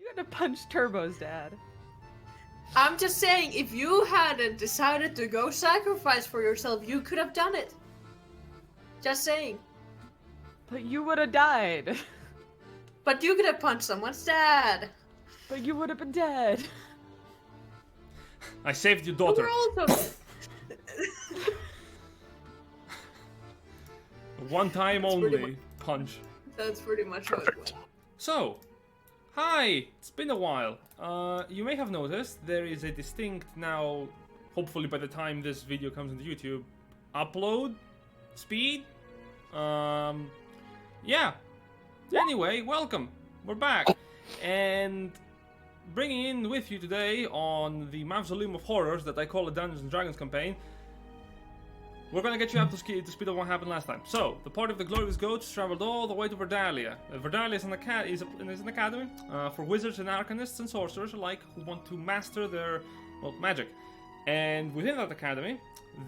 You had to punch Turbo's dad. I'm just saying, if you hadn't decided to go sacrifice for yourself, you could have done it. Just saying. But you would have died. But you could have punched someone's dad. But you would have been dead. I saved your daughter. We're also... One time That's pretty only punch. That's pretty much how it went. So, hi! It's been a while. You may have noticed there is a distinct now, hopefully by the time this video comes into YouTube, upload speed. Yeah. Anyway, welcome. We're back. And bringing in with you today on the Mausoleum of Horrors that I call a Dungeons & Dragons campaign, we're gonna get you up to speed of what happened last time. So, the party of the Glorious Goats traveled all the way to Verdalia. Verdalia is an academy for wizards and arcanists and sorcerers alike who want to master their, well, magic. And within that academy,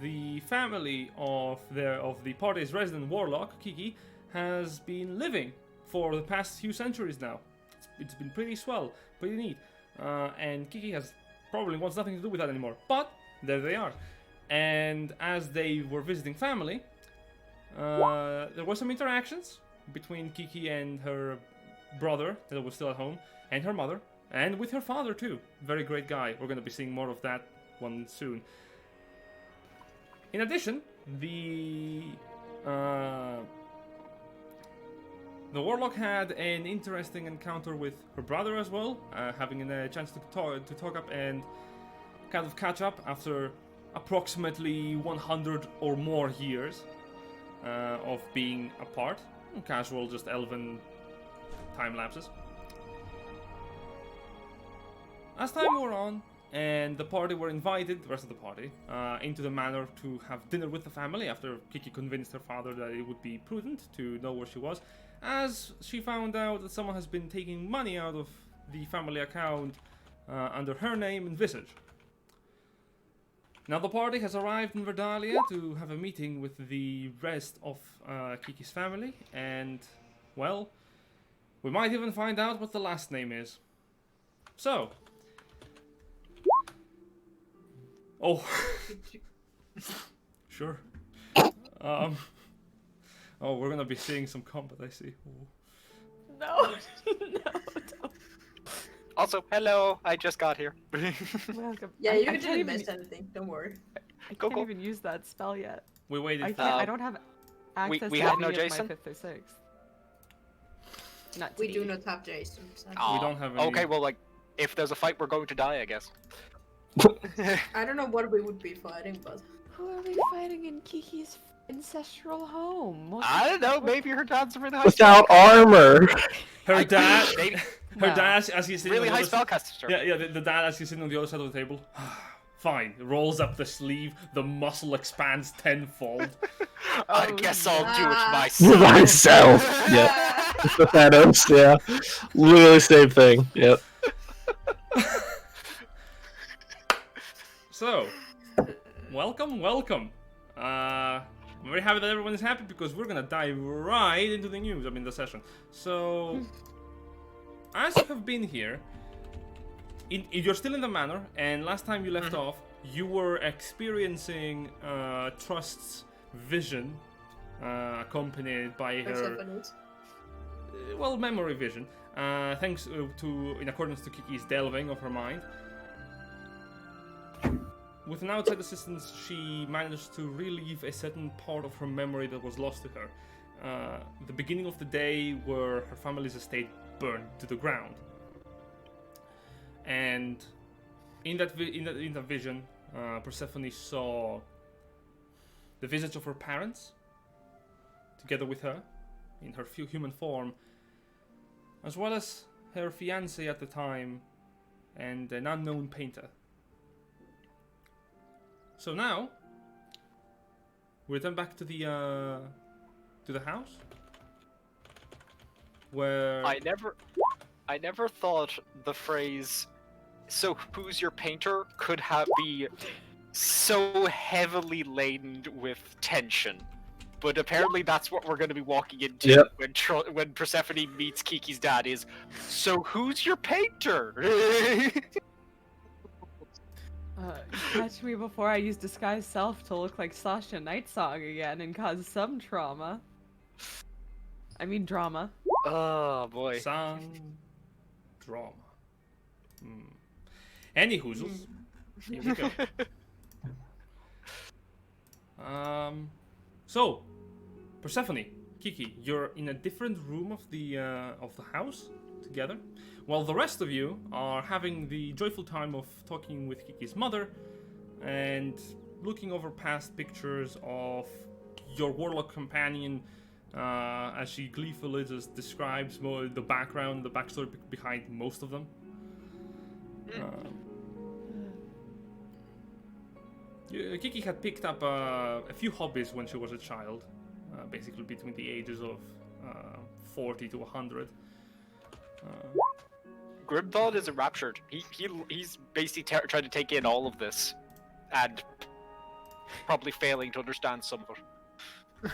the family of the party's resident warlock, Kiki, has been living for the past few centuries now. It's been pretty swell, pretty neat. And Kiki probably wants nothing to do with that anymore. But there they are. And as they were visiting family, there were some interactions between Kiki and her brother that was still at home, and her mother, and with her father too. Very great guy. We're going to be seeing more of that one soon. In addition, the warlock had an interesting encounter with her brother as well, having a chance to talk up and kind of catch up after approximately 100 or more years of being apart. Casual, just elven time lapses. As time wore on, and the party were invited, the rest of the party, into the manor to have dinner with the family after Kiki convinced her father that it would be prudent to know where she was, as she found out that someone has been taking money out of the family account under her name and visage. Now the party has arrived in Verdalia to have a meeting with the rest of Kiki's family, and, well, we might even find out what the last name is. So. Oh. Sure. Oh, we're gonna be seeing some combat, I see. Oh. No, no, don't. Also, hello, I just got here. Welcome. Yeah, I you can't didn't even, miss anything. Don't worry. I Go, can't go. even use that spell yet. We waited I for can't. I don't have access we to have any no of Jason? my 5th or 6th. Not We to do be. not have Jason. So. Aw, We don't have any- Okay, well, like, if there's a fight, we're going to die, I guess. I don't know what we would be fighting, but Who are we fighting in Kiki's ancestral home? I don't know, maybe her dad's a really high Without armor. her dad. Maybe Her dad, as he's sitting really on the high other spellcaster. Yeah, the dad, as he's sitting on the other side of the table. Fine. Rolls up the sleeve. The muscle expands tenfold. I guess I'll do it Ah. myself. Myself. Yep. The Thanos, yeah. Literally same thing. Yep. So, welcome. I'm very happy that everyone is happy because we're gonna dive right into the news. I mean, the session. So, as you have been here, you're still in the manor, and last time you left off, you were experiencing Trust's vision, accompanied by her, well, memory vision, thanks to, in accordance to Kiki's delving of her mind. With an outside assistance, she managed to relive a certain part of her memory that was lost to her. The beginning of the day where her family's estate burned to the ground. And in that vision, Persephone saw the visage of her parents, together with her, in her human form, as well as her fiancé at the time, and an unknown painter. So now, we return back to the house, where I never thought the phrase "so who's your painter" could be so heavily laden with tension. but apparently that's what we're going to be walking into Yep. when Persephone meets Kiki's dad. Is so who's your painter? Catch me before I use disguise self to look like Sasha Nightsong again and cause some trauma. I mean drama. Oh boy. Some drama. Any hoozles. Here we go. So, Persephone, Kiki, you're in a different room of the house together, while the rest of you are having the joyful time of talking with Kiki's mother and looking over past pictures of your warlock companion, as she gleefully just describes more the background, the backstory behind most of them. Kiki had picked up a few hobbies when she was a child, basically between the ages of 40 to 100. Grimthod is enraptured. He's basically trying to take in all of this, and probably failing to understand some of it.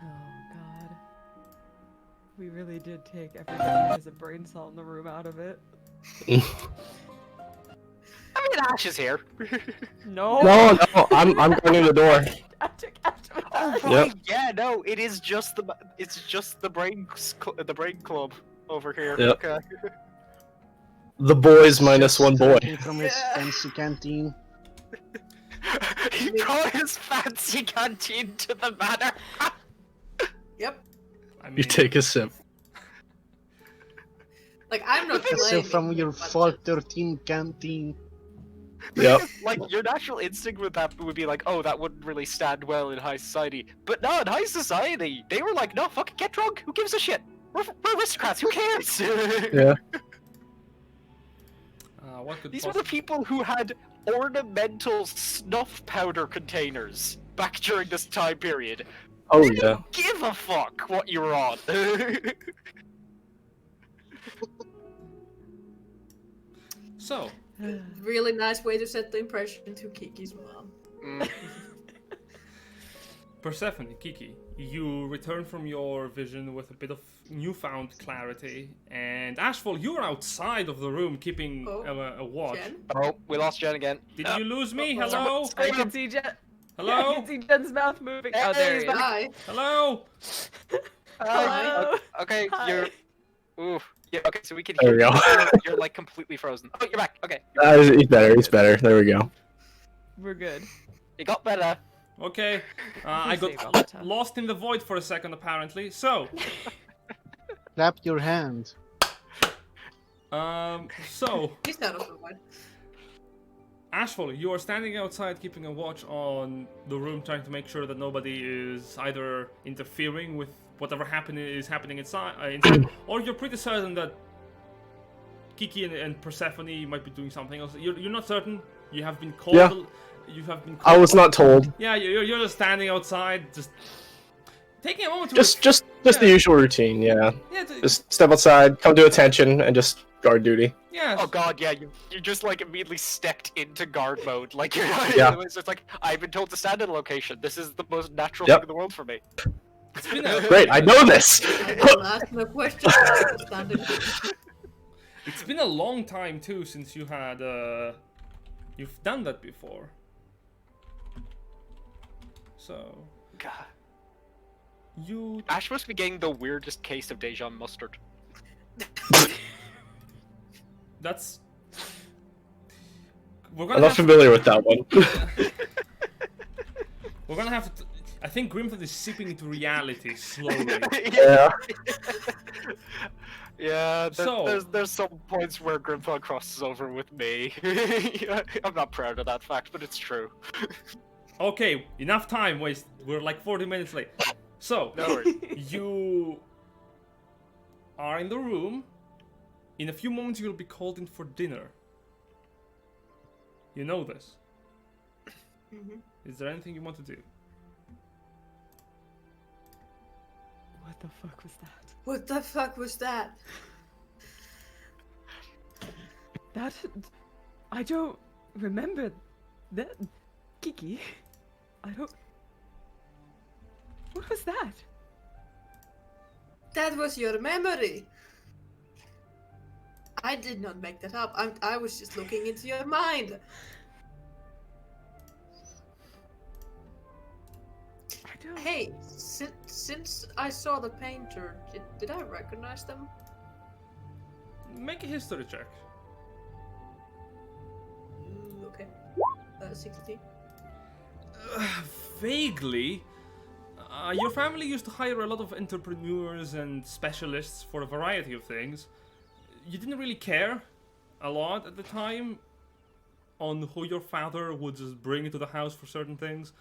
Oh god. We really did take everybody who has a brain cell in the room out of it. I mean, Ash is here. No! No, I'm going in the door. I took after Oh that. right, Yep. yeah, no, it's just the brain club over here. Yep. Okay. The boys minus one boy. Drinking from his fancy canteen. He brought his fancy canteen to the manor. Yep. I mean, You take a sip. Like, I'm not So blaming from you, your but- Fall 13 canteen. Yep. Like, your natural instinct with that would be like, oh, that wouldn't really stand well in high society. But no, in high society, they were like, no, fucking get drunk. Who gives a shit? We're aristocrats. Who cares? Yeah. what could These were the people who had ornamental snuff powder containers back during this time period. Oh They yeah. didn't give a fuck what you were on. So, Really nice way to set the impression to Kiki's mom. Mm. Persephone, Kiki, you return from your vision with a bit of newfound clarity, and Ashfall, you're outside of the room keeping Oh, a watch. Jen? Oh, we lost Jen again. Did you lose me? Uh-oh. Hello? I can see Jen. I Hello? can see Jen's mouth moving. Oh, there he is. Hi. Hello? Hello? Okay, Hi. you're. Ooh. Yeah. Okay, so we can There hear we go. you. You're like completely frozen. Oh, you're back. Okay. He's better. He's better. There we go. We're good. You got better. Okay. I save all the got time. lost in the void for a second, apparently. So, Clap your hand. so, He's out of the one. Ashfall, you are standing outside keeping a watch on the room, trying to make sure that nobody is either interfering with whatever is happening inside, or you're pretty certain that Kiki and Persephone might be doing something else. You're not certain. You have been called. Yeah. You have been. I was not told. Yeah, you're just standing outside, just taking a moment to Just the usual routine. Yeah. yeah, Just step outside, come to attention, and just guard duty. yeah. Oh god, yeah, you just like immediately stepped into guard mode. Like you're Yeah. it's just like I've been told to stand in a location. This is the most natural Yep. thing in the world for me. It's been a Great, I know this. I'll ask no questions. Standing. it's been a long time too since you had you've done that before. So God. you Ash must be getting the weirdest case of Dijon mustard. that's we're I'm gonna not have familiar with that one. we're gonna have to. I think Grimthod is seeping into reality slowly. Yeah. Yeah, So- there's some points where Grimthog crosses over with me. I'm not proud of that fact, but it's true. Okay, enough time waste. We're like 40 minutes late. So No worries. you are in the room. In a few moments, you'll be called in for dinner. You know this. Mhm. Is there anything you want to do? What the fuck was that? What the fuck was that? That... I don't remember that... Kiki? I don't... What was that? That was your memory. I did not make that up. I was just looking into your mind. I don't. Hey, since I saw the painter, did I recognize them? Make a history check. Okay. 16. Vaguely. Your family used to hire a lot of entrepreneurs and specialists for a variety of things. You didn't really care a lot at the time on who your father would just bring into the house for certain things.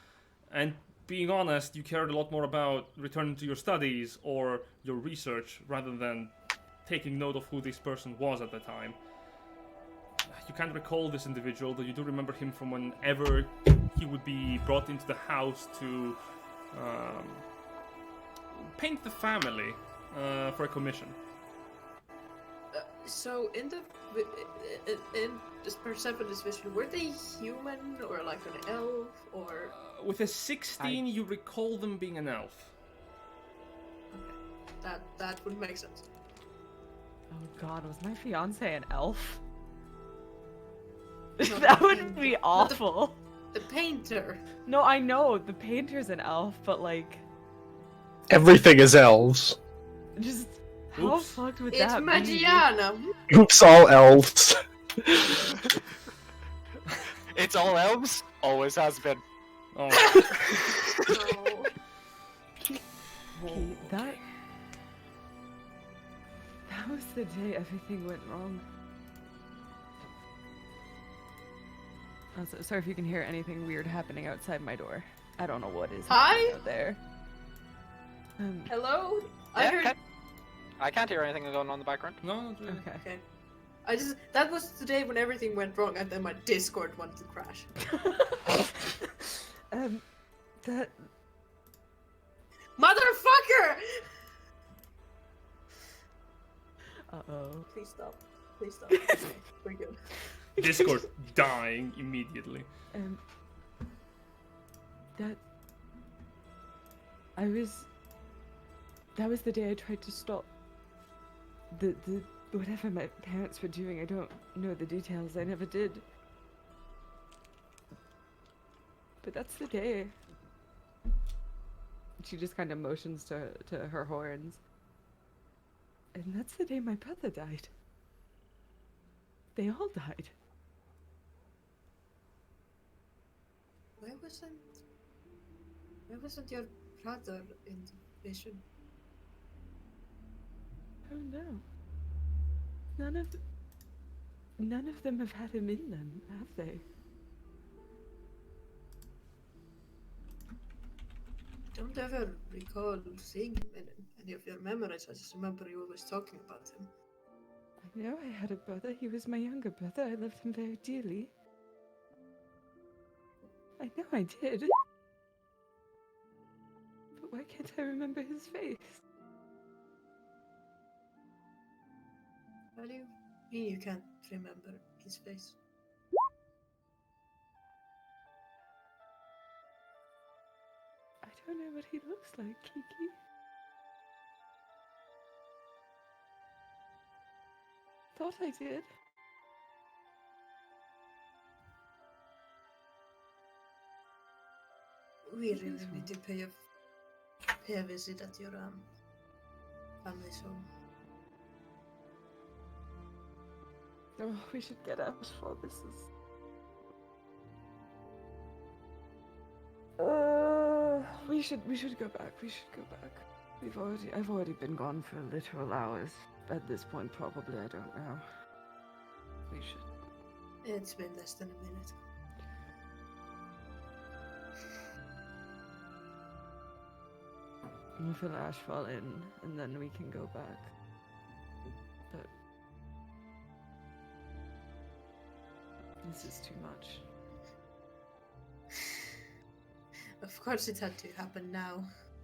And being honest, you cared a lot more about returning to your studies or your research rather than taking note of who this person was at the time. You can't recall this individual, though you do remember him from whenever he would be brought into the house to paint the family for a commission. So in this Persephone's vision, were they human or like an elf or? With a 16, you recall them being an elf. Okay, that would make sense. Oh god, was my fiance an elf? Not That the would painter. be Not awful. The painter. No, I know the painter's an elf, but like, Everything is elves. just how Oops. fucked would It's that be? Magiana. Oops, all elves. It's all elves. Always has been. Oh. No. Okay, that was the day everything went wrong. Also, sorry if you can hear anything weird happening outside my door. I don't know what is happening Hi? out there. Hello? I Yeah, heard. I can't hear anything going on in the background. No, not really. Okay. Okay. That was the day when everything went wrong and then my Discord wanted to crash. That Motherfucker! uh-oh. Please stop. Please stop. Okay, we're good. Discord dying immediately. That was the day I tried to stop the whatever my parents were doing. I don't know the details. I never did. But that's the day. She just kind of motions to her horns. And that's the day my brother died. They all died. Why wasn't your brother in the vision? Oh no. None of them have had him in them, have they? Don't ever recall seeing him in any of your memories. I just remember you always talking about him. I know I had a brother. He was my younger brother. I loved him very dearly. I know I did. But why can't I remember his face? How do you mean you can't remember his face? I don't know what he looks like, Kiki. Thought I did. We really need to pay a visit at your family's home. Oh, we should get out for this is. We should go back. We should go back. I've already been gone for literal hours. At this point, probably, I don't know. We should. It's been less than a minute. We'll fill Ashfall in, and then we can go back. But this is too much. Of course it had to happen now.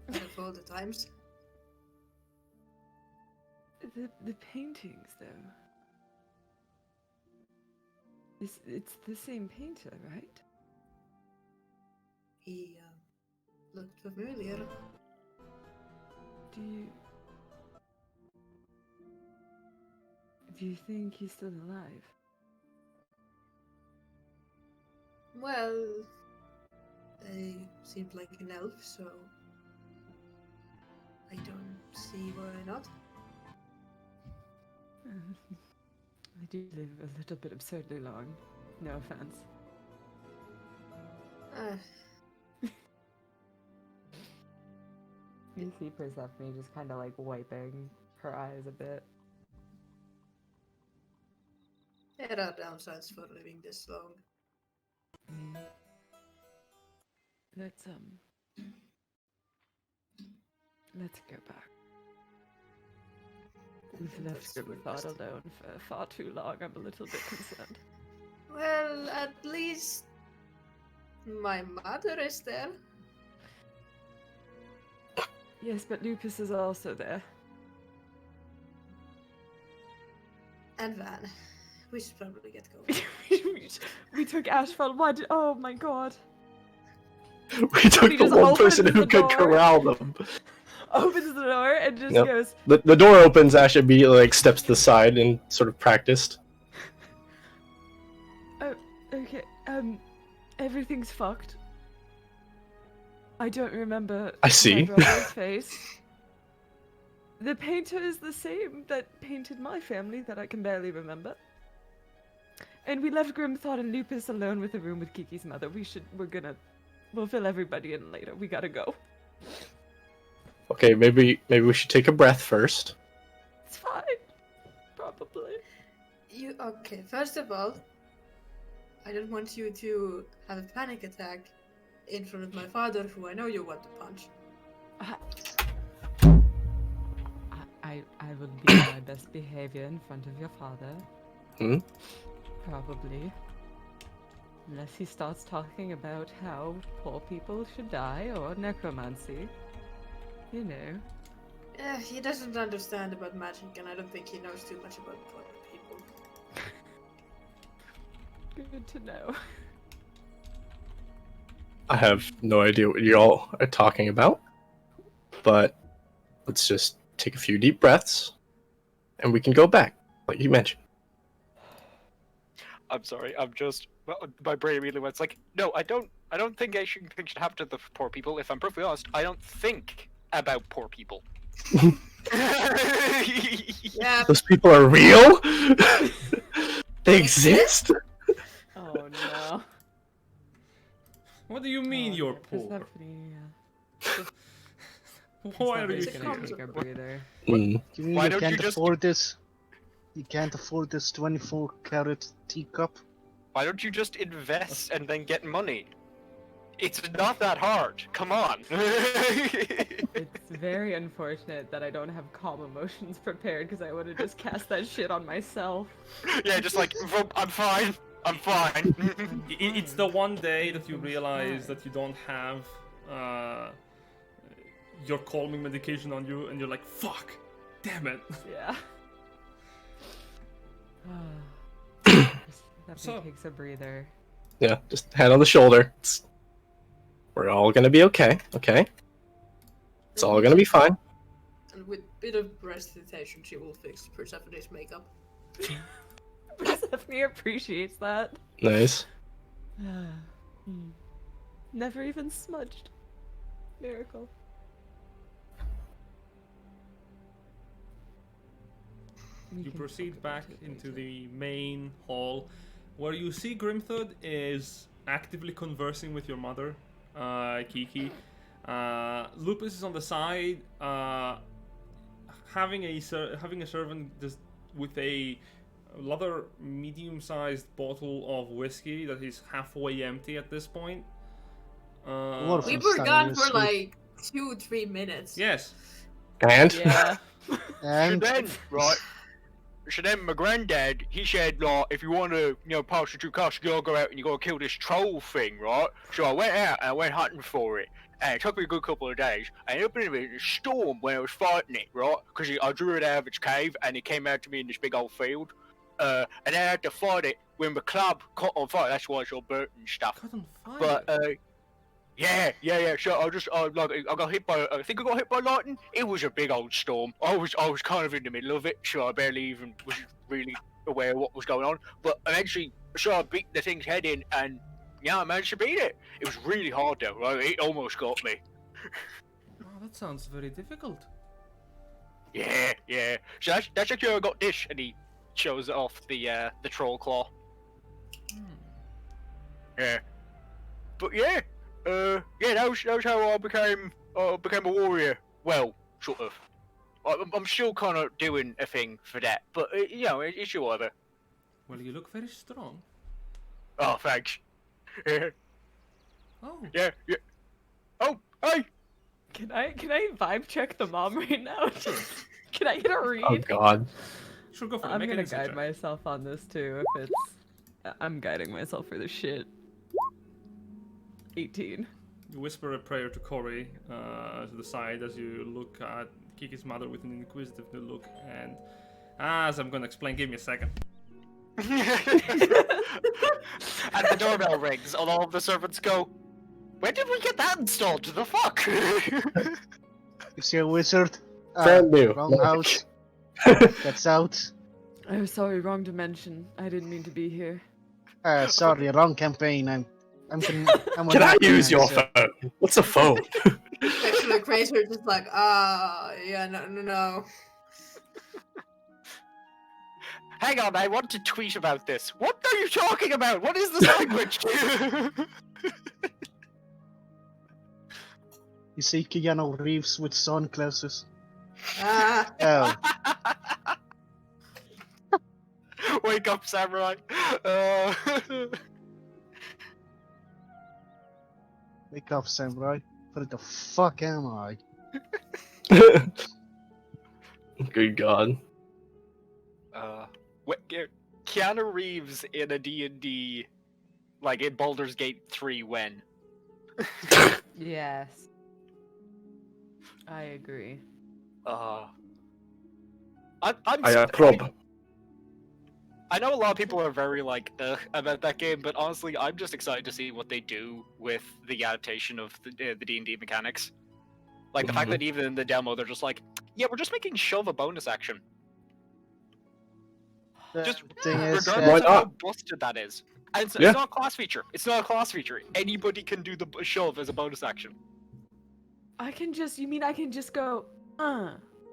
Out of all the times. The paintings, though. It's the same painter, right? He looked familiar. Do you think he's still alive? Well, they seemed like an elf, so I don't see why not. I do live a little bit absurdly long. No offense. You see Persephone just kind of like wiping her eyes a bit. There are downsides for living this long. Let's go back. We've left Grimthought alone for far too long. I'm a little bit concerned. Well, at least my mother is there. Yes, but Lupus is also there. And Van. We should probably get going. we took Ashfall. Why did? Oh my god! We took He the just one person opens who the could door. corral them. Opens the door and just Yep. goes. The door opens. Ash immediately like steps to the side and sort of practiced. Oh, okay. Everything's fucked. I don't remember I see. my brother's face. The painter is the same that painted my family that I can barely remember. And we left Grimthought and Lupus alone with the room with Kiki's mother. We'll fill everybody in later. We gotta go. Okay, maybe we should take a breath first. It's fine. Probably. Okay, first of all, I don't want you to have a panic attack in front of my father, who I know you want to punch. I will be on my best behavior in front of your father. Hmm? Probably. Unless he starts talking about how poor people should die or necromancy. You know. He doesn't understand about magic, and I don't think he knows too much about poor people. Good to know. I have no idea what you all are talking about, but let's just take a few deep breaths, and we can go back, like you mentioned. I'm sorry. My brain immediately went like, no, I don't think anything should happen to the poor people. If I'm perfectly honest, I don't think about poor people. Yeah, Those people are real. They exist. Oh no. What do you mean you're poor? Persephone, yeah. Why are you Persephone's It's a gonna comfort. take a breather. Mm. You mean Why you don't you can't just- afford this? You can't afford this 24-carat teacup? Why don't you just invest and then get money? It's not that hard. Come on. It's very unfortunate that I don't have calm emotions prepared because I would have just cast that shit on myself. Yeah, just like, I'm fine. I'm fine. It's the one day that you realize that you don't have your calming medication on you, and you're like, fuck, damn it. Yeah. That So- takes a breather. Yeah, just hand on the shoulder. We're all gonna be okay. Okay, it's all gonna be fine. And with a bit of recitation, she will fix Persephone's makeup. Persephone appreciates that. Nice. Never even smudged. Miracle. We You can proceed talk back about it into later. the main hall, where you see Grimthud is actively conversing with your mother, Kiki. Lupus is on the side, having a servant just with a rather medium-sized bottle of whiskey that is halfway empty at this point. What We From were gone for Silence. like 2-3 minutes. Yes. And Yeah. And So then my granddad, he said, like, if you want to, pass the true cost, you gotta go out and you gotta kill this troll thing, right? So I went out and I went hunting for it. And it took me a good couple of days. I ended up in a storm when I was fighting it, right? Because I drew it out of its cave and it came out to me in this big old field. And then I had to fight it when the club caught on fire. That's why it's all burnt and stuff. Caught on fire. But, Yeah. Sure. I got hit by. I think I got hit by lightning. It was a big old storm. I was kind of in the middle of it. Sure, I barely even was really aware of what was going on. But eventually, sure, I beat the thing's head in, and yeah, I managed to beat it. It was really hard though. Right? It almost got me. Oh, that sounds very difficult. Yeah. So that's actually how I got this, and he shows off the troll claw. Hmm. Yeah. But yeah, that was how I became a warrior. Well, sort of. I'm still kind of doing a thing for that, but it's your whatever. Well, you look very strong. Oh, thanks. Oh, Yeah. Oh, hey. Can I vibe check the mom right now? Can I get a read? Oh god. sure, go for it. I'm Make an gonna insight guide check. myself on this too. If it's, I'm guiding myself for this shit. 18. You whisper a prayer to Corey to the side as you look at Kiki's mother with an inquisitive look, and as I'm gonna explain, give me a second. And the doorbell rings, and all of the servants go, "When did we get that installed? The fuck?" You see a wizard? Brand new. Wrong Magic. house. Gets out. I'm sorry, wrong dimension. I didn't mean to be here. Sorry, wrong campaign. I'm Can I use your phone? What's a phone? Actually, Crazer just like, yeah, no. Hang on, I want to tweet about this. What are you talking about? What is this language? You see Keanu Reeves with sunglasses. Ah, Oh, Wake up, samurai. wake up, samurai. Where the fuck am I? Good god. Keanu Reeves in a D&D, like in Baldur's Gate 3 when? Yes. I agree. I'm I approve. I know a lot of people are very like about that game, but honestly, I'm just excited to see what they do with the adaptation of the D&D mechanics. Like the fact that even in the demo, they're just like, yeah, we're just making shove a bonus action. The Just thing is, regardless of Why how not? busted that is. And it's Yeah. not a class feature. It's not a class feature. Anybody can do the shove as a bonus action. You mean I can just go,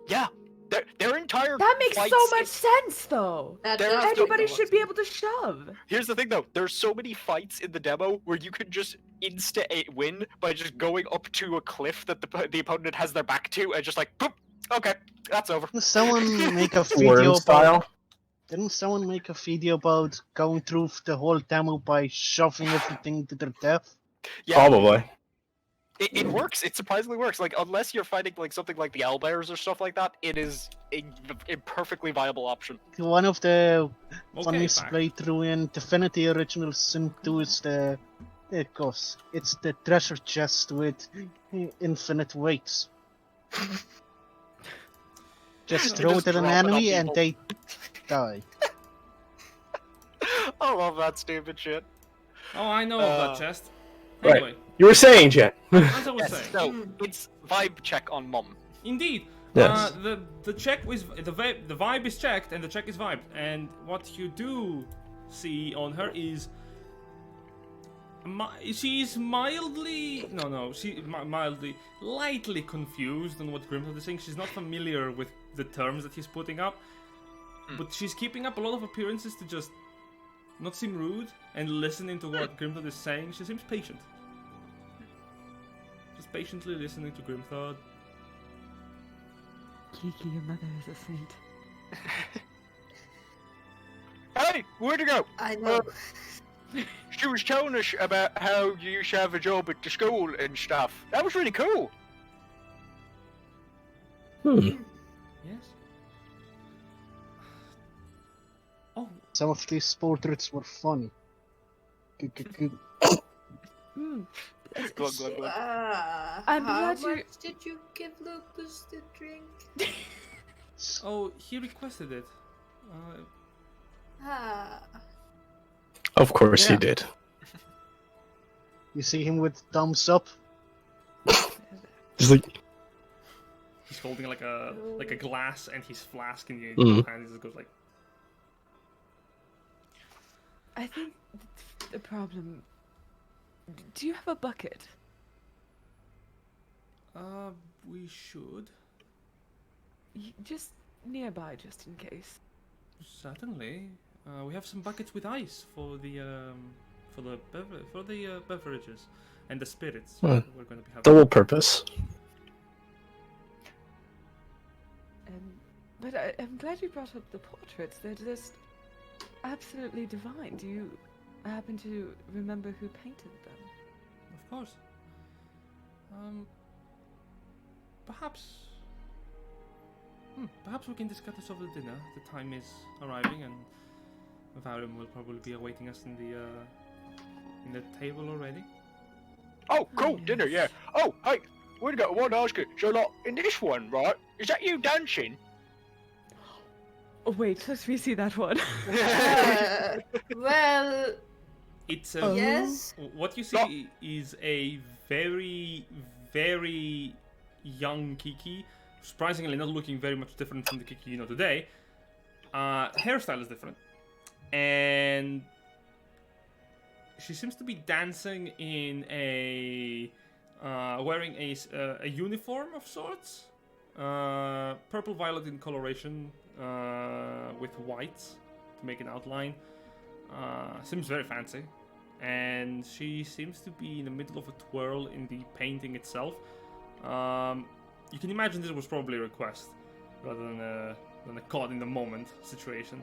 Yeah, their entire That makes fights so much sense, though. that There- does make Everybody a lot should be of able to shove. Here's the thing though, there's so many fights in the demo where you can just win by just going up to a cliff that the opponent has their back to and just like, boop, okay, that's over. didn't someone make a video Worm about? style. Didn't someone make a video about going through the whole demo by shoving everything to their death? Yeah, Probably. it works. It surprisingly works. Like unless you're fighting like something like the owlbears or stuff like that, it is a perfectly viable option. One of the Okay, funniest back. playthrough in Divinity Original Sin 2 is it's the treasure chest with infinite weights. Just throw just it at an drop it on enemy and people. they die. I love that stupid shit. Oh, I know of that chest. Right. Anyway, You were saying, Jen. as I was Yes, saying, so it's vibe check on mom. indeed, Yes. the check is the vibe is checked and the check is vibed, and what you do see on her is she's mildly lightly confused on what Grimthod is saying. She's not familiar with the terms that he's putting up, but she's keeping up a lot of appearances to just not seem rude and listening to what Grimthod is saying. She seems patient. Just patiently listening to Grimthod. Kiki, your mother is a saint. Hey, where'd you go? I know. She was telling us about how you used to have a job at the school and stuff. That was really cool. Yes. Oh, Some of these portraits were funny. Hmm. Glug, glug, glug. I'm How glad you- much did you give Lucas to drink? oh, he requested it. Ah. Of course Yeah. he did. You see him with thumbs up. Just like, He's holding like a glass and his flask in the Mm. hand. He just goes like, I think the problem. Do you have a bucket? we should. Just nearby, just in case. Certainly. We have some buckets with ice for the beverages and the spirits Hmm. we're going to be having. double purpose. But I'm glad you brought up the portraits. They're just absolutely divine. Do you happen to remember who painted them? Of course. Perhaps. Perhaps we can discuss this over dinner. The time is arriving, and Varum will probably be awaiting us in the table already. Oh, cool, yes. dinner, yeah. Oh, hey, we got one ask you. So, like, in this one, right, is that you dancing? Oh, wait, let me see that one. Well, It's Oh. yes. what you see is a very, very young Kiki. Surprisingly, not looking very much different from the Kiki you know today. Hairstyle is different, and she seems to be dancing in a wearing a uniform of sorts, purple violet in coloration with white to make an outline. Seems very fancy, and she seems to be in the middle of a twirl in the painting itself. You can imagine this was probably a request rather than a caught in the moment situation.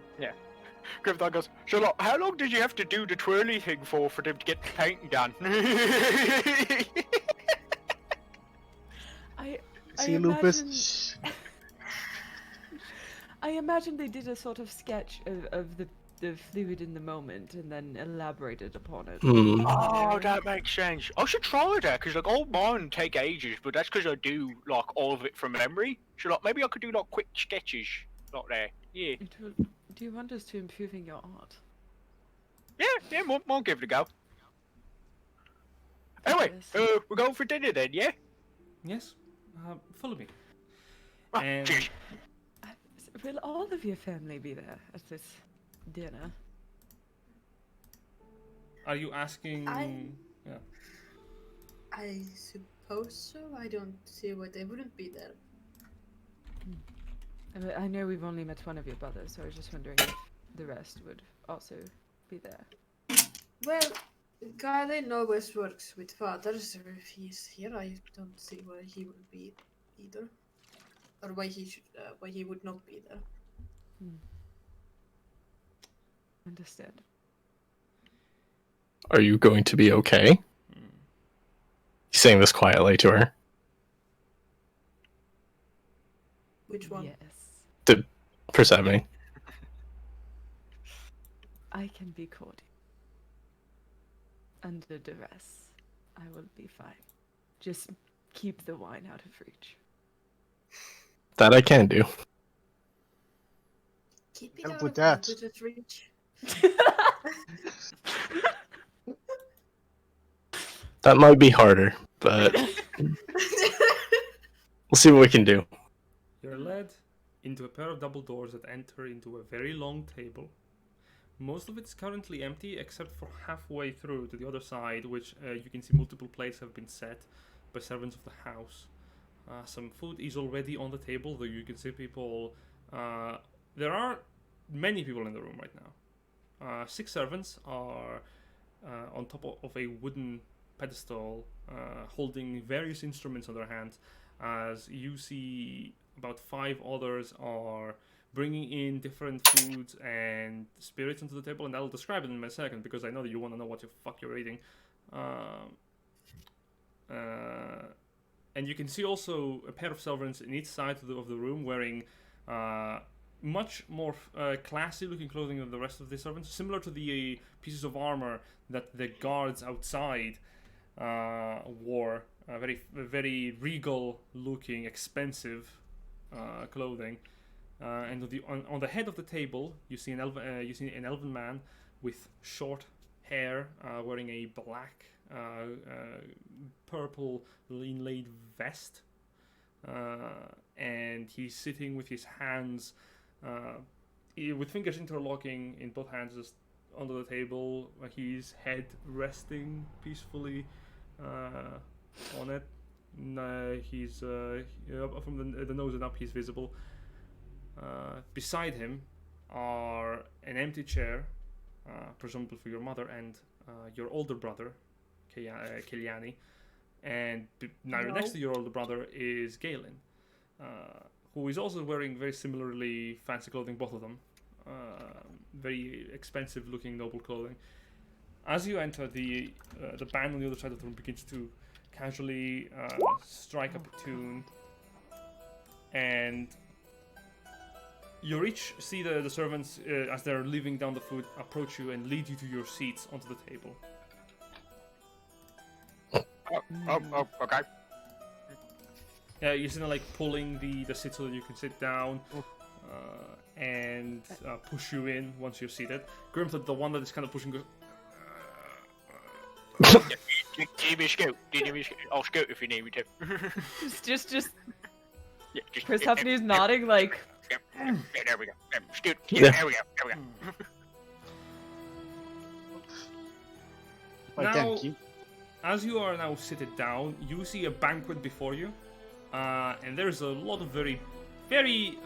Grimthar goes, so, like, how long did you have to do the twirly thing for them to get the painting done? I See, imagine, Lupus. I imagine they did a sort of sketch of the fluid in the moment and then elaborated upon it. Hmm. Oh, that makes sense. I should try that, because, like, all mine take ages, but that's because I do, like, all of it from memory. So, like, maybe I could do, like, quick sketches, like that. Yeah. It will do wonders to improving your art. Yeah, we'll give it a go. Anyway, Yes. we're going for dinner then, yeah? Yes, follow me. Ah, And cheers. Will all of your family be there at this dinner? are you asking? Yeah. I suppose so. I don't see why they wouldn't be there. I know we've only met one of your brothers, so I was just wondering if the rest would also be there. Well, Garden always works with father, so if he's here, I don't see why he would be either, or why he would not be there. Understand. Are you going to be okay? He's saying this quietly to her. Which one? Yes. Persephone. I can be cordial. Under duress, I will be fine. Just keep the wine out of reach. That I can do. Keep it Help out with of that. Lupus's reach. That might be harder, but we'll see what we can do. You're led into a pair of double doors that enter into a very long table. Most of it's currently empty, except for halfway through to the other side, which you can see multiple plates have been set by servants of the house. Some food is already on the table, though you can see people. There are many people in the room right now. 6 servants are on top of a wooden pedestal, holding various instruments in their hands, as you see about 5 others are bringing in different foods and spirits into the table, and I'll describe it in a second because I know that you want to know what the fuck you're eating. And you can see also a pair of servants in each side of the room wearing much more classy looking clothing than the rest of the servants, similar to the pieces of armor that the guards outside wore. Very regal looking, expensive clothing. And on the head of the table, you see an elven man with short hair, wearing a black purple inlaid vest, and he's sitting with his hands, with fingers interlocking in both hands, just under the table, his head resting peacefully on it. He's from the nose and up, he's visible. Beside him are an empty chair, presumably for your mother and your older brother, Kiliani, and next to your older brother is Galen, who is also wearing very similarly fancy clothing, both of them. Very expensive looking noble clothing. As you enter, the band on the other side of the room begins to casually strike up a tune, and you each see the servants, as they're leaving down the food, approach you and lead you to your seats onto the table. Okay. Yeah, you're sort of like pulling the seat so that you can sit down, and push you in once you're seated. Grimthud, the one that is kind of pushing, goes, Do you need me to scoot? I'll scoot if you need me to. just Yeah, just, Persephone's nodding like, yeah, there we go. Scoot. Yeah. There we go. Why, Now- thank you. as you are now seated down, you see a banquet before you, and there's a lot of very, very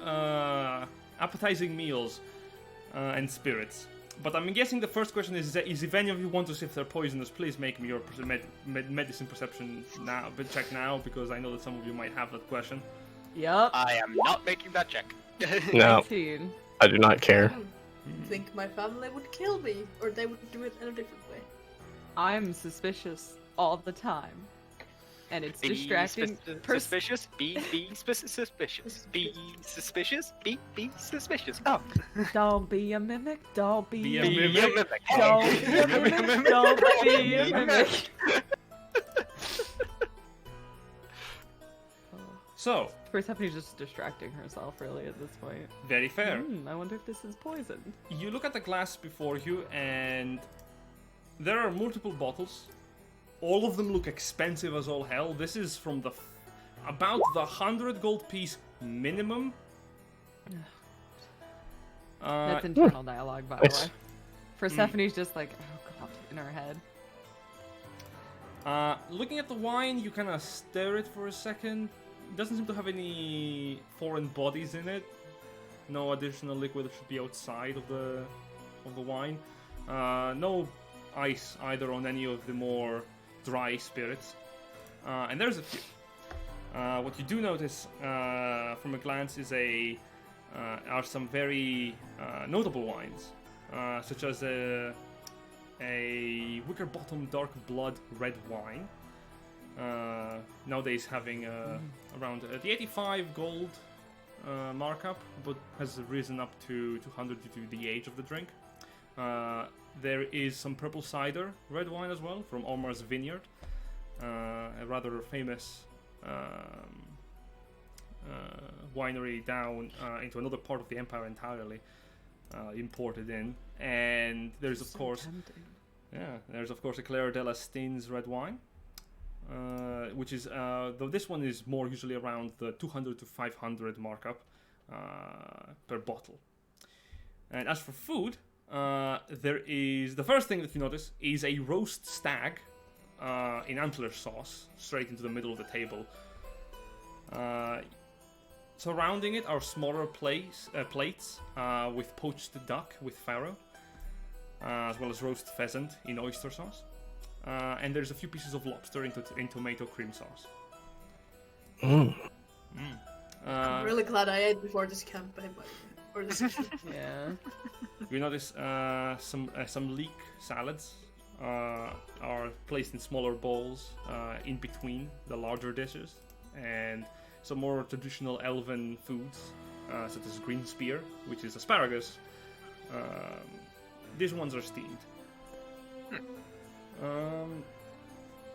appetizing meals and spirits. But I'm guessing the first question is if any of you want to see if they're poisonous, please make me your medicine perception check now, because I know that some of you might have that question. yup, I am not making that check. No, 19. I do not care. I think my family would kill me, or they would do it in a different way. I'm suspicious all the time. And it's Be distracting. suspicious. Be suspicious. Be suspicious. Be suspicious. Oh. Don't be a mimic, don't be, Be a a mimic. mimic. Don't be a mimic, don't be a mimic. So, Persephone's just distracting herself, really, at this point. very fair. I wonder if this is poison. You look at the glass before you, and there are multiple bottles. All of them look expensive as all hell. This is from about the 100 gold piece minimum. That's internal dialogue, by the it's- way. Persephone's just like, oh god, in her head. Looking at the wine, you kind of stare it for a second. It doesn't seem to have any foreign bodies in it. No additional liquid that should be outside of the wine. No ice either on any of the more dry spirits. And there's a few. What you do notice from a glance is are some very notable wines, such as a wicker bottom dark blood red wine. Nowadays having around the 85 gold markup, but has risen up to 200 due to the age of the drink. There is some purple cider red wine as well from Omar's Vineyard, a rather famous winery down into another part of the empire entirely, imported in. And there's of course, there's of course a Claire de la Stins red wine, which is though this one is more usually around the 200 to 500 markup per bottle. And as for food, there is the first thing that you notice is a roast stag in antler sauce straight into the middle of the table. Surrounding it are smaller plates with poached duck with farro, as well as roast pheasant in oyster sauce. And there's a few pieces of lobster in tomato cream sauce. I'm really glad I ate before this campaign, by the way. Or this Yeah. You notice some leek salads are placed in smaller bowls in between the larger dishes, and some more traditional elven foods such as green spear, which is asparagus. These ones are steamed.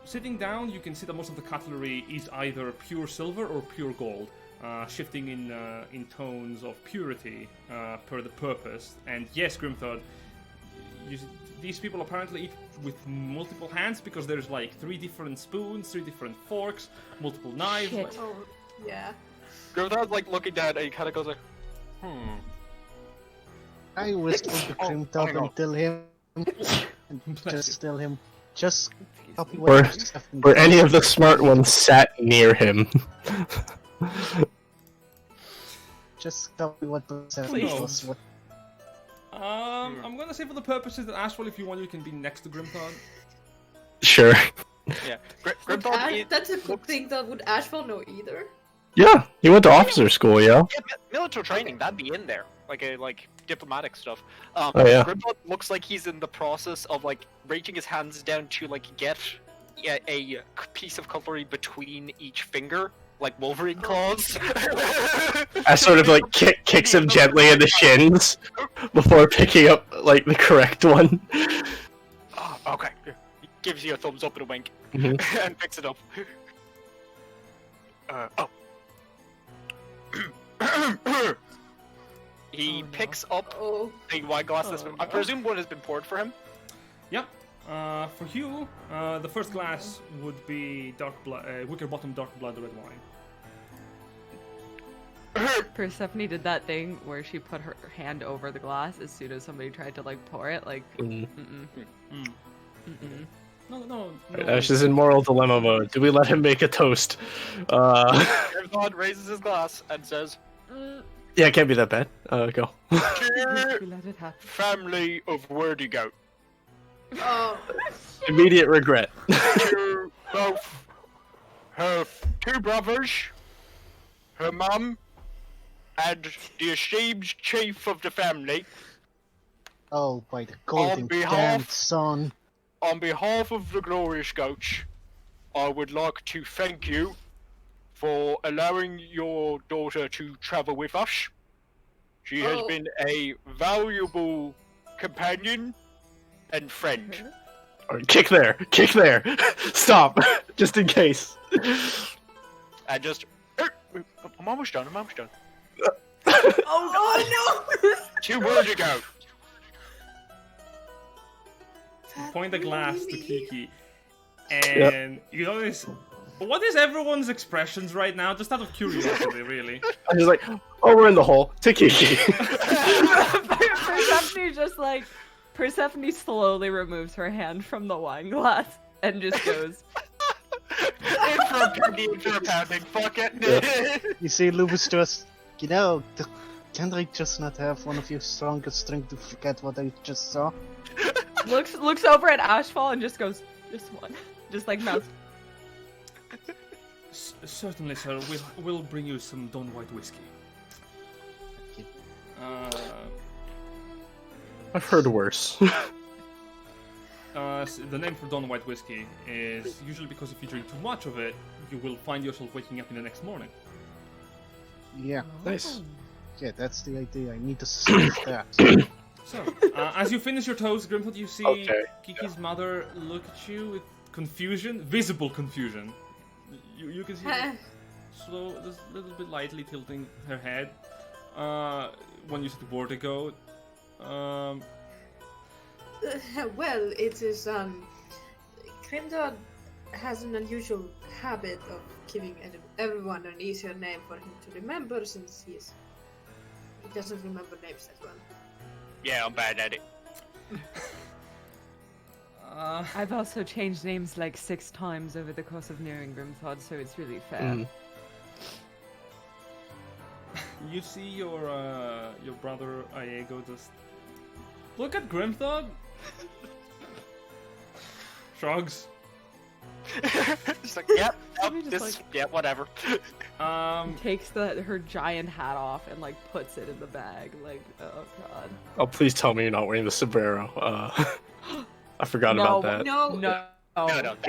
Sitting down, you can see that most of the cutlery is either pure silver or pure gold, shifting in tones of purity per the purpose. And yes, Grimthod, these people apparently eat with multiple hands because there's like 3 different spoons, 3 different forks, multiple knives. Shit. Like, Oh, yeah. Grimthor's like looking down and he kind of goes like, I whispered to Oh, Grimthor hang on. and tell him, and just tell him, just copy Or- what Stephanie Where does. any of the smart ones sat near him. Just copy what Stephanie Please. does. What I'm gonna say for the purposes that Ashwell, if you want, you can be next to Grimthor. Sure. yeah. Would Grimthor, Ash- that's a good thing that would Ashfall know either. Yeah, he went to officer school, yeah. yeah, military training, that'd be in there. Like diplomatic stuff. Oh, yeah. Grimthor looks like he's in the process of like reaching his hands down to like get a piece of cutlery between each finger, like Wolverine claws. I sort of like kicks him gently in the shins before picking up like the correct one. Oh, okay. He gives you a thumbs up and a wink, Mhm. and picks it up. Oh. He Oh, no. picks up Oh, the wine glass that's Oh, been. I no. presume one has been poured for him. Yep. For Hugh, the first glass would be dark blood, wicker bottom dark blood red wine. Persephone did that thing where she put her hand over the glass as soon as somebody tried to like pour it. Like, Mm. Mm. No. Ash is in moral dilemma mode. Do we let him make a toast? Grimthor raises his glass and says, Yeah, it can't be that bad. Go. "To we let it happen. family of Wordy Goat, oh, Immediate regret. to both her 2 brothers, her mum, and the esteemed chief of the family, Oh, by the golden behalf- damned son. on behalf of the Glorious Goats, I would like to thank you for allowing your daughter to travel with us. She has Oh. been a valuable companion and friend. Alright, kick there. Kick there. Stop. Just in case. And just. I'm almost done. oh no! 2 words ago. You point the glass to Really? Kiki, and you notice. What is everyone's expressions right now? Just out of curiosity, really. I'm just like, oh, we're in the hole. To Kiki. Persephone just like Persephone slowly removes her hand from the wine glass and just goes. In for a penny, in for a pounding. Fuck it. You see, Lupus just, can I just not have one of your strongest strength to forget what I just saw? looks over at Ashfall and just goes, just one. Just like mouths. Certainly, sir. We'll bring you some Don White whiskey. Thank I've heard worse. The name for Don White whiskey is usually because if you drink too much of it, you will find yourself waking up in the next morning. Yeah, Nice. yeah, that's the idea. I need to save that. So, as you finish your toast, Grimfoot, you see Okay, Kiki's mother look at you with confusion, visible confusion. You can see her slow, just a little bit lightly tilting her head. When you said the word ago, Well, it is, Grimdor has an unusual habit of giving everyone an easier name for him to remember since he doesn't remember names that well. Yeah, I'm bad at it. I've also changed names like 6 times over the course of knowing Grimthod, so it's really fair. Mm. you see your brother Iego just look at Grimthod. Shrugs. Just like, yep, Maybe just yeah, whatever. Takes her giant hat off and like puts it in the bag. Like, oh god. Oh, please tell me you're not wearing the sombrero. I forgot No, about that. No, No.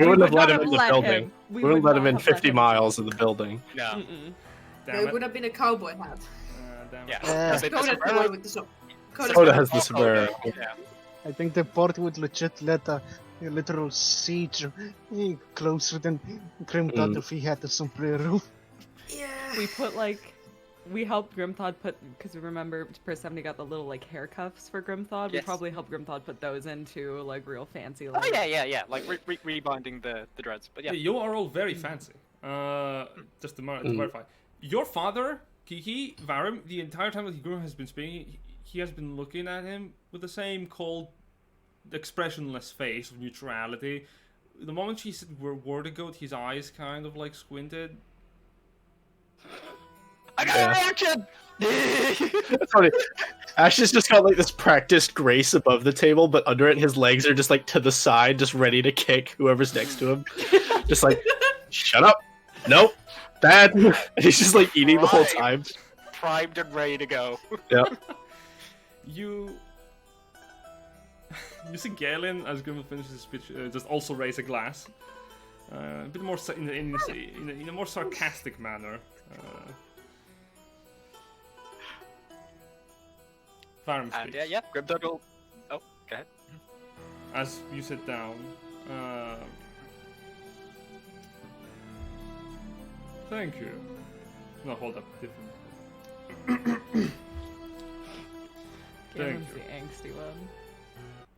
We wouldn't have let him not in the let building. him. We wouldn't let would him not in have 50 let him. miles of the building. No. Mm-mm. no, Damn it it. would have been a cowboy hat. Damn Yeah. it. That's it, Coda that's the right. one with the soap. Coda has the sombrero. Yeah. I think the port would legit let a literal siege closer than Grimdor if he had the sombrero. Yeah. We put like we helped Grimthod put, because remember Persephone got the little like hair cuffs for Grimthod. We Yes. probably helped Grimthod put those into like real fancy. Oh Like, yeah. Like rebinding the dreads. But yeah. You are all very fancy. Just to clarify, your father, Kiki Varim, the entire time that Grim has been speaking, he has been looking at him with the same cold, expressionless face of neutrality. The moment she said word ago, his eyes kind of like squinted. I got a reaction. That's funny. Ash has just got like this practiced grace above the table, but under it, his legs are just like to the side, just ready to kick whoever's next to him. Just like, shut up. Nope. Bad. And he's just like eating the whole time. Primed and ready to go. Yeah. You see Galen, as Grim finishes his speech, just also raise a glass. A bit more in a more sarcastic manner. Varim And speaks. yeah, Grimdog will. Oh, go ahead. As you sit down, thank you. No, hold up. Different. Galen's Thank the angsty one.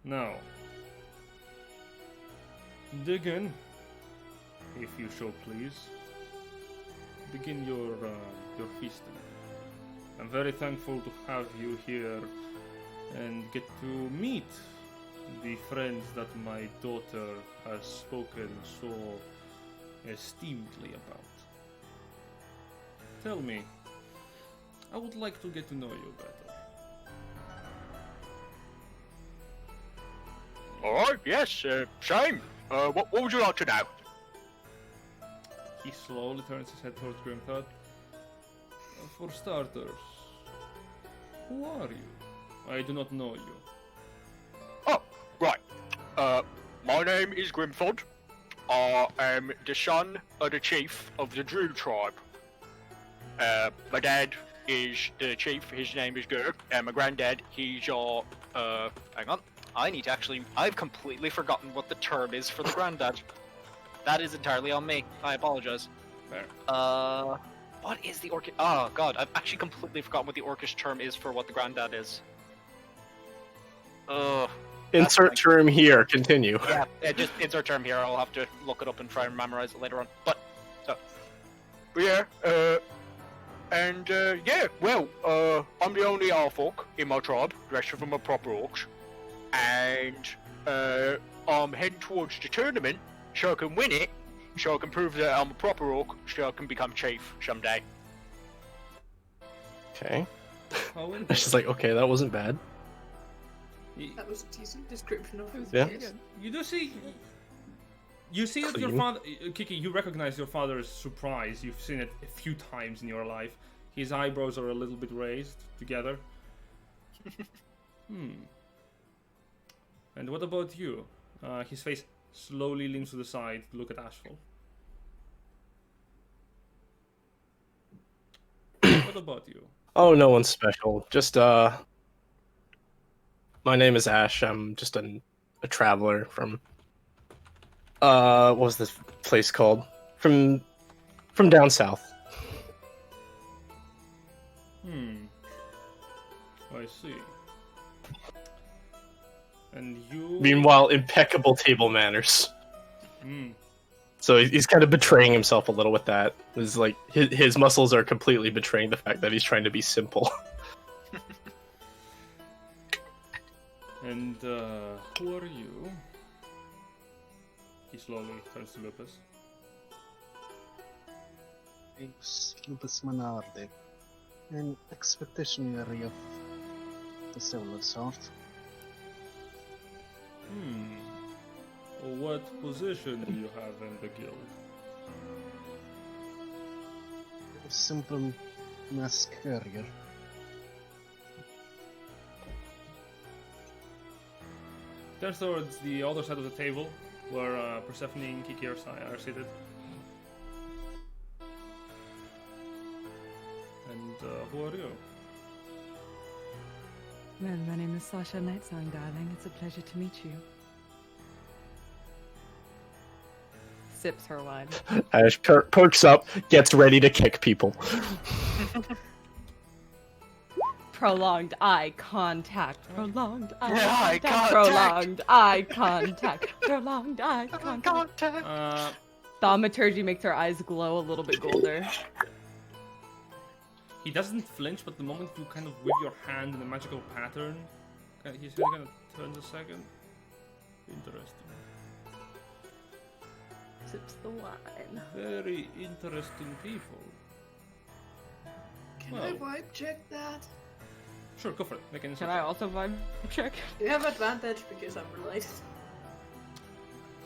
Now, dig in, if you so please. Begin your feasting. I'm very thankful to have you here and get to meet the friends that my daughter has spoken so esteemedly about. Tell me, I would like to get to know you better. Alright, yes, same. What would you like to know? He slowly turns his head towards Grimthod. For starters, who are you? I do not know you. Oh, right. My name is Grimthod. I am the son of the chief of the Druid tribe. My dad is the chief, his name is Gur, and my granddad, he's your, Hang on. I need to actually. I've completely forgotten what the term is for the granddad. That is entirely on me. I apologize. There. What is the Orcish? Oh god, I've actually completely forgotten what the Orcish term is for what the granddad is. Insert term here. Continue. Yeah, just insert term here. I'll have to look it up and try and memorize it later on. But yeah, I'm the only half orc in my tribe. The rest of them are proper orcs. And I'm heading towards the tournament so I can win it, so I can prove that I'm a proper orc, so I can become chief someday. Okay. How Ash is like, okay, that wasn't bad. That was a decent description of his Yeah. case. You do see. You see that your Clean. father, Kiki. You recognize your father's surprise. You've seen it a few times in your life. His eyebrows are a little bit raised together. And what about you? His face slowly leans to the side to look at Ashfall. What about you? Oh, no one's special. Just, my name is Ash. I'm just a traveler from, what was this place called? From down south. I see. And you... Meanwhile, impeccable table manners. Hmm. So he's kind of betraying himself a little with that. It's like his muscles are completely betraying the fact that he's trying to be simple. And, who are you? He slowly turns to Lupus. Name's Lupus Manarde, an expeditionary of the similar sort. What position do you have in the guild? A simple mass carrier. Turns towards the other side of the table, where Persephone and Kiki are seated. And who are you? Well, my name is Sasha Nightsong, darling. It's a pleasure to meet you. Sips her wine. Ash perks up, gets ready to kick people. Prolonged eye contact. Prolonged eye Eye contact. contact. Prolonged eye contact. Prolonged eye contact. Thaumaturgy makes her eyes glow a little bit golder. He doesn't flinch, but the moment you kind of whip your hand in a magical pattern, his head kind of turns a second. Interesting. Sips the wine. Very interesting people. Can I vibe check that? Sure, go for it. Make an Can insight I check. also vibe check? Do you have advantage because I'm related?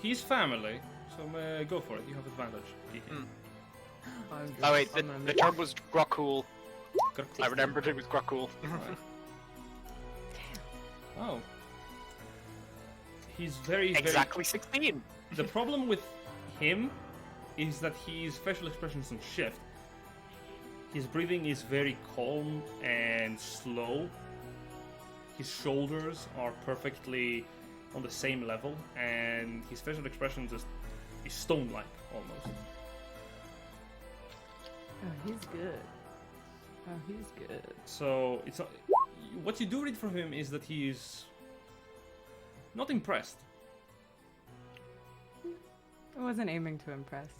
He's family, so go for it. You have advantage. Kiki. Oh wait, the term was Grokul. Good. I remembered it was Grokul. Alright. Oh. He's very, very... Exactly 16. The problem with him is that his facial expressions don't shift. His breathing is very calm and slow. His shoulders are perfectly on the same level, and his facial expression just is stone-like almost. Oh, he's good. Oh, he's good. So it's what you do read from him is that he is not impressed. I wasn't aiming to impress.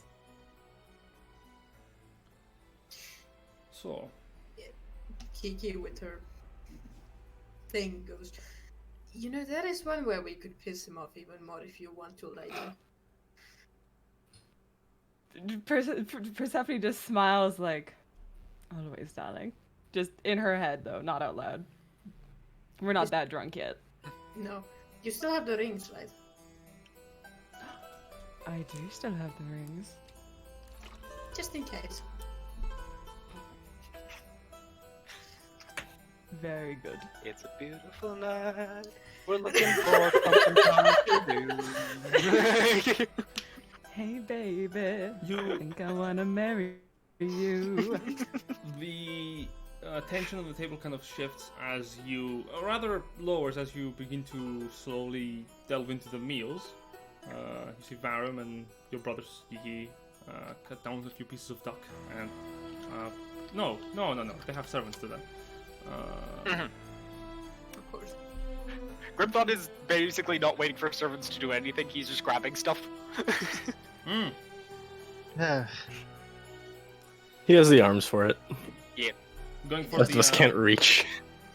So Kiki with her thing goes, you know, that is one way we could piss him off even more if you want to later. Persephone just smiles like, always, darling. Just in her head, though, not out loud. We're not that drunk yet. No, you still have the rings, right? I do still have the rings. Just in case. Very good. It's a beautiful night. We're looking for something fun to do. Hey, baby. You- I think I wanna marry you. the tension on the table kind of shifts as you, or rather lowers as you begin to slowly delve into the meals. You see Varum and your brothers Yiki cut down a few pieces of duck, and no, they have servants to them. Of course. Grimthon is basically not waiting for servants to do anything, he's just grabbing stuff. Yeah. He has the arms for it. Going for Most of us the can't reach.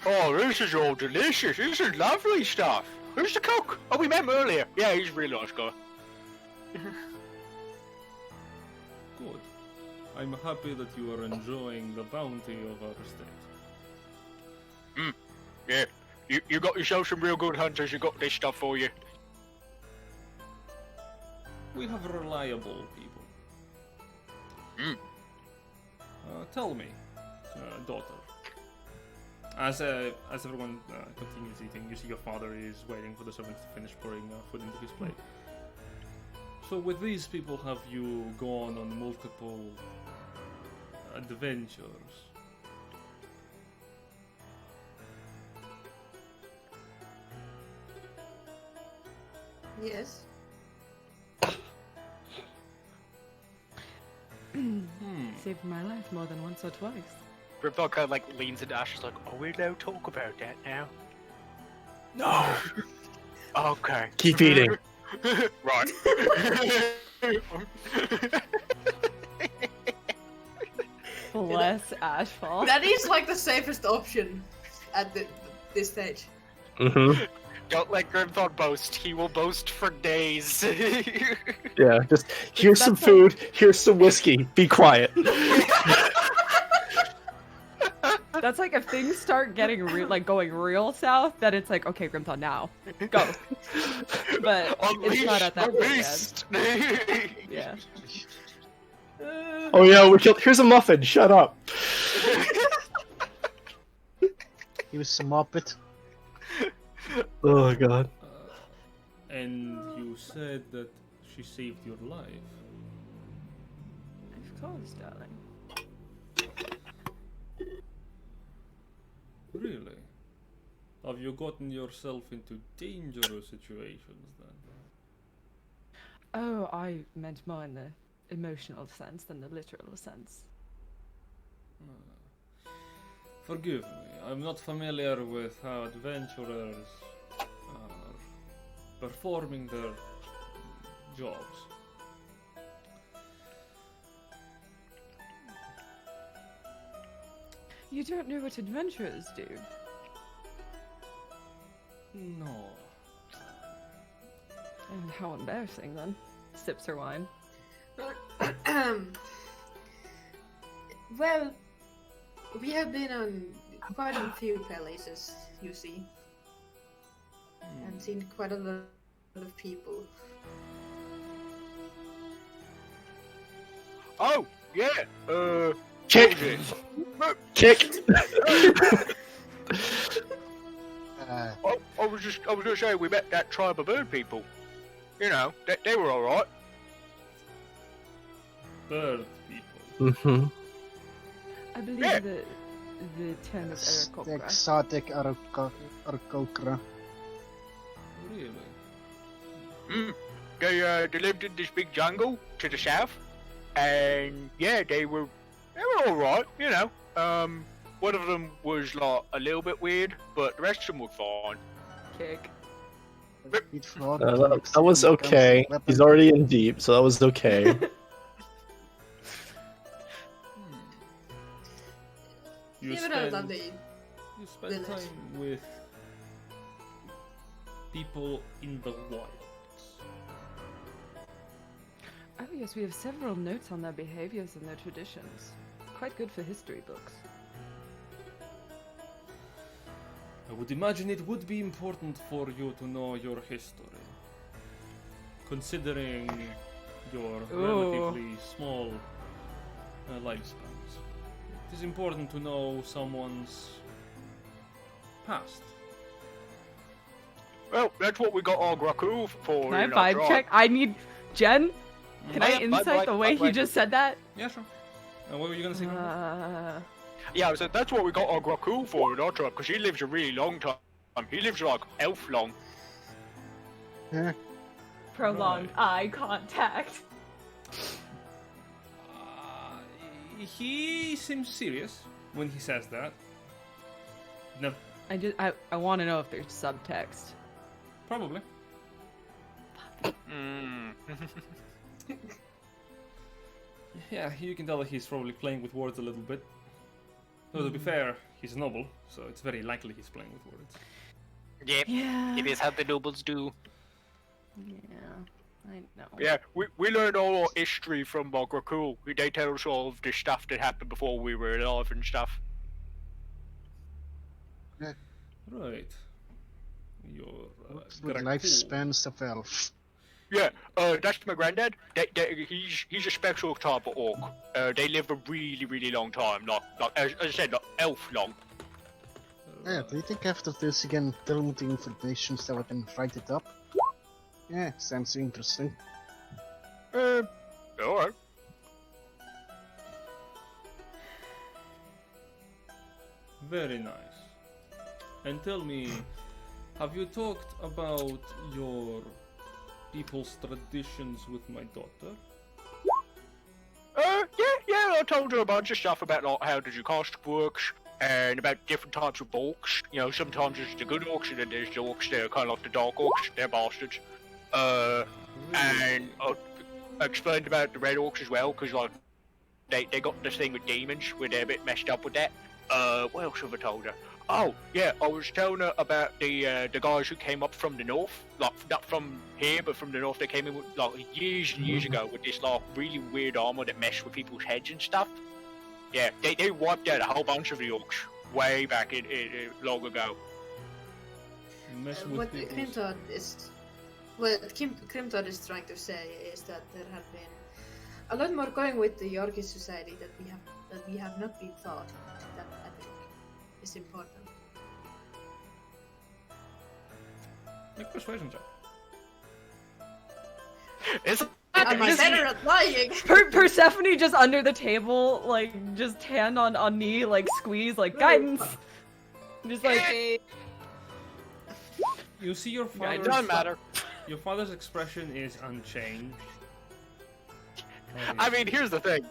Oh, this is all delicious. This is lovely stuff. Who's the cook? Oh, we met him earlier. Yeah, he's a really nice guy. good. I'm happy that you are enjoying the bounty of our estate. Yeah, you got yourself some real good hunters. You got this stuff for you. We have reliable people. Tell me, daughter. As everyone continues eating, you see your father is waiting for the servants to finish pouring food into his plate. So with these people, have you gone on multiple adventures? Yes. Saved my life more than once or twice. Grimthon kind of like leans into Ash, like, "Are we allowed to talk about that now?" No. Okay. Keep eating. Right. Bless Ashfall. That is like the safest option at this stage. Mm-hmm. Don't let Grimthon boast. He will boast for days. Yeah, just here's some That's food, here's some whiskey. Be quiet. That's like if things start getting going real south, then it's like, okay, Grimthon, now go. But it's not at that point yet. Yeah. Oh yeah, we killed. Here's a muffin. Shut up. He was some muppet. Oh god. And you said that she saved your life. Of course, darling. Really? Have you gotten yourself into dangerous situations then? Oh, I meant more in the emotional sense than the literal sense. Forgive me, I'm not familiar with how adventurers are performing their jobs. You don't know what adventurers do. No. And how embarrassing then. Sips her wine. Well, we have been on quite a few places, you see, and seen quite a lot of people. Oh, yeah. Kick! what was it? Kick! I was gonna say we met that tribe of bird people. You know, they were all right. Bird people. Mm-hmm. I believe Yeah. the term is Aarakocra. Exotic Arcocra. Really? They lived in this big jungle to the south, and yeah, they were all right. You know, one of them was like a little bit weird, but the rest of them were fine. Kick. That was okay. He's already in deep, so that was okay. You Even spend, though they you spend village. time with people in the wilds. Oh yes, we have several notes on their behaviors and their traditions. Quite good for history books. I would imagine it would be important for you to know your history, considering your relatively small lifespans. It is important to know someone's past. Well, that's what we got our Graku for. Can I you know, vibe tribe. check? I need Jen. Can I Yeah, vibe, insight the vibe, way vibe, he vibe. just said that? Yeah, sure. What were you gonna say? Grandpa? Yeah, I said that's what we got our Graku for in our tribe, because he lives a really long time. He lives like elf long. Yeah. Prolonged eye contact. He seems serious when he says that. No, I want to know if there's subtext. probably. Mm. Yeah, you can tell that he's probably playing with words a little bit. Though to be fair, he's a noble, so it's very likely he's playing with words. Yep, Yeah. it is how the nobles do. Yeah, I know. Yeah, we learned all our history from Graku. They tell us all of the stuff that happened before we were alive and stuff. Right. Your With Graku. lifespans of elf. Yeah, that's my granddad. He's a special type of orc. They live a really, really long time. Like as I said, like elf long. Yeah, do you think after this you can tell me the information so I can write it up? Yeah, sounds interesting. Alright. Very nice. And tell me, have you talked about your people's traditions with my daughter? Yeah, I told her a bunch of stuff about like how the Jukast works and about different types of orcs. You know, sometimes there's the good orcs and then there's the orcs that are kind of like the dark orcs. They're bastards. And I explained about the red orcs as well, because like they got this thing with demons where they're a bit messed up with that. What else have I told her? Oh, yeah, I was telling her about the guys who came up from the north, like not from here, but from the north. They came in with, like years and years ago with this like really weird armor that messed with people's heads and stuff. Yeah, they wiped out a whole bunch of the orcs way back in long ago. Mess with What people's- Crimtod is, what Crimtod is trying to say is that there have been a lot more going with the Yorkish society that we have not been taught. That I think is important. Make persuasion check. It's Am I Just- better at lying? Persephone just under the table, like just hand on knee, like squeeze, like guidance. Just like You see your It father's doesn't matter. Your father's expression is unchanged. I mean, here's the thing.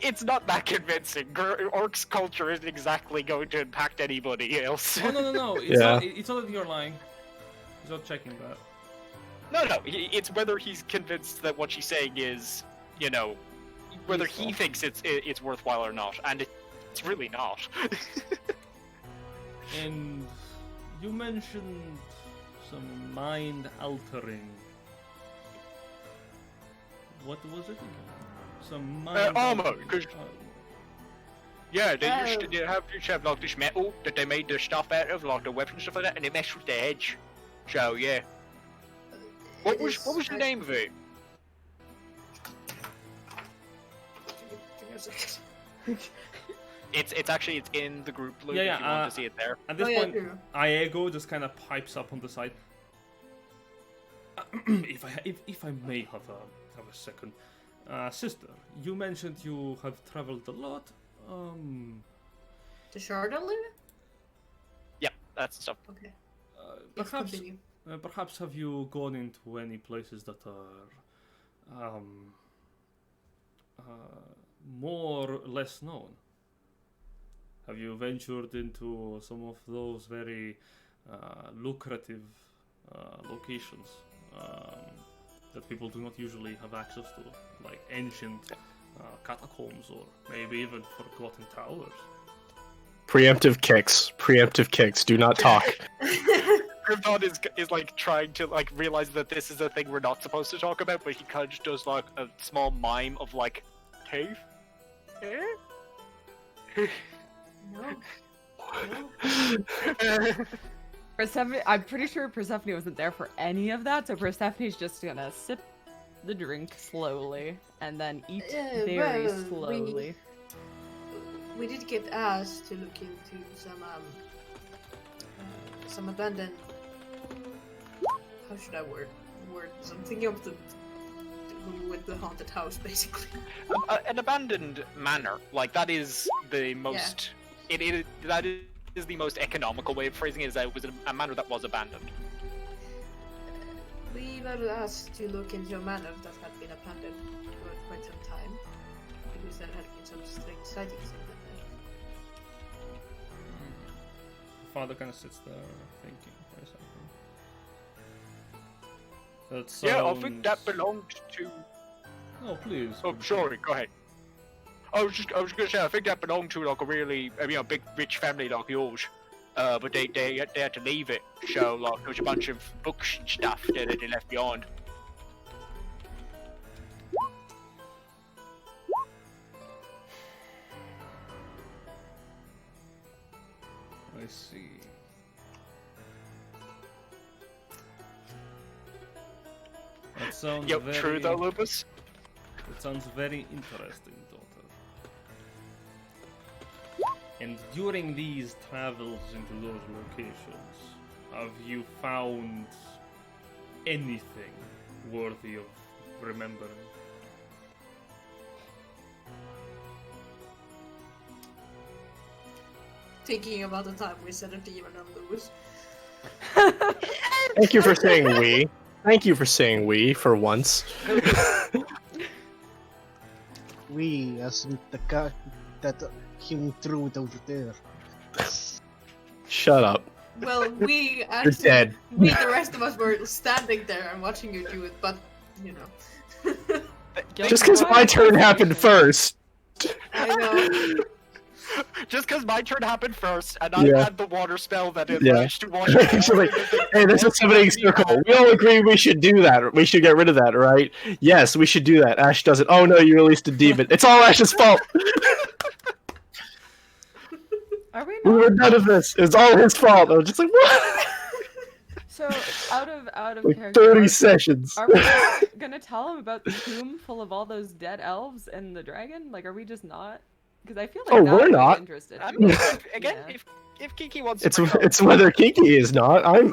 It's not that convincing. Orcs' culture isn't exactly going to impact anybody else. Oh no! It's Yeah. it's not that you're lying. He's not checking that. No. It's whether he's convinced that what she's saying is, you know, whether he Useful. thinks it's worthwhile or not, and it's really not. And you mentioned some mind altering. What was it again? Some mind armor, altering 'cause- armor. Yeah, they used to have like this metal that they made their stuff out of, like the weapons and stuff like that, and they messed with the edge. So yeah. What was the name of it? Give me a second. It's in the group, Luke, Yeah, if you want to see it there. At this Oh, yeah, point, true. Iago just kind of pipes up on the side. If I may have a second, sister, you mentioned you have traveled a lot. The Shardaloo? Yep, that's the stuff. Okay. Yes, Perhaps continue. perhaps have you gone into any places that are more or less known? Have you ventured into some of those very lucrative locations that people do not usually have access to, like ancient catacombs or maybe even forgotten towers? Preemptive kicks. Do not talk. Grimthon is like trying to like realize that this is a thing we're not supposed to talk about, but he kind of just does like a small mime of like, cave? No. Persephone, I'm pretty sure Persephone wasn't there for any of that, so Persephone's just gonna sip the drink slowly and then eat very well, slowly. We did get asked to look into some abandoned. How should I word this? I'm thinking of the with the haunted house, basically. An abandoned manor, like that is the most. That is the most economical way of phrasing it. Is that it was a manor that was abandoned. We were asked to look into a manor that had been abandoned for quite some time because there had been some strange sightings in there. Father kind of sits there thinking for a second. That sounds... Yeah, I think that belonged to. Oh, please. Oh, sorry. Go ahead. I was gonna say I think that belonged to like a really big rich family like yours. But they had to leave it. So like there was a bunch of books and stuff that they left behind. I see. That sounds Yep, very... true though, Lupus. That sounds very interesting, daughter. And during these travels into those locations, have you found anything worthy of remembering? Thinking about the time we set a demon on Lewis. Thank you for saying we. Thank you for saying we for once. We, as in the guy that came through over there. Shut up. Well, we You're actually, dead. we, the rest of us, were standing there and watching you do it, but you know. Just because my turn happened first. I know. Just because my turn happened first, and I Yeah. had the water spell that it Yeah. managed to wash Actually, hey, there's a summoning circle. We all agree we should do that. We should get rid of that, right? Yes, we should do that. Ash does it. Oh no, you released a demon. It's all Ash's fault. Are we We not? were none of this. It's all his fault. I was just like, what? So out of Like character, 30 sessions. are we not gonna tell him about the tomb full of all those dead elves and the dragon? Like, are we just not? Because I feel like Oh, that we're would be not. interested. I mean, again, Yeah. if Kiki wants It's to bring up- it's whether Kiki is not. I'm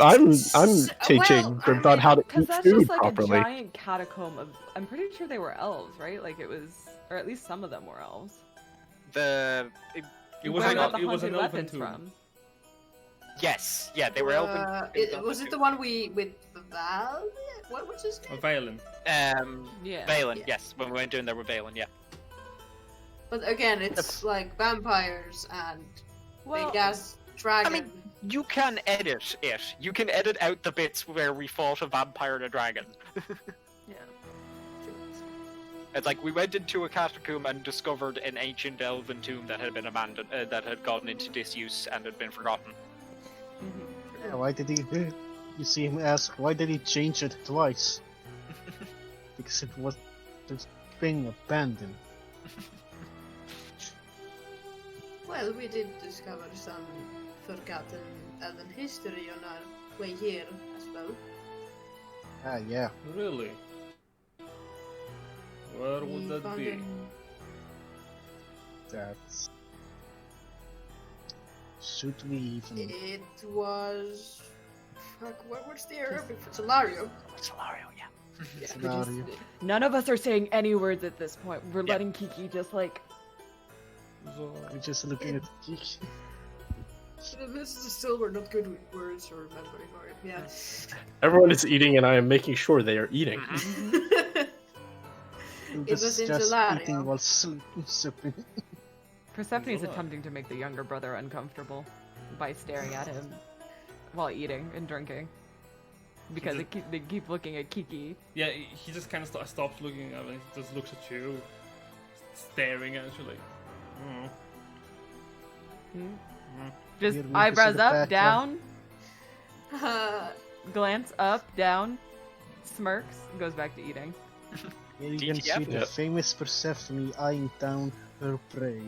teaching Well, Grimthon how to Because eat that's food just like properly. a giant catacomb of. I'm pretty sure they were elves, right? Like it was, or at least some of them were elves. the It was Where an, got the it was haunted an elven weapons tomb. from? yes, yeah, they were elven. Was it the one with Val? What was his A name? Valen. Yeah. Valen, Yeah. yes, when we went down there with Valen, yeah. But again, it's like vampires and Well, big ass dragon. I mean, you can edit it. You can edit out the bits where we fought a vampire and a dragon. yeah. It's like we went into a catacomb and discovered an ancient elven tomb that had been abandoned, that had gone into disuse and had been forgotten. Mhm. Yeah, why did he? You see him ask, why did he change it twice? Because it was just being abandoned. Well, we did discover some forgotten elven history on our way here as well. Ah, yeah. Really? Where would We that found be? That's. Should we even? It was. Fuck, what's the Arabic for Solario? Solario, yeah. Yeah. We just- Scenario. none of us are saying any words at this point. We're Yeah. letting Kiki just like. We're just looking at. This is still we're not good with words or remembering, or yeah. Everyone is eating, and I am making sure they are eating. It was in just Solario. eating while sipping. Persephone's Enjoy. attempting to make the younger brother uncomfortable by staring at him while eating and drinking. Because they keep looking at Kiki. Yeah, he just kind of stops looking at it. He just looks at you, staring actually. Mm. Just Here we eyebrows visit the up, background. down, glance up, down, smirks, goes back to eating. Here you can DTF? see the Yep. famous Persephone eyeing down her prey.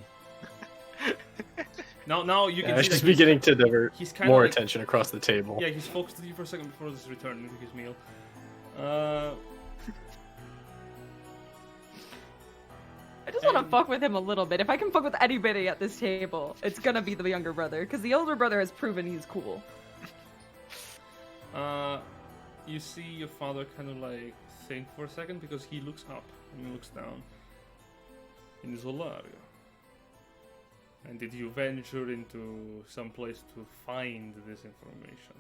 Now you can Yeah, see she's that beginning to divert he's kind more of like, attention across the table. Yeah, he's focused on you for a second before this returning to his meal. I just want to And- fuck with him a little bit. If I can fuck with anybody at this table, it's gonna be the younger brother, because the older brother has proven he's cool. You see your father kind of like think for a second because he looks up and he looks down in his Solario. And did you venture into some place to find this information?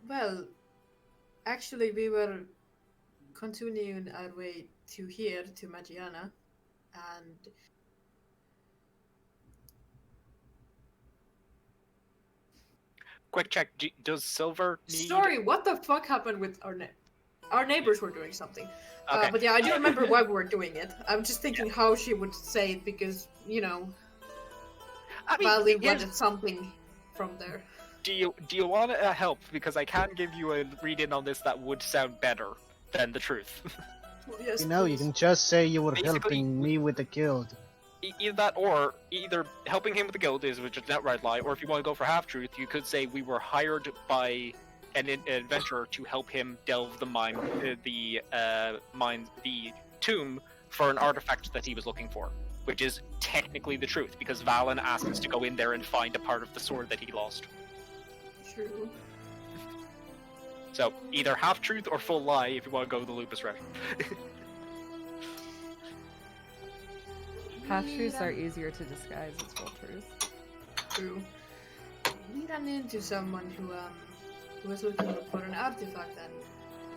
Well, actually, we were continuing our way to here, to Magiana, and Quick check. Does Silver need... sorry, what the fuck happened with our neighbors were doing something. Okay. But yeah, I do remember why we were doing it. I'm just thinking how she would say it because, you know, I mean, Valley here's- wanted something from there. do you want help? Because I can give you a read in on this that would sound better than the truth. Well, yes, You know, you please. can just say you were Basically- helping me with the guild. Either that, or either helping him with the guild is which is an outright lie, or if you want to go for half truth, you could say we were hired by an adventurer to help him delve the the tomb for an artifact that he was looking for, which is technically the truth because Valen asked us to go in there and find a part of the sword that he lost. True. So either half truth or full lie if you want to go the lupus route. Half truths are easier to disguise as full truths. True. We ran into someone who was looking for an artifact and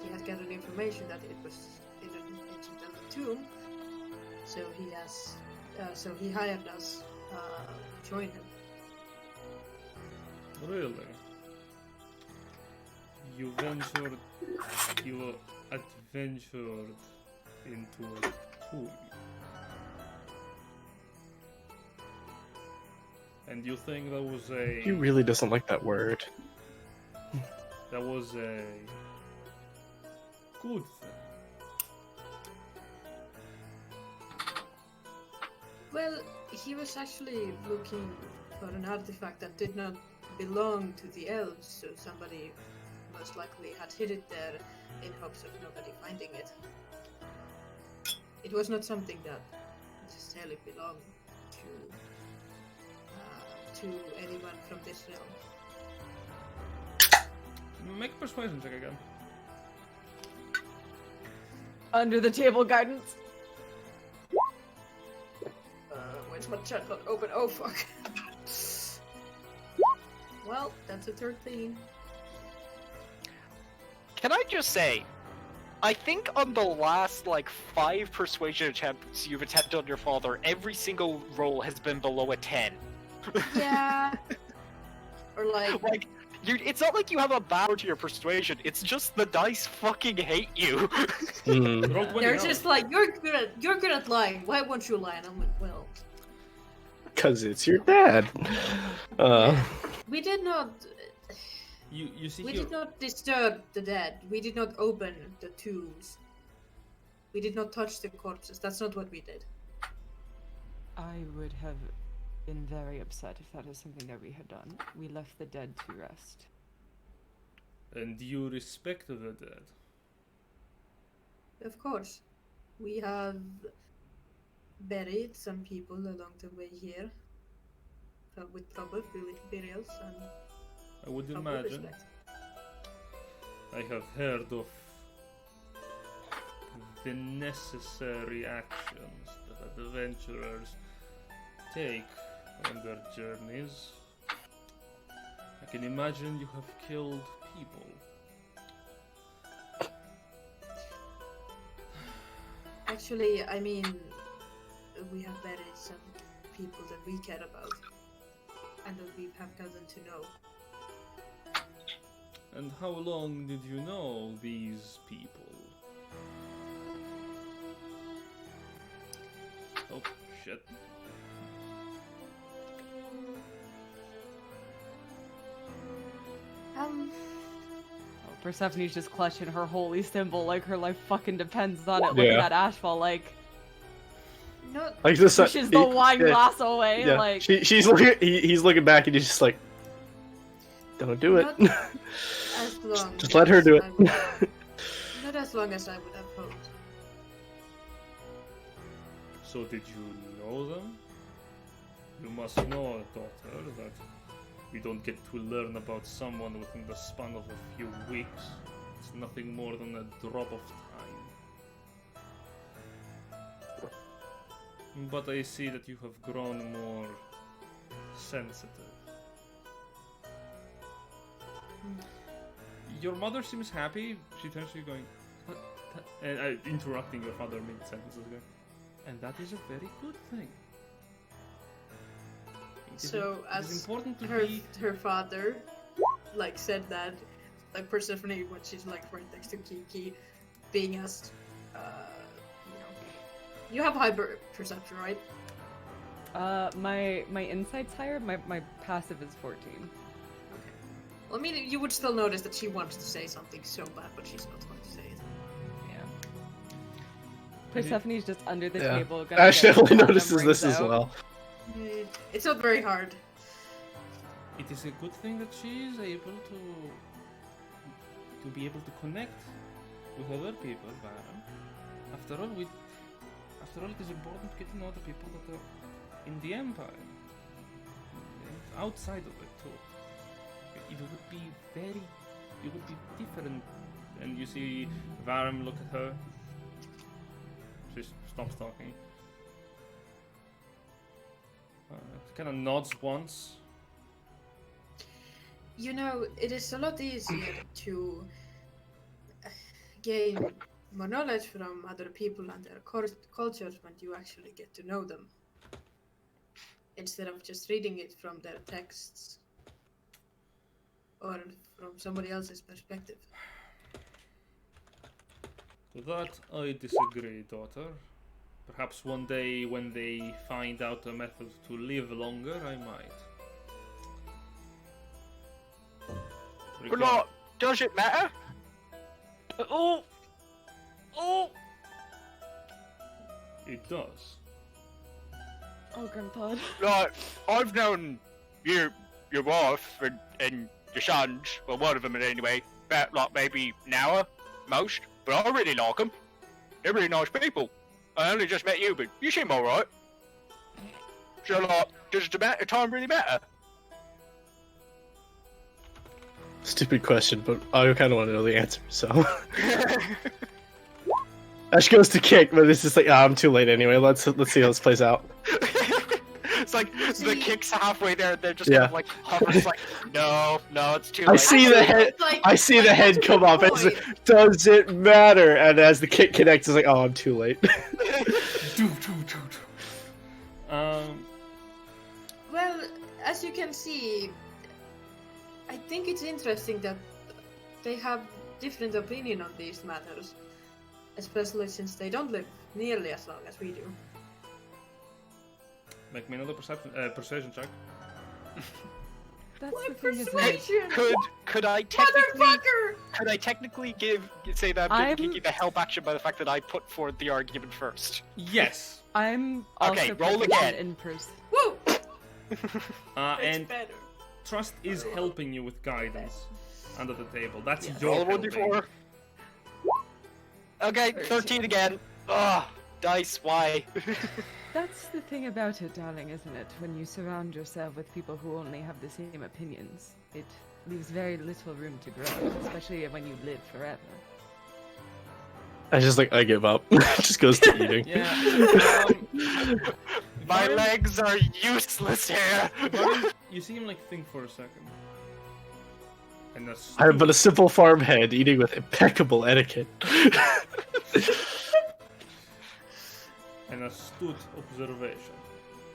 he had gotten information that it was in an ancient elven tomb. So he hired us to join him. Really? You adventured into a tomb. And you think that was He really doesn't like that word. a good thing? Well, he was actually looking for an artifact that did not belong to the elves, so somebody most likely had hid it there in hopes of nobody finding it. It was not something that necessarily belonged to anyone from this realm. Make a persuasion check again. Under the table guidance. Where's my chat not open? Oh fuck. Well, that's a 13. Can I just say, I think on the last, like, 5 persuasion attempts you've attempted on your father, every single roll has been below a 10. Yeah. Or like, Like, it's not like you have a power to your persuasion, it's just the dice fucking hate you. Hmm. Roll 20 they're now. just like, you're good at lying. Why won't you lie? And I'm like, well, Because it's your dad. we did not. You see We here. did not disturb the dead. We did not open the tombs. We did not touch the corpses. That's not what we did. I would have been very upset if that is something that we had done. We left the dead to rest. And you respect the dead. Of course. We have buried some people along the way here. With proper burials and I would proper imagine. respect. I have heard of the necessary actions that adventurers take on their journeys. I can imagine you have killed people. Actually, I mean, we have buried some people that we care about and that we have gotten to know. And how long did you know these people? Oh, shit. Oh, Persephone's just clutching her holy symbol like her life fucking depends on it, looking Yeah. at Ashfall like Not Like this. pushes the wine glass away, Yeah. like She's looking. He's looking back, and he's just like, "Don't do it." Not- as long. Just let her as do it. I would- not as long as I would have hoped. So did you know them? You must know, daughter, that we don't get to learn about someone within the span of a few weeks. It's nothing more than a drop of time. But I see that you have grown more sensitive. Your mother seems happy. She turns to you going, "What? And interrupting your father mid-sentences again. And that is a very good thing. It is So, it is as important to her be. her father, like, said that, like, Persephone, when she's like right next to Kiki, being as, you have high perception, right? my insight's higher, my passive is 14. Well, I mean, you would still notice that she wants to say something so bad, but she's not going to say it. Yeah. Persephone's just under the Yeah. table. gonna Ash get definitely platinum notices this rings as out. well. It's not very hard. It is a good thing that she is able to be able to connect with other people, Baron. After all, it is important to get to know the people that are in the Empire. And outside of it too. It would be different. And you see Varum look at her. She stops talking. Kind of nods once. You know, it is a lot easier to gain more knowledge from other people and their cultures when you actually get to know them, instead of just reading it from their texts or from somebody else's perspective. To that, I disagree, daughter. Perhaps one day when they find out a method to live longer, I might. But like, does it matter? Oh! Oh! It does. Oh, Grandpa. Like, I've known your wife and your sons, well, one of them anyway, about like maybe an hour, most. But I really like them. They're really nice people. I only just met you, but you seem alright. So, like, does the amount of time really matter? Stupid question, but I kind of want to know the answer. So Ash goes to kick, but it's just like, I'm too late anyway. Let's see how this plays out. It's like the See- kick's halfway there. They're just Yeah. kind of like hovers, like, no, it's too I late. see the head. Like, I see the like, head that's a come good up. It's point. like, does it matter? And as the kick connects, it's like, oh, I'm too late. Well, as you can see, I think it's interesting that they have different opinion on these matters, especially since they don't live nearly as long as we do. Make me another persuasion check. That's the What thing, isn't it? persuasion? Could I technically Motherfucker! say that I'm giving I'm- Kiki the help action by the fact that I put forward the argument first? Yes. I'm also Okay, roll proficient again. in person. Woo! And better. Trust is helping you with guidance under the table. That's Yes. your Roll a helping. 1d4. Okay, 13 again. Ugh, dice, why? That's the thing about it, darling, isn't it? When you surround yourself with people who only have the same opinions, it leaves very little room to grow, especially when you live forever. I just like, I give up. Just goes to eating. Yeah. My Varyn- legs are useless here. Varyn, you see him like think for a second. And that's I'm but a simple farmhand eating with impeccable etiquette. an astute observation.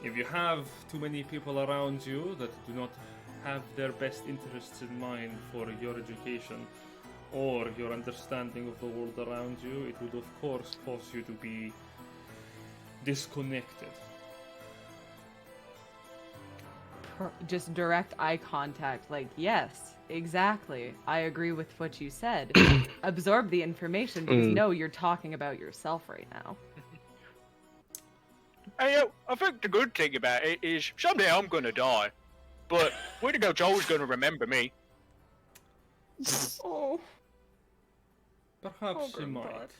If you have too many people around you that do not have their best interests in mind for your education or your understanding of the world around you, it would of course cause you to be disconnected. Just direct eye contact, like, yes, exactly. I agree with what you said. Absorb the information because no, you're talking about yourself right now. Hey, I think the good thing about it is someday I'm gonna die, but way to go, Joel's gonna remember me. Oh. Perhaps Oh, you God. might.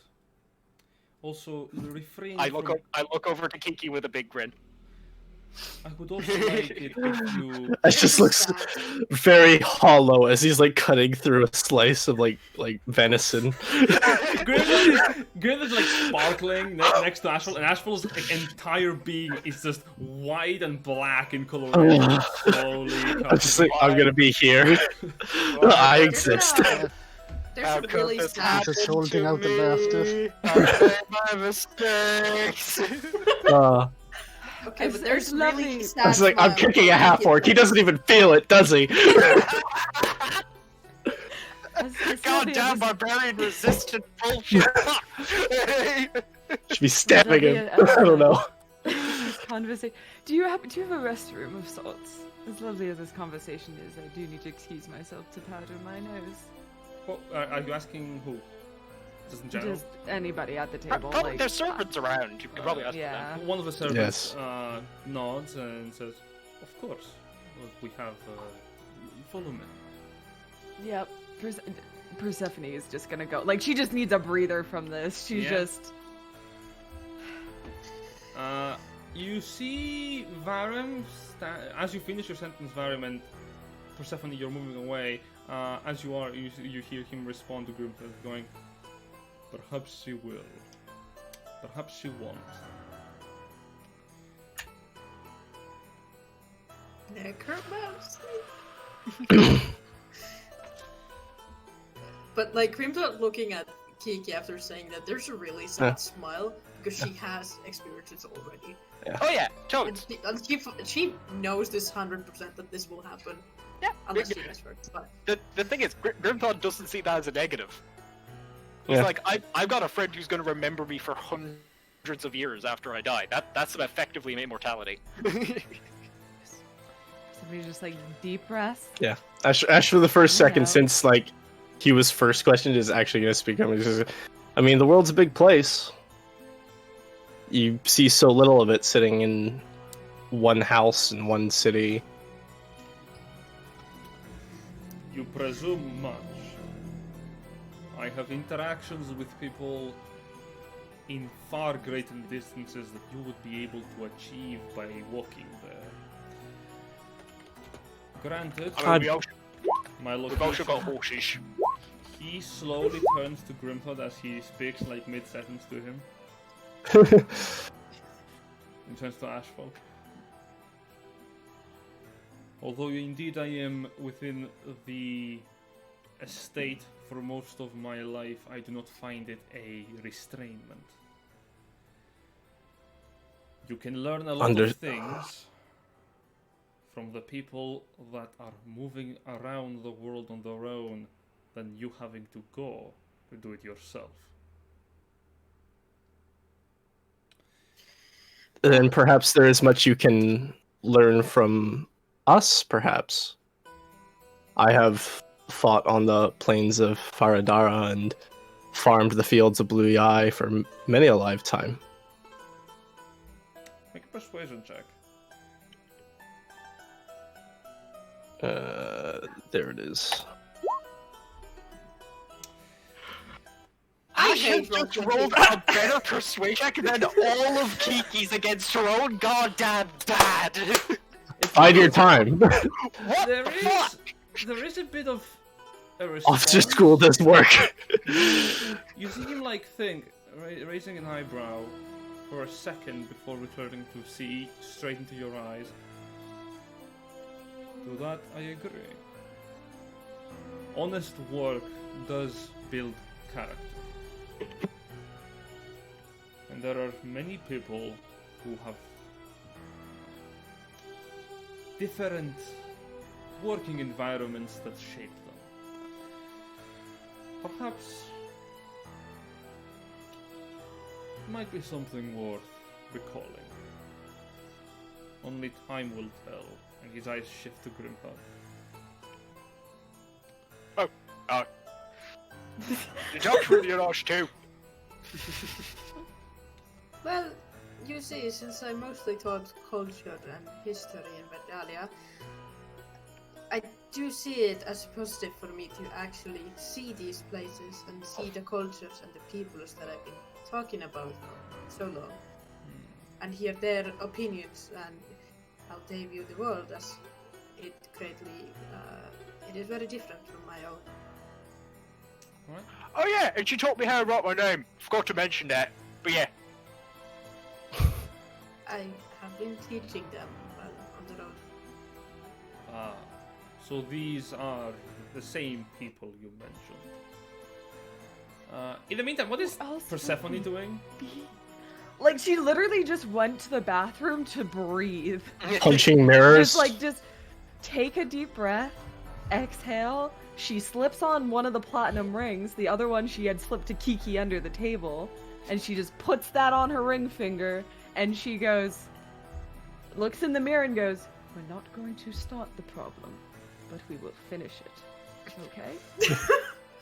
Also, refrain I from... look over to Kiki with a big grin. I would also like it if you... It just looks very hollow as he's like cutting through a slice of like venison. Grim is like sparkling next to Ashfall, and Ashfall's like, entire being is just white and black in coloration. Slowly I'm just like, I'm gonna be here. I exist. There's a really this sad. Just holding out the I made my mistakes. Okay, It's- but there's it's really lovely. sad. I was like, I'm smile. kicking a half orc. He doesn't even feel it, does he? As God lovely as damn this- barbarian resistant bullshit. Should be stabbing him. Lovely, I don't know. this conversation. Do you have a restroom of sorts? As lovely as this conversation is, I do need to excuse myself to powder my nose. Well, are you asking who? Just in general? Just anybody at the table. Probably like, there's servants around. You could probably ask yeah. them. One of the servants Yes. nods and says, "Of course, we have. Follow me." Yep. Persephone is just gonna go. Like, she just needs a breather from this. She's Yeah. just. You see Varim as you finish your sentence, Varim, and Persephone, you're moving away. As you are, you hear him respond to Grimford, going, "Perhaps she will. Perhaps she won't." Necromancy. But like Grimdot looking at Kiki after saying that, there's a really sad smile because she has experienced it already. Oh yeah, And totes. she knows this 100% that this will happen. Yeah. Unless she gets hurt. But The thing is, Grimthon doesn't see that as a negative. He's Yeah. like, I've got a friend who's going to remember me for hundreds of years after I die. That's effectively an immortality. Somebody just like deep breaths. Yeah. Ash for the first second Yeah. since like he was first questioned is actually gonna speak. I mean, the world's a big place. You see so little of it sitting in one house in one city. You presume much. I have interactions with people in far greater distances that you would be able to achieve by walking there. Granted, I mean, we all, my we've also got location... horses. He slowly turns to Grimthod as he speaks like mid-sentence to him. And turns to Ashfall. Although indeed I am within the estate for most of my life, I do not find it a restrainment. You can learn a lot of things from the people that are moving around the world on their own than you having to go to do it yourself. Then perhaps there is much you can learn from us, perhaps. I have fought on the plains of Faradara and farmed the fields of Blue Eye for many a lifetime. Make a persuasion check. There it is. I hate have just roll rolled a better persuasion check than all of Kiki's against her own goddamn dad. Bide your time. What There the is, fuck? there is a bit of a Officer response. school does work. You see him like think, raising an eyebrow for a second before returning to see straight into your eyes. To that, I agree. Honest work does build character. And there are many people who have different working environments that shape them. Perhaps it might be something worth recalling. Only time will tell, and his eyes shift to Grimpa. The dog's really nice too. Well, you see, since I mostly taught culture and history in Verdalia, I do see it as positive for me to actually see these places and see the cultures and the peoples that I've been talking about for so long, and hear their opinions and how they view the world, as it greatly, it is very different from my own. Oh yeah, and she taught me how to write my name. Forgot to mention that. But yeah. I have been teaching them well on the road. Ah, so these are the same people you mentioned. In the meantime, what is Who else Persephone would doing? Like, she literally just went to the bathroom to breathe. Punching mirrors. Just take a deep breath, exhale. She slips on one of the platinum rings, the other one she had slipped to Kiki under the table, and she just puts that on her ring finger, and she goes, looks in the mirror and goes, "We're not going to start the problem, but we will finish it. Okay?"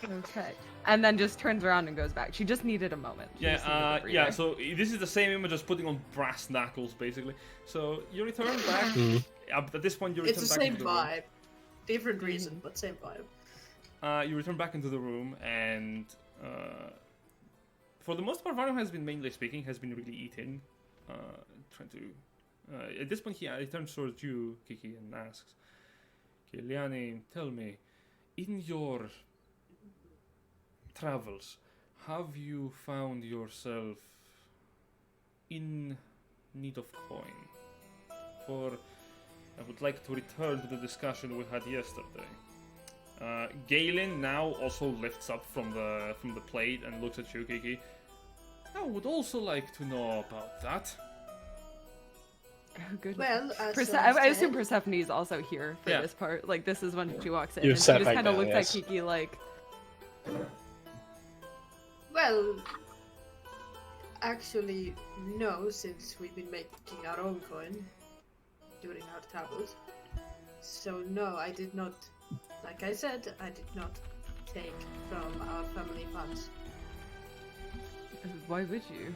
Okay. And then just turns around and goes back. She just needed a moment. She just needed a Yeah, breather. so this is the same image as putting on brass knuckles, basically. So you return back, at this point you return It's the back same into the room. vibe. Different reason, but same vibe. You return back into the room, and for the most part, Varnum has been mainly speaking, has been really eating, trying to. At this point, he turns towards you, Kiki, and asks, "Okay, Liani, tell me, in your travels, have you found yourself in need of coin? For I would like to return to the discussion we had yesterday." Galen now also lifts up from the plate and looks at you, Kiki. "I would also like to know about that." Oh, goodness. Well, as I assume said- Persephone is also here for Yeah. this part. Like, this is when she walks in, You've and she sat just back kind of down, looks yes. at Kiki like, Well, actually, no, since we've been making our own coin during our travels. So no, I did not. Like I said, I did not take from our family funds. "Why would you?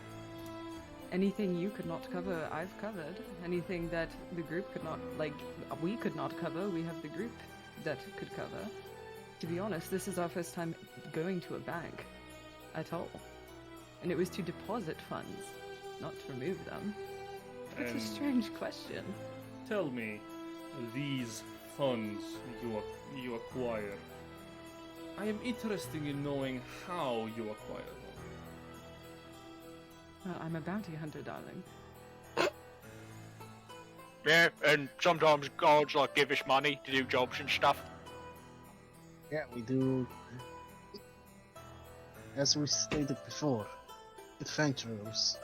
Anything you could not cover, I've covered. Anything that the group could not, like, we could not cover, we have the group that could cover. To be honest, this is our first time going to a bank at all. And it was to deposit funds, not to remove them. That's a And strange question." tell me, these funds you acquire. I am interested in knowing how you acquire them. Well, I'm a bounty hunter, darling. Yeah, and sometimes gods like give us money to do jobs and stuff. Yeah, we do. As we stated before, adventurers.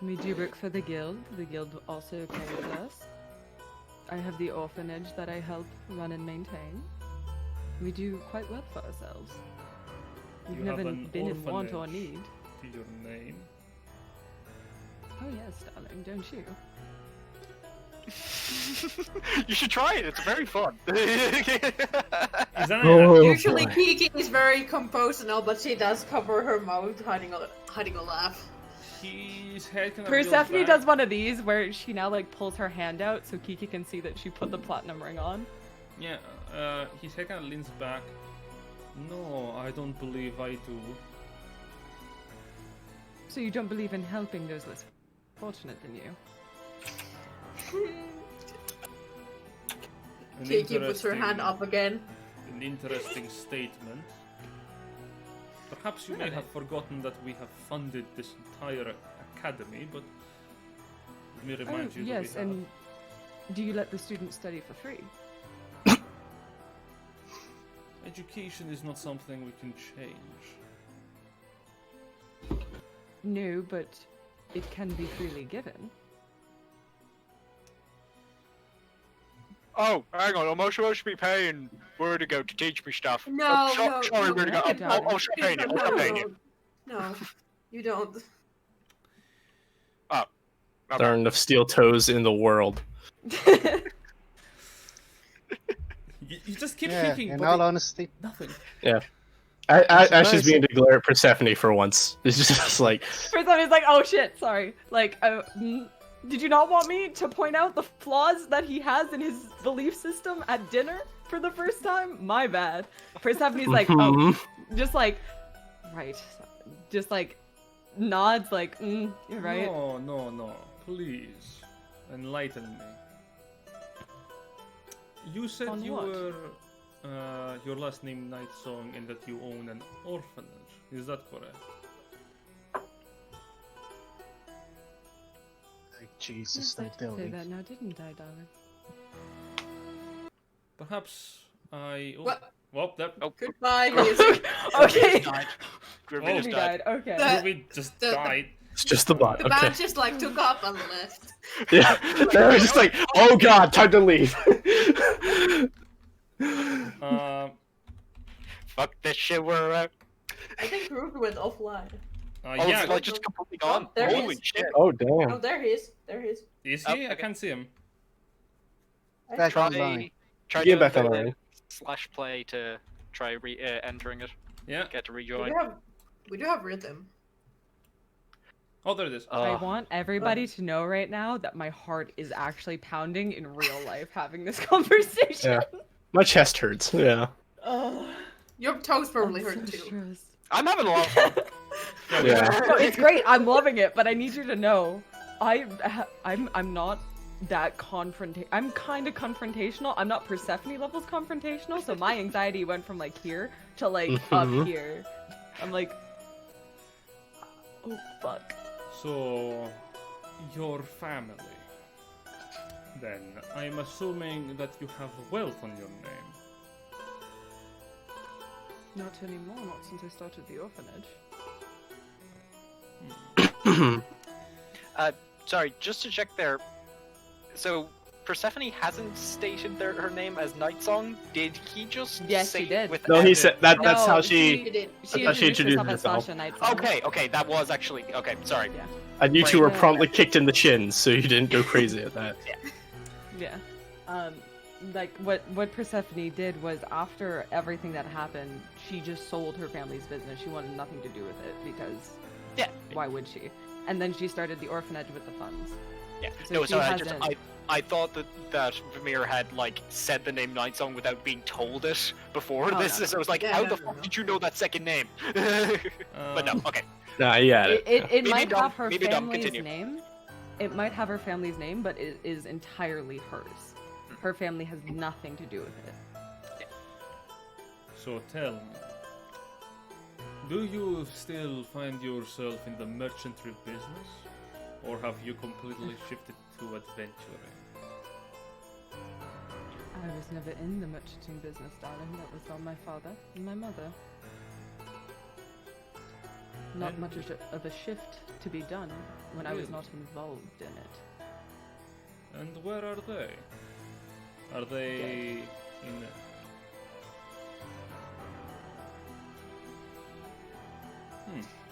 We do work for the guild. The guild also pays us. I have the orphanage that I help run and maintain. We do quite well for ourselves. We've You never have an been in want or orphanage need. to your name. Oh yes, darling, don't you? You should try it. It's very fun. Is that Oh, Usually boy. Kiki is very composed and all, but she does cover her mouth, hiding a laugh. His head kind of Persephone does one of these where she now like pulls her hand out so Kiki can see that she put the platinum ring on. Yeah, his head kind of leans back. No, I don't believe I do. So you don't believe in helping those less fortunate than you? An Kiki puts her hand interesting- up again. An interesting statement. Perhaps you may Really? have forgotten that we have funded this entire academy, but let me remind you that yes, we have. and do you let the students study for free? Education is not something we can change. No, but it can be freely given. Oh, hang on. Am I supposed to be paying Vertigo to teach me stuff? No, Oh, no, sorry, no, Vertigo. no, I'll stop paying you. I'll stop paying you. No, you don't. Oh, There okay. aren't enough steel toes in the world. You just keep Yeah, thinking, in but all honesty, nothing. Ash is being surprising. to glare at Persephone for once. It's just like, Persephone's like, oh shit, sorry. Like, did you not want me to point out the flaws that he has in his belief system at dinner for the first time? My bad. Persephone's like, oh, mhm. just like, right. Just like, nods like, you're right. No. Please, enlighten me. You said On you what? were your last name Night Song and that you own an orphanage. Is that correct? like, Jesus, Yes, I I'm did say telling. that now, didn't I, darling? Perhaps I. Oh, What? well, that. Oh, Goodbye. Okay. Griffin just He died. died. Okay. The- Ruby just the- died. It's just the bot. The Okay. band just like took up and left. Yeah. They're just like, oh god, time to leave. Fuck this shit, we're I think Ruby went offline. oh, Yeah. it's like just completely gone. Oh, there he Holy is. shit. Oh Oh, damn. there he is. There he is. Is Oh, he? I okay. can't see him. Back online. Try Get doing back the online. slash play to try entering it. Yeah. Get to We rejoin. do have rhythm. Oh, there it is. I want everybody to know right now that my heart is actually pounding in real life having this conversation. Yeah. My chest hurts. Yeah. Oh, Your toes probably I'm hurt so too. stressed. I'm having a lot of fun. Yeah. No, it's great. I'm loving it, but I need you to know, I'm not that I'm kind of confrontational. I'm not Persephone levels confrontational, so my anxiety went from like here to like Mhm. up here. I'm like, oh fuck. So, your family. Then, I'm assuming that you have wealth on your name. Not anymore. Not since I started the orphanage. Sorry, just to check there. So Persephone hasn't stated her name as Night Song. Did he just Yes, say he did. it with No, he said that's No, how She she. did. She thought she introduced herself introduced as herself. Sasha Knightsong. Okay, that was actually okay. Sorry. Yeah. And you two were Right. promptly kicked in the shins, so you didn't go crazy at that. Yeah. Like what Persephone did was after everything that happened, she just sold her family's business. She wanted nothing to do with it because Yeah. why would she? And then she started the orphanage with the funds. Yeah. So No, she sorry. hasn't- I thought that Vamir had like said the name Night Song without being told it before Oh, this. no, So I was like, Yeah, how no, the no, fuck no. did you know that second name? But no, okay. Nah, yeah. It Maybe might Dom- have her maybe Dom, family's continue. name. It might have her family's name, but it is entirely hers. Her family has nothing to do with it. So tell me, do you still find yourself in the merchantry business? Or have you completely shifted to adventuring? I was never in the merchanting business, darling. That was all my father and my mother. Not much of a shift to be done when I was Really? not involved in it. And where are they? Are they in?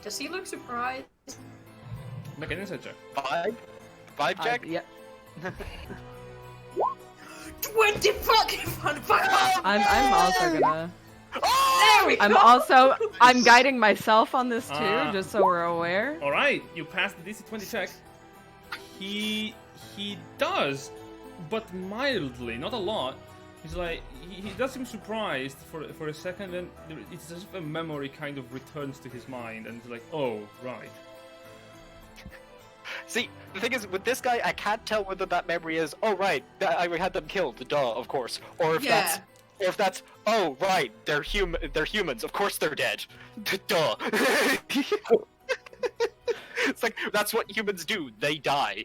Does he look surprised? Make an insight check. Vibe check? Yep. 20 fucking fun. I'm also gonna. There we I'm go. also. I'm guiding myself on this too, Ah. just so we're aware. All right, you passed the DC 20 check. He does, but mildly, not a lot. He's like he does seem surprised for a second, and it's as if a memory kind of returns to his mind, and he's like, oh right. See, the thing is, with this guy, I can't tell whether that memory is, oh right, I had them killed, duh, of course, or if that's, oh right, they're humans, of course they're dead, duh. It's like that's what humans do, they die.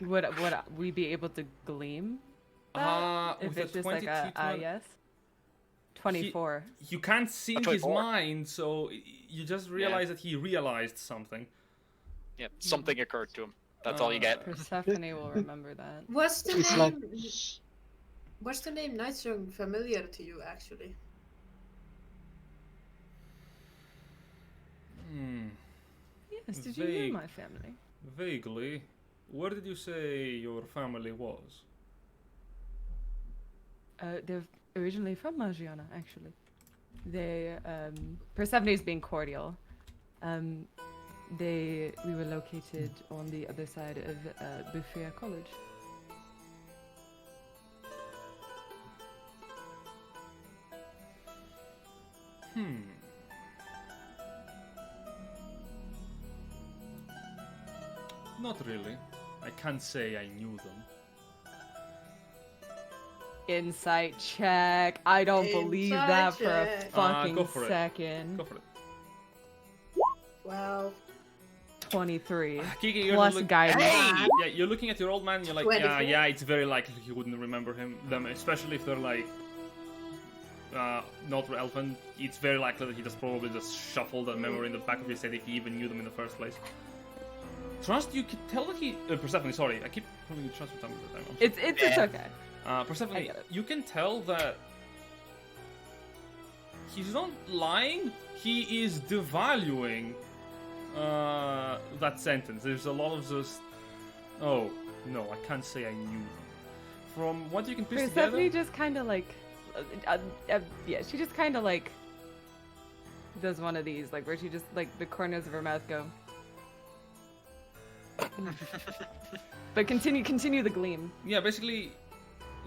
Would we be able to gleam that? If With it's a just like 22 a yes? 24. You can't see in his 24. mind, so you just realize that he realized something. Yeah, something occurred to him. That's all you get. Persephone will remember that. What's the It's name? like What's the name Nightsong familiar to you actually? Yes, did you Vague. know my family? Vaguely. Where did you say your family was? They're originally from Margiana, actually. They, Persephone's being cordial. We were located on the other side of Bufia College. Not really. I can't say I knew them. Insight check. I don't believe Insight that for a check. fucking Go for it. second. Go for it. 12. 23. Kiki, you're Plus look- guidance. Yeah, you're looking at your old man. And you're like, 24? yeah, it's very likely he wouldn't remember them, especially if they're like not relevant. It's very likely that he just probably just shuffled that memory in the back of his head if he even knew them in the first place. Trust, you can tell that he Persephone. Sorry, I keep calling you Trust from time to time. It's okay. Persephone, I get it. you can tell that he's not lying. He is devaluing that sentence. There's a lot of just, oh no, I can't say I knew them. From what you can piece Persephone together, just kind of like, yeah, she just kind of like does one of these, like where she just like the corners of her mouth go. But continue the gleam. yeah, basically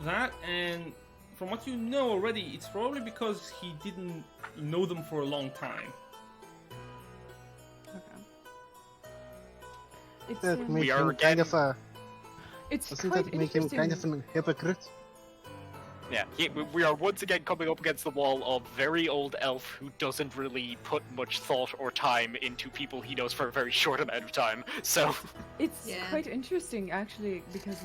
that, and from what you know already, it's probably because he didn't know them for a long time. Okay. It's that make are him kind again- of a it's doesn't quite that make him interesting. kind of an hypocrite? Yeah, we are once again coming up against the wall of very old elf who doesn't really put much thought or time into people he knows for a very short amount of time. So, It's Yeah. quite interesting, actually, because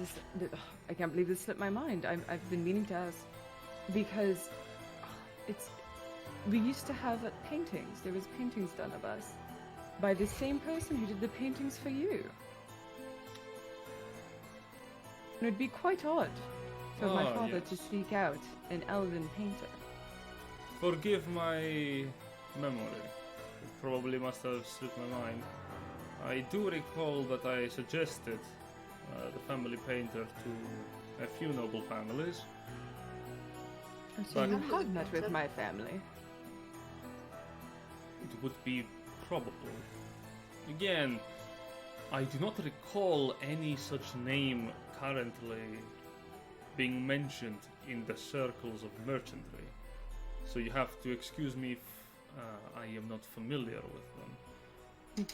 I can't believe this slipped my mind. I've been meaning to ask, because we used to have paintings. There was paintings done of us by the same person who did the paintings for you. And it'd be quite odd for my Ah, father yes. to seek out an elven painter. Forgive my memory. It probably must have slipped my mind. I do recall that I suggested the family painter to a few noble families. So you But- have met with my family. It would be probable. Again, I do not recall any such name currently being mentioned in the circles of merchantry. So you have to excuse me if I am not familiar with them.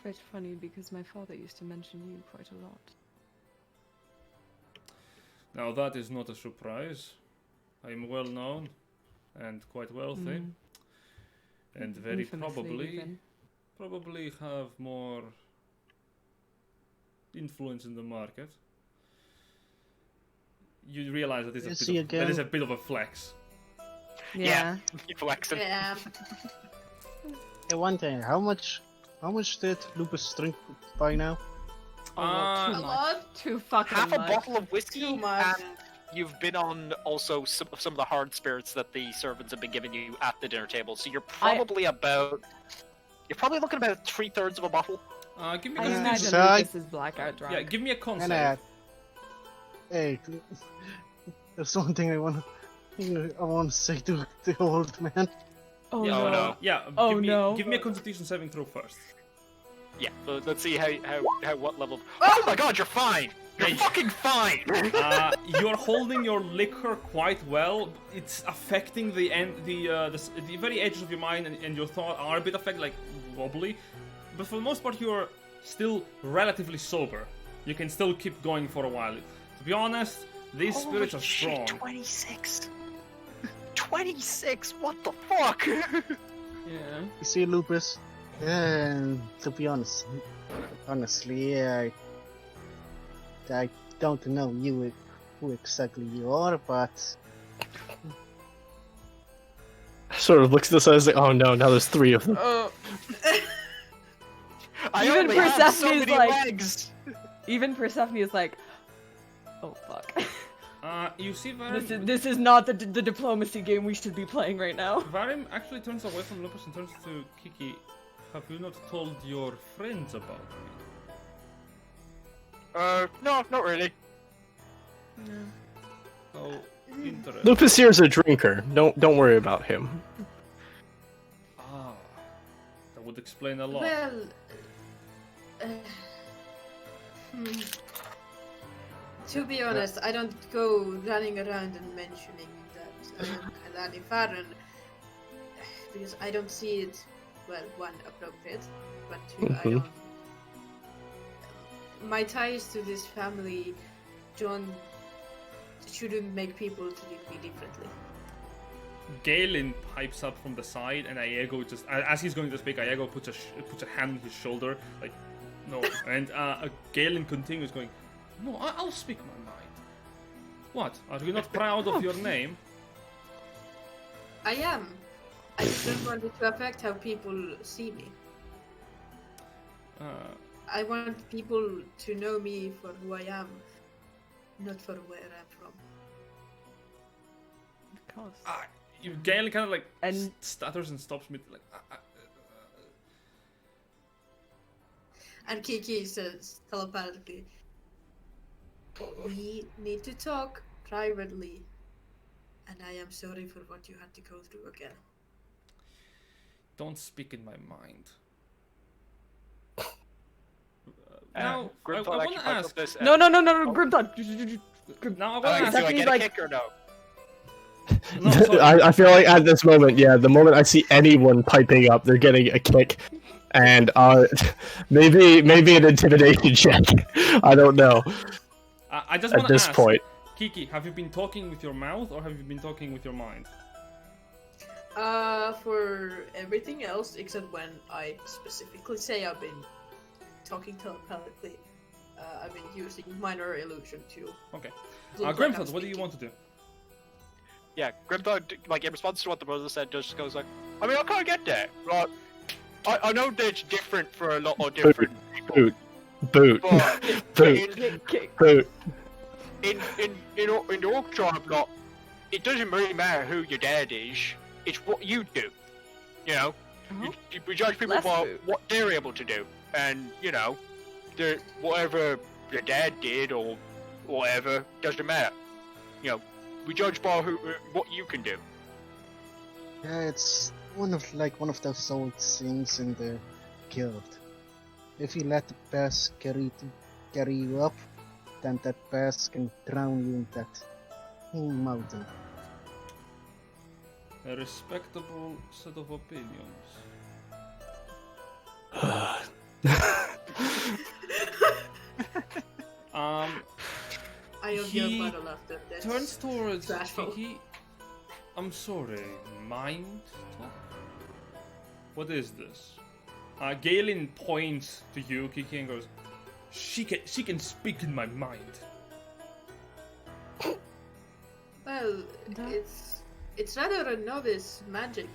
Quite funny because my father used to mention you quite a lot. Now that is not a surprise. I am well known and quite wealthy, Mm. and very Infamously probably even. probably have more influence in the market. You realize that Is he that is again? a bit of a flex. Yeah. You flexing. Yeah. Hey, one thing. How much did Lupus drink by now? Oh, well, Uh, too A much. lot? Too fucking Half a much. bottle of whiskey, Too much. and you've been on also some of the hard spirits that the servants have been giving you at the dinner table. So you're probably looking about 3/3 of a bottle. give me a I Yeah. imagine So I- Lucas is blackout drunk. Yeah, give me a con And save. hey, there's one thing I want to say to the old man. Oh Yeah, no. no. Yeah, Oh, give me, no. Give me a Constitution saving throw first. Yeah, let's see how what level. Oh my God, you're fine. You're Hey. fucking fine. You're holding your liquor quite well. It's affecting the very edges of your mind, and your thought are a bit affected, like wobbly. But for the most part, you're still relatively sober. You can still keep going for a while. To be honest, these spirits are strong. 26. 26. What the fuck? Yeah. You see, Lupus. To be honest, honestly, I don't know who exactly you are, but Sort of looks at the side and is like, oh no, now there's 3 of them. Oh. I Even only have so Persephone's many like- legs. Even Persephone is like, oh fuck. You see Varim. This is not the diplomacy game we should be playing right now. Varim actually turns away from Lupus and turns to Kiki. Have you not told your friends about me? No, not really. Oh, interesting. Lupus here is a drinker. Don't worry about him. Ah, that would explain a lot. Well, hmm. To be honest, I don't go running around and mentioning that I am Kalani Farron because I don't see it, well, one, appropriate, but two, I Mhm. don't. My ties to this family shouldn't make people treat me differently. Galen pipes up from the side, and Iago just, as he's going to speak, Iago puts a hand on his shoulder, like, no. And Galen continues going, no, I'll speak my mind. What? Are you not proud of your name? I am. I just don't want it to affect how people see me. I want people to know me for who I am, not for where I'm from. Of course. Galen kind of like And- stutters and stops mid, like. And Kiki says telepathically, we need to talk privately, and I am sorry for what you had to go through again. Don't speak in my mind. Now, I Grimthal want actually to pipes ask. up this. No, Grimthon. Now, I want Do to I ask. get a like- kick or no? No, sorry. I feel like at this moment, yeah, the moment I see anyone piping up, they're getting a kick, and maybe an intimidation check. I don't know I just at want to this ask. point. Kiki, have you been talking with your mouth or have you been talking with your mind? For everything else, except when I specifically say I've been talking telepathically, I've been using minor illusion to. Okay. look like I'm Grimthod, what do you speaking. want to do? Yeah, Grimthal, like in response to what the brother said, just goes like, I mean, I can't get that. Right? I know that it's different for a lot of different people, Boot, but boot, Kick. boot. in the orc tribe, like, it doesn't really matter who your dad is. It's what you do. You know, Uh-huh. we judge people Less by food. what they're able to do, and you know, whatever your dad did or whatever doesn't matter. You know, we judge by what you can do. yeah, it's one of those old things in the guild. If you let the past carry you up, then that past can drown you in that mountain. A respectable set of opinions. I don't He hear but laughter. That's Turns towards Stressful. Kiki. I'm sorry, mind talk? What is this? Galen points to you, Kiki, and goes, She can speak in my mind. Well, That- it's rather a novice magic.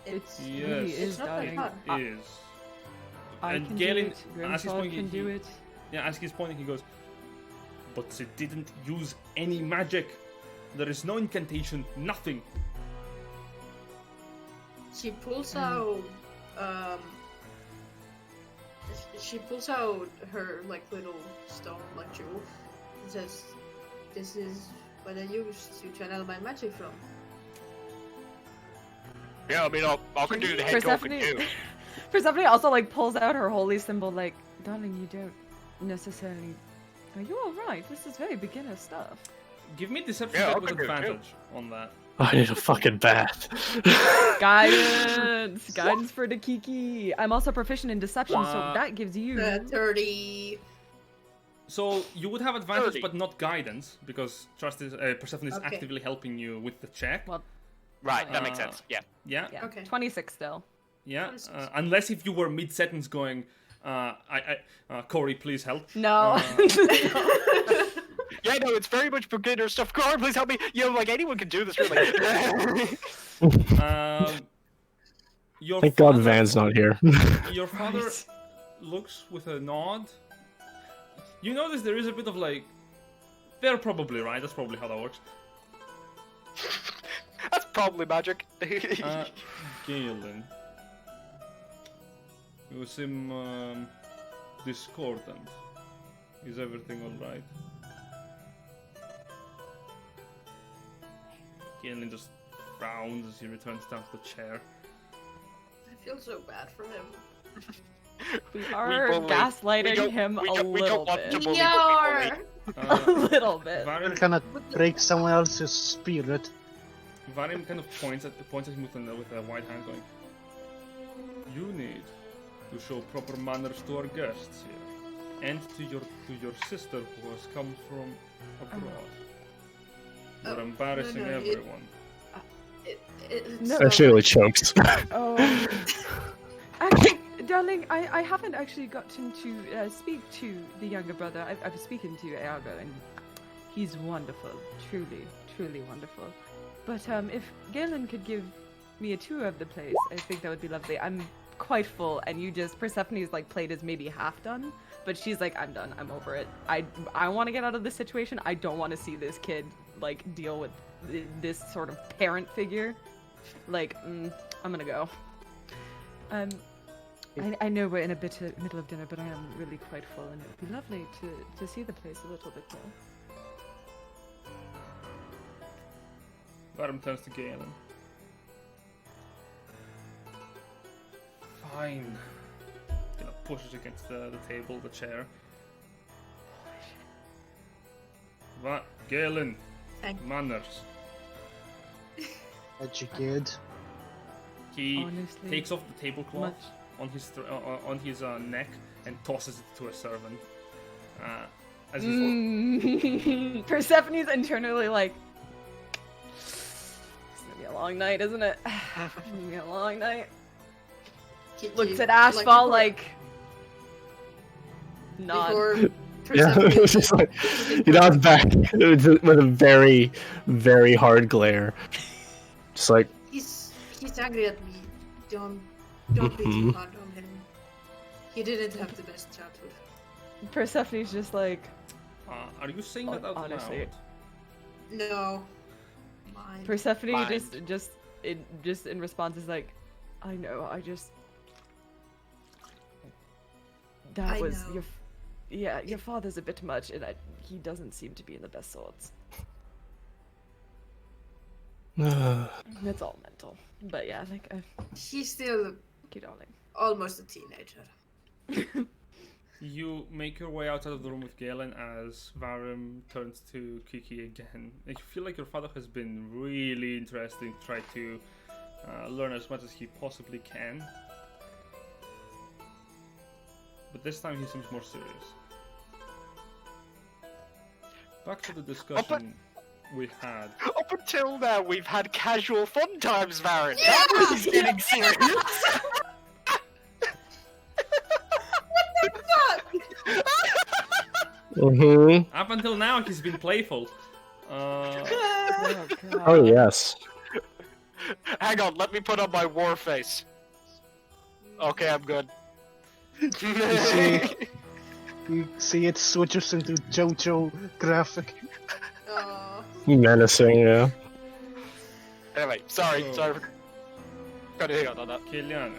It's It really Yes. is, not that darling. hard. Is. I And can Galen, do it. as he's Grimthorpe pointing, can do it. Yeah, as he's pointing, he goes, but she didn't use any magic. There is no incantation, nothing. She pulls out she pulls out her like little stone like jewel and says, "This is what I used to channel my magic from." Yeah, I mean, I can do the head talking Persephone, too. Persephone also like pulls out her holy symbol. Like, darling, you don't necessarily. Are you all right? This is very beginner stuff. Give me deception Yeah, check I with can do it too. advantage on that. I need a fucking bath. Guidance for the Kiki. I'm also proficient in deception, so that gives you. 30. So you would have advantage, 30. but not guidance, because Persephone is Okay. actively helping you with the check. Well, Right, that makes Uh, sense. Yeah. Yeah, yeah. Okay. 26 still. yeah. 26. Unless if you were mid-sentence going, Corey, please help. No. Yeah, no, it's very much beginner stuff. God, please help me. You know, like anyone can do this, really. Your Thank God father- Van's not here. Your father Right. looks with a nod. You notice there is a bit of like, they're probably right. That's probably how that works. That's probably magic. Galen. You seem discordant. Is everything alright? Galen just frowns as he returns down to the chair. I feel so bad for him. We are bully. gaslighting We don't- him we a don't- we little don't want to bit. bully. Yar! A little bit. You Varim, cannot break someone else's spirit. Varim kind of points at him with a white hand, going, "You need to show proper manners to our guests here, and to your sister who has come from abroad. You're Oh, embarrassing no, everyone." It's No. That shit really chokes. Oh. Actually, darling, I haven't actually gotten to speak to the younger brother. I've been speaking to Iago, and he's wonderful. Truly, truly wonderful. But if Galen could give me a tour of the place, I think that would be lovely. I'm quite full, and Persephone's like plate is maybe half done, but she's like, I'm done. I'm over it. I want to get out of this situation. I don't want to see this kid like deal with this sort of parent figure. Like, I'm gonna go. I know we're in a middle of dinner, but I am really quite full, and it would be lovely to see the place a little bit more. Varim turns to Galen. Fine. Gonna pushes against the table, the chair. Galen, Thank- manners. Educated. He Honestly, takes off the tablecloth much. on his neck and tosses it to a servant. As he's Persephone's internally like, it's gonna be a long night, isn't it? It's gonna be a long night. Kiki, Looks at Asphalt before- like, nod. Before Yeah, Persephone- it was just like he nods back with a very, very hard glare. Just like, He's angry at me. Don't be too hard on him. He didn't have the best childhood. Persephone's just like, are you saying that out Honestly. loud? No. Mine. Persephone Mind. just in response is like, I know, that I was know. your father's a bit much, and he doesn't seem to be in the best sorts. It's all mental, but yeah, like, He's still you darling. almost a teenager. You make your way outside of the room with Galen as Varim turns to Kiki again. And you feel like your father has been really interesting, try to learn as much as he possibly can. But this time he seems more serious. Back to the discussion we had. Up until now, we've had casual fun times, Varen. Now he's getting serious. Mm-hmm. Up until now, he's been playful. Oh, God. Oh yes. Hang on, let me put on my war face. Okay, I'm good. You see it switches into JoJo graphic. Oh. Menacing, yeah. Anyway, sorry So- for cutting on that. Kiliane,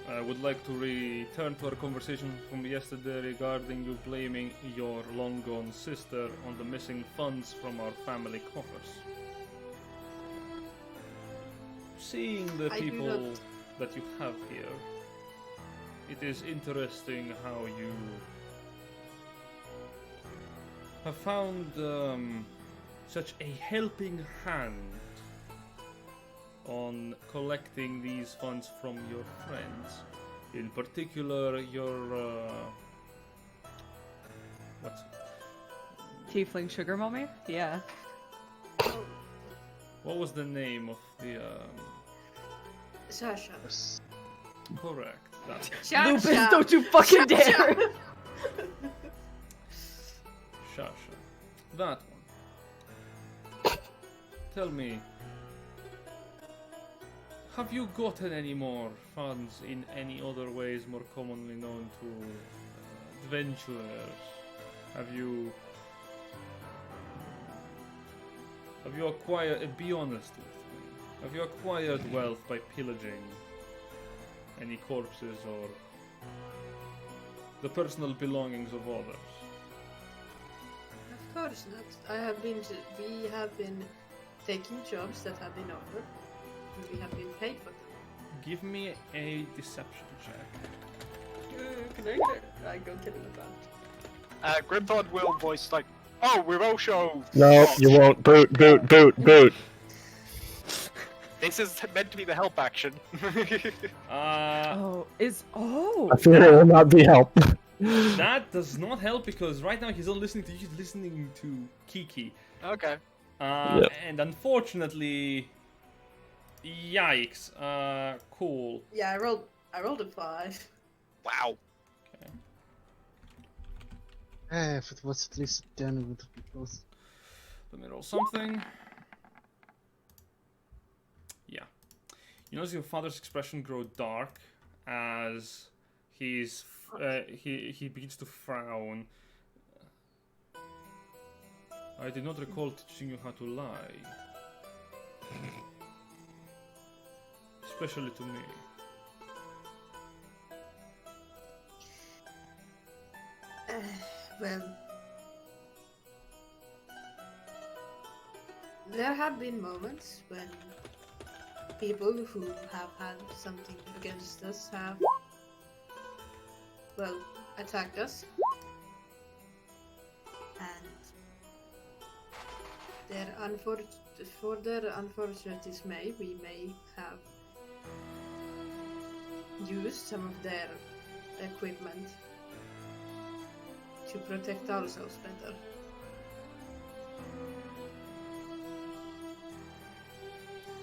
I would like to return to our conversation from yesterday regarding you blaming your long-gone sister on the missing funds from our family coffers. Seeing the I do people not- that you have here, it is interesting how you have found such a helping hand on collecting these funds from your friends. In particular, your what's Tiefling sugar mommy? Yeah. what was the name of the Sasha. correct that Lupus, don't you fucking dare! Shasha, that one. Tell me, have you gotten any more funds in any other ways more commonly known to adventurers? Have you acquired? Be honest with me. Have you acquired wealth by pillaging any corpses or the personal belongings of others? Of course not. We have been taking jobs that have been offered. And we have been paid for them. Give me a deception check. Can I get it? I go kill him about. Grimthod will voice like, oh, we've also. No, you won't. Boot, boot, boot, boot. This is meant to be the help action. Oh, oh! I fear it will not be help. That does not help because right now he's not listening to you, he's listening to Kiki. Okay. Yep. And unfortunately, yikes. Cool. Yeah, I rolled a 5. Wow. Okay. If it was at least 10, it would be close. Let me roll something. Yeah. You notice your father's expression grow dark as he begins to frown. I did not recall teaching you how to lie. Especially to me. Well, there have been moments when people who have had something against us have, well, attacked us. And for their unfortunate dismay, we may have used some of their equipment to protect ourselves better.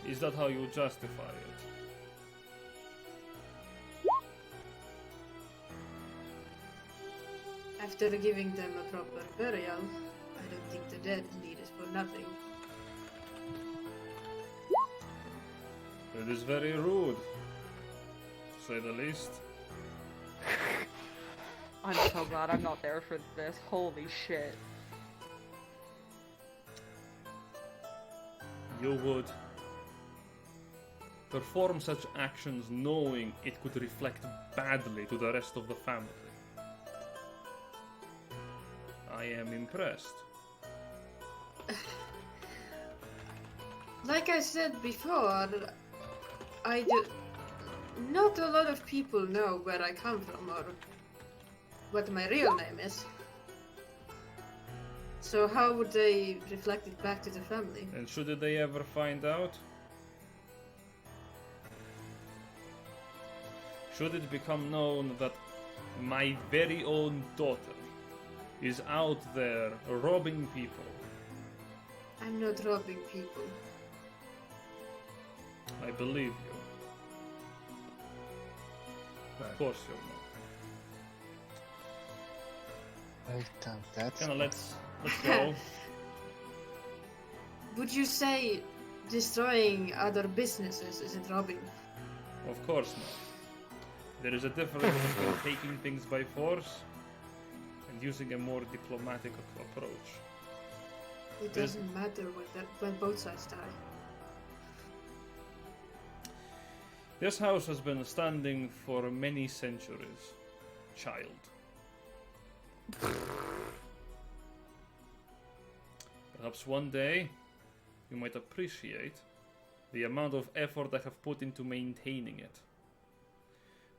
Is that how you justify it? After giving them a proper burial, I don't think the dead need it for nothing. It is very rude, to say the least. I'm so glad I'm not there for this. Holy shit. You would perform such actions knowing it could reflect badly to the rest of the family. I am impressed. Like I said before, not a lot of people know where I come from or what my real name is. So how would they reflect it back to the family? And should they ever find out? Should it become known that my very own daughter is out there robbing people, I'm not robbing people. I believe you. Of course you're I doubt that. Kinda let's go. Would you say destroying other businesses isn't robbing? Of course not. There is a difference between taking things by force and using a more diplomatic approach. It There's- doesn't matter when both sides die. This house has been standing for many centuries, child. Perhaps one day you might appreciate the amount of effort I have put into maintaining it.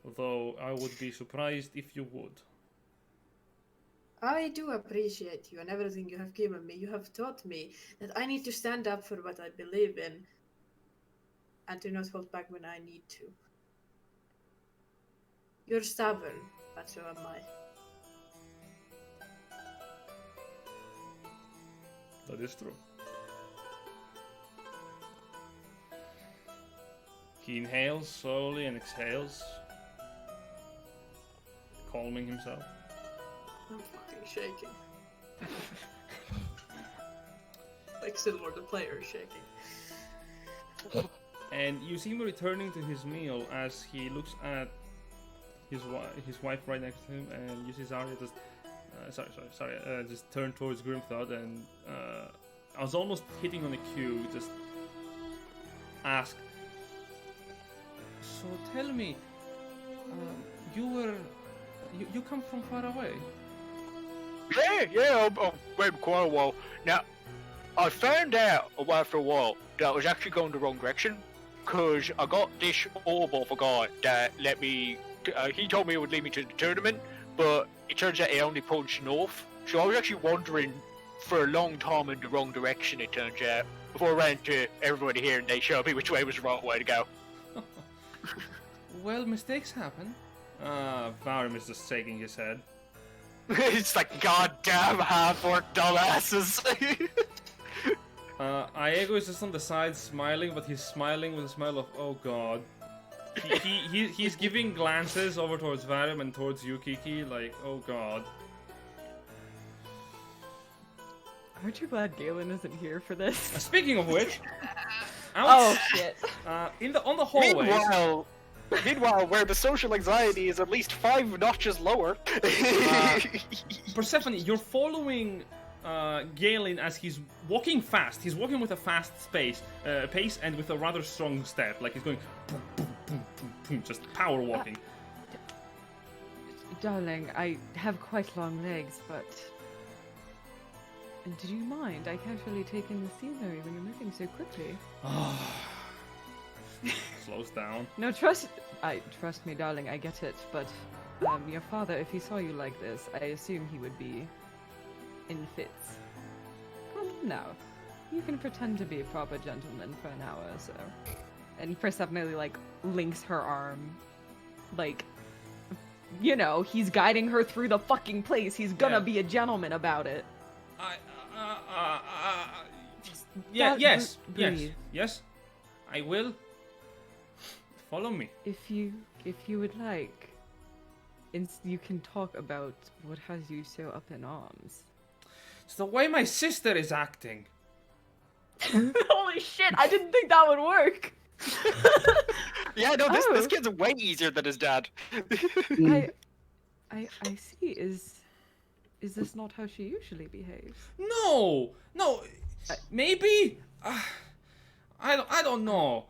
Although I would be surprised if you would. I do appreciate you and everything you have given me. You have taught me that I need to stand up for what I believe in and do not hold back when I need to. You're stubborn, but so am I. That is true. He inhales slowly and exhales, calming himself. I'm fucking shaking. Like Silver the player is shaking. And you see him returning to his meal as he looks at his wife right next to him, and you see Zarya just just turn towards Grimthod, and I was almost hitting on a cue, just ask. So tell me, you come from far away? Yeah, I've waited quite a while. Now, I found out after a while that I was actually going the wrong direction, because I got this orb off a guy that let me, he told me it would lead me to the tournament, but it turns out it only points north, so I was actually wandering for a long time in the wrong direction, it turns out, before I ran into everybody here and they showed me which way was the right way to go. Well, mistakes happen. Varim is just shaking his head. It's like, goddamn half-orc dumbasses! Aego is just on the side smiling, but he's smiling with a smile of, oh god. He's giving glances over towards Varim and towards you, Kiki, like, oh god. Aren't you glad Galen isn't here for this? Speaking of which, Oh shit. on the hallways. Meanwhile, where the social anxiety is at least 5 notches lower. Persephone, you're following Galen as he's walking fast. He's walking with a fast pace and with a rather strong step. Like he's going boom, boom, boom, boom, boom, just power walking. Darling, I have quite long legs, but... Do you mind? I can't really take in the scenery when you're moving so quickly. Slows down. No, trust me, darling, I get it, but your father, if he saw you like this, I assume he would be in fits. No, you can pretend to be a proper gentleman for an hour or so. And Persephone, like, links her arm, like, you know, he's guiding her through the fucking place. He's gonna be a gentleman about it. Yes. Breathe. Yes. I will. Follow me. If you would like, you can talk about what has you so up in arms. It's the way my sister is acting. Holy shit! I didn't think that would work. Yeah, no, this kid's way easier than his dad. I see. Is this not how she usually behaves? No. Maybe. I don't know.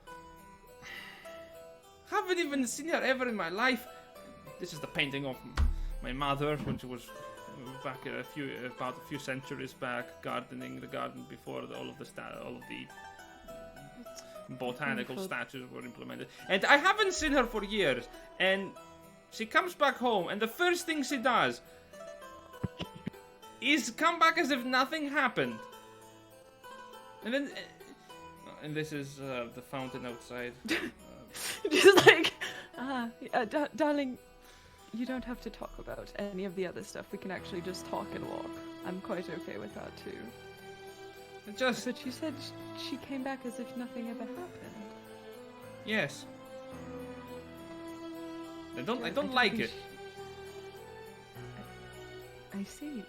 Haven't even seen her ever in my life. This is the painting of my mother when she was back about a few centuries back, gardening the garden before all of the botanical statues were implemented. And I haven't seen her for years. And she comes back home, and the first thing she does is come back as if nothing happened. And then, and this is the fountain outside. Just like, darling, you don't have to talk about any of the other stuff. We can actually just talk and walk. I'm quite okay with that too. But you said she came back as if nothing ever happened. Yes. I don't like it. I I see.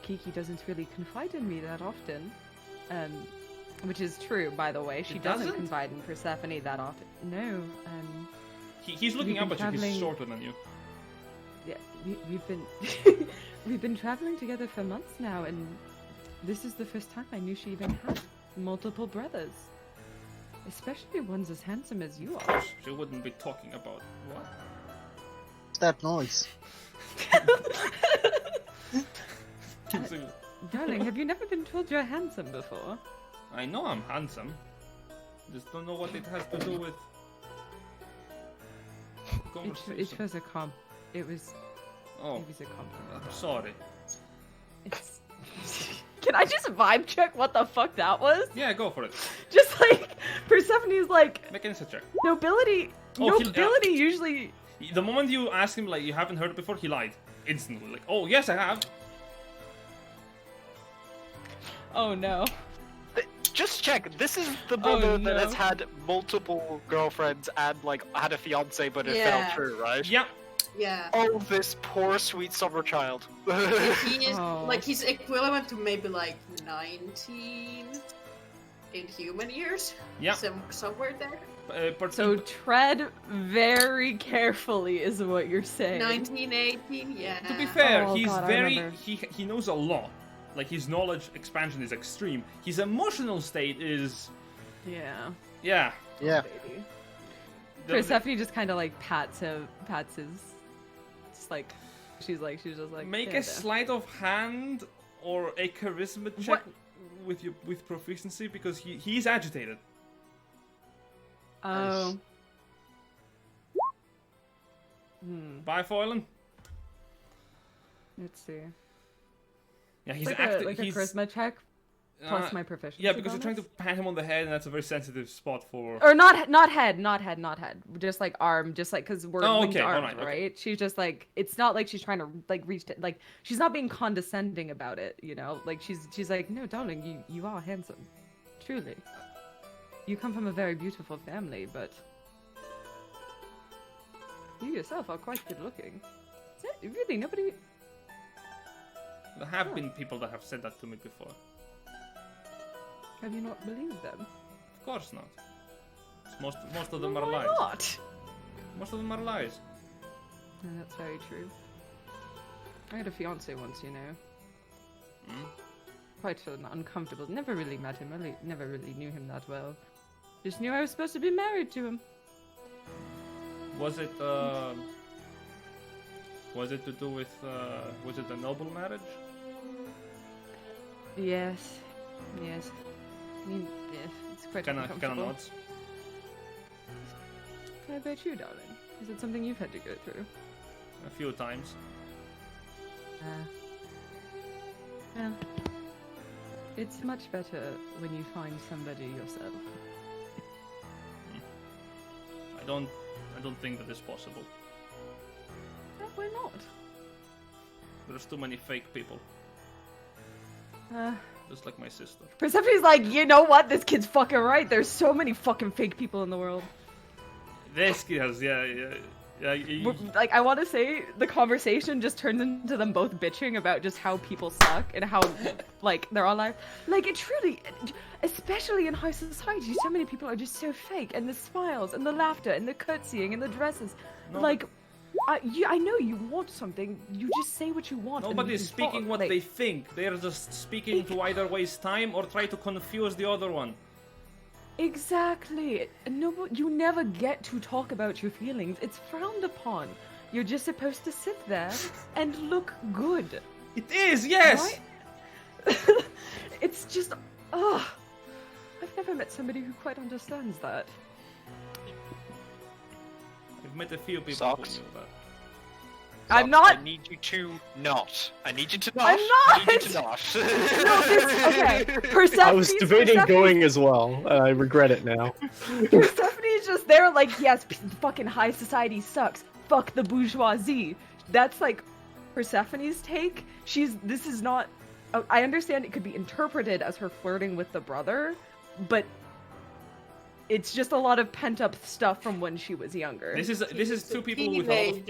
Kiki doesn't really confide in me that often. Which is true, by the way. She doesn't confide in Persephone that often. No, He's looking we've up been at you, he's traveling- shorter than you. Yeah, we've been we've been traveling together for months now, and this is the first time I knew she even had multiple brothers. Especially ones as handsome as you are. She wouldn't be talking about what? What's that noise? Darling, have you never been told you're handsome before? I know I'm handsome. Just don't know what it has to do with It conversation. was a comp. It was a Oh, compliment. I'm sorry. It's... Can I just vibe check what the fuck that was? Yeah, go for it. Just like Persephone's like Make an insight check. nobility. Oh, he- Nobility usually. The moment you ask him like you haven't heard it before, he lied instantly. Like, oh yes, I have. Oh no. Just check. This is the brother that has no. had multiple girlfriends and like had a fiance, but it Yeah. fell through, right? Yeah. Yeah. Oh, this poor sweet summer child. He is Oh. like he's equivalent to maybe like 19 in human years. Yeah. Somewhere there. But So tread very carefully, is what you're saying. 19, 18, yeah. to be fair, Oh, he's God, I very remember. he knows a lot. Like his knowledge expansion is extreme. His emotional state is Yeah. yeah. Yeah. Baby. The- Persephone just kind of like pats his. Just like she's just like Make "There, a there." sleight of hand or a charisma check with proficiency because he's agitated. Oh. Hmm. Bye, Foylan. Let's see. Yeah, he's Like active. a He's charisma check plus uh, my proficiency. yeah, because you're trying to bonus? pat him on the head, and that's a very sensitive spot for. Or not head. Just like arm, just like because we're Oh, linked okay, arms, alright, okay. right? She's just like it's not like she's trying to like reach to, like she's not being condescending about it, you know? Like she's like, no, darling, you are handsome, truly. You come from a very beautiful family, but you yourself are quite good looking. Is that really nobody? There have been people that have said that to me before. Have you not believed them? Of course not. Most of them Well, are why lies. not? Most of them are lies. No, that's very true. I had a fiance once, you know. Mm. Quite uncomfortable. Never really met him. Never really knew him that well. Just knew I was supposed to be married to him. Was it to do with was it a noble marriage? Yes. I mean, yeah, it's quite Kinda uncomfortable. nods. How about you, darling? Is it something you've had to go through? A few times. Well, it's much better when you find somebody yourself. I don't think that is possible. Why not? There's too many fake people. Just like my sister. Persephone's like, you know what? This kid's fucking right. There's so many fucking fake people in the world. This kid has yeah. Like, I want to say the conversation just turns into them both bitching about just how people suck and how, like, they're all like, it truly, especially in high society, so many people are just so fake. And the smiles and the laughter and the curtsying and the dresses. No, like, I know you want something. You just say what you want. and Nobody you is speaking talk, what like- they think. They are just speaking to either waste time or try to confuse the other one. Exactly. No, you never get to talk about your feelings. It's frowned upon. You're just supposed to sit there and look good. It is, yes. Right? It's just, ugh. I've never met somebody who quite understands that. I've met a few people Socks. who knew that. I'm Socks, not. I need you to not. I need you to not. I'm I need you not! to not. No, okay. Persephone. I was debating going as well, and I regret it now. Persephone's just there, like, yes, fucking high society sucks. Fuck the bourgeoisie. That's like Persephone's take. This is not. I understand it could be interpreted as her flirting with the brother, but It's just a lot of pent up stuff from when she was younger. This is two people with a lot of,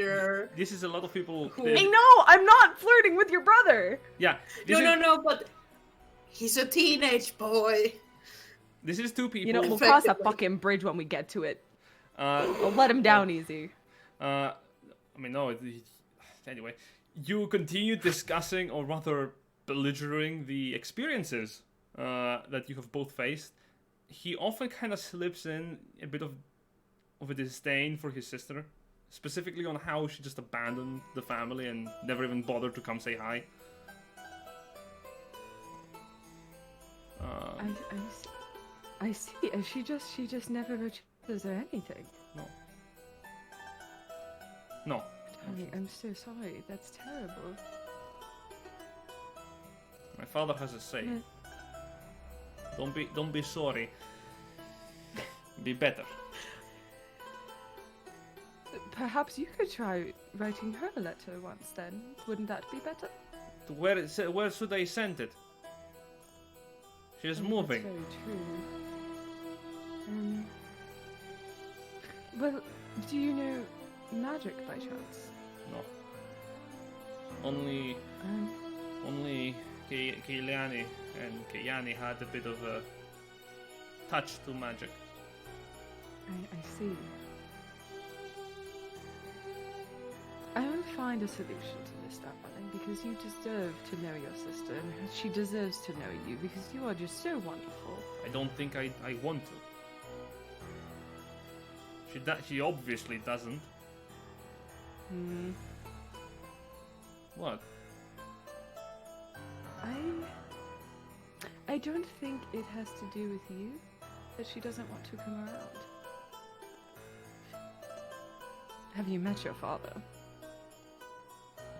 this is a lot of people. Hey, no, I'm not flirting with your brother. Yeah. No, but he's a teenage boy. This is two people. You know, we'll cross a fucking bridge when we get to it. I'll let him down easy. I mean, no. Anyway, you continue discussing, or rather, belligerent the experiences that you have both faced. He often kind of slips in a bit of a disdain for his sister, specifically on how she just abandoned the family and never even bothered to come say hi. I see. She just never reaches or anything. No. Darling, I'm so sorry. That's terrible. My father has a say. Don't be sorry. Be better. Perhaps you could try writing her a letter once then. Wouldn't that be better? Where should I send it? She's moving. That's very true. Well, do you know magic by chance? No. Only Keileani and Keiani had a bit of a touch to magic. I see. I will find a solution to this, darling, because you deserve to know your sister, and she deserves to know you, because you are just so wonderful. I don't think I want to. She obviously doesn't. What? I don't think it has to do with you that she doesn't want to come around. Have you met your father?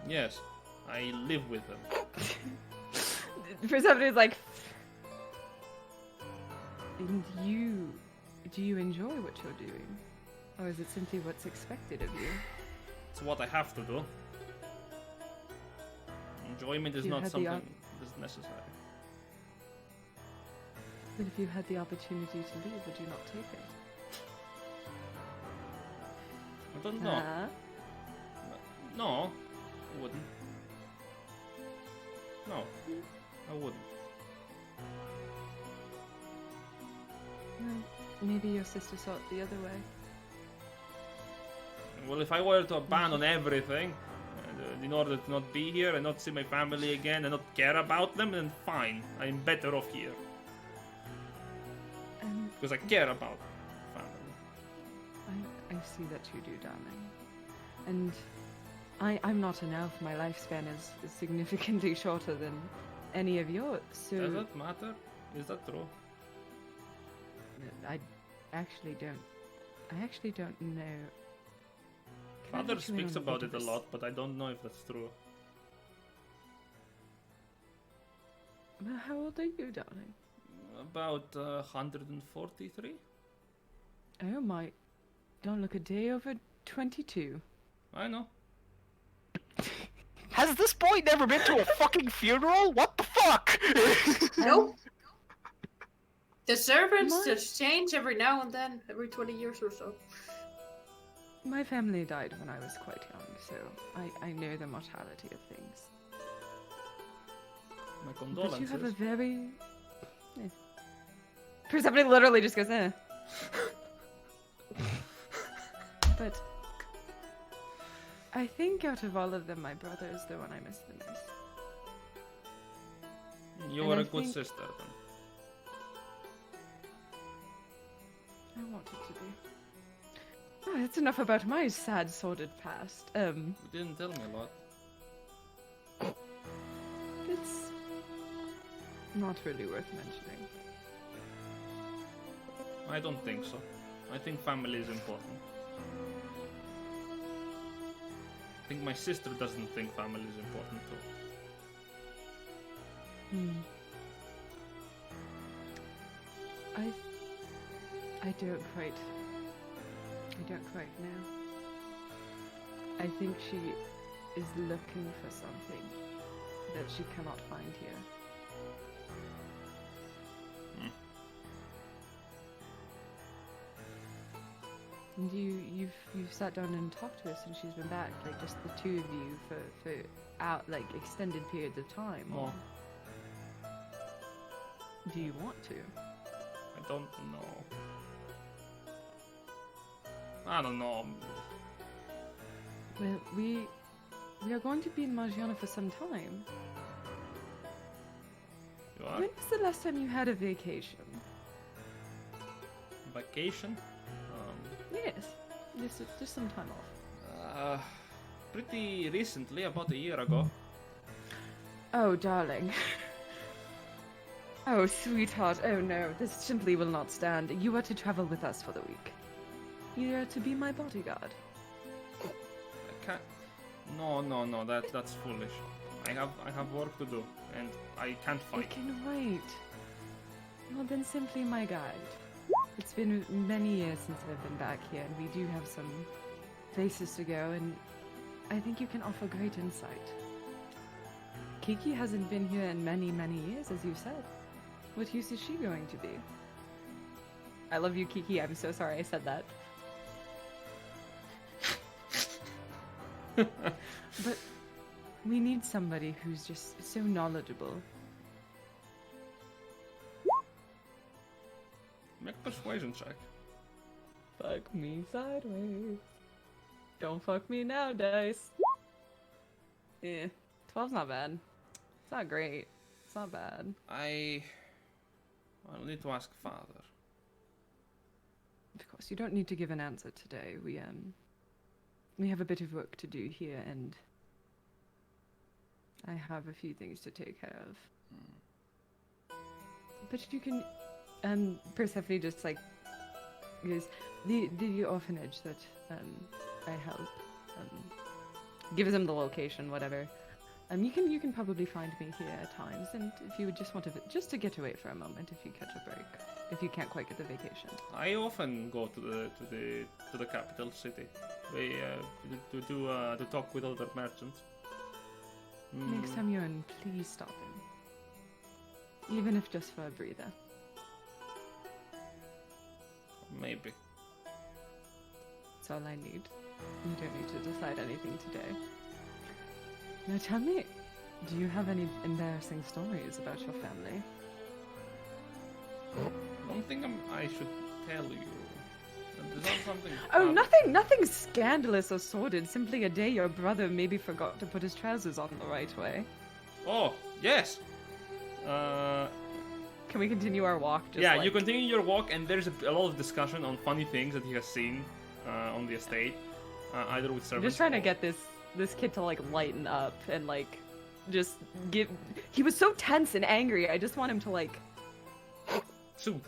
Yes, I live with them. For somebody who's like, and do you enjoy what you're doing? Or is it simply what's expected of you? It's what I have to do. Enjoyment is not something that's necessary. But if you had the opportunity to leave, would you not take it? I don't know. No, I wouldn't. No, I wouldn't. Well, maybe your sister saw it the other way. Well, if I were to abandon everything in order to not be here and not see my family again and not care about them, then fine. I'm better off here. Because I care about family. I see that you do, darling. And I'm not an elf. My lifespan is significantly shorter than any of yours, so... Does that matter? Is that true? I actually don't know. Father speaks about it a lot, but I don't know if that's true. Well, how old are you, darling? About 143? Oh my... Don't look a day over 22. I know. Has this boy never been to a fucking funeral? What the fuck? Nope. The servants just change every now and then, every 20 years or so. My family died when I was quite young, so I know the mortality of things. My condolences. But you have a very... Somebody literally just goes, eh. But I think out of all of them, my brother is the one I miss the most. You were a good sister then. I wanted to be. Oh, that's enough about my sad, sordid past. You didn't tell me a lot. It's not really worth mentioning. I don't think so. I think family is important. I think my sister doesn't think family is important too. I don't quite know. I think she is looking for something that she cannot find here. And you've sat down and talked to her since she's been back, like just the two of you for out like extended periods of time. Or do you want to? I don't know. I don't know. Well, we are going to be in Margiana for some time. You are? When was the last time you had a vacation? Vacation? Yes, just some time off. Pretty recently, about a year ago. Oh, darling. Oh, sweetheart. Oh no, this simply will not stand. You are to travel with us for the week. You are to be my bodyguard. I can't. No. That's foolish. I have work to do, and I can't I fight. can wait. Well, then simply my guide. It's been many years since I've been back here, and we do have some places to go, and I think you can offer great insight. Kiki hasn't been here in many, many years, as you said. What use is she going to be? I love you, Kiki. I'm so sorry I said that. But we need somebody who's just so knowledgeable. Make a persuasion check. Fuck me sideways. Don't fuck me now, dice. Yeah, 12's not bad. It's not great. It's not bad. I'll need to ask father. Of course, you don't need to give an answer today. We have a bit of work to do here, and I have a few things to take care of. But you can, Persephone just like goes, the orphanage that I help, gives him the location, whatever. You can probably find me here at times, and if you would just want to just to get away for a moment, if you catch a break, if you can't quite get the vacation. I often go to the capital city. To talk with other merchants. Next time you're in, please stop in, even if just for a breather. Maybe. That's all I need. You don't need to decide anything today. Now tell me, do you have any embarrassing stories about your family? One thing I should tell you. Is that something? Oh, nothing scandalous or sordid. Simply a day your brother maybe forgot to put his trousers on the right way. Oh, yes. Can we continue our walk? Yeah, you continue your walk, and there's a lot of discussion on funny things that he has seen on the estate, either with servants. I'm just trying to get this kid to like lighten up and like just give. He was so tense and angry. I just want him to like soothe.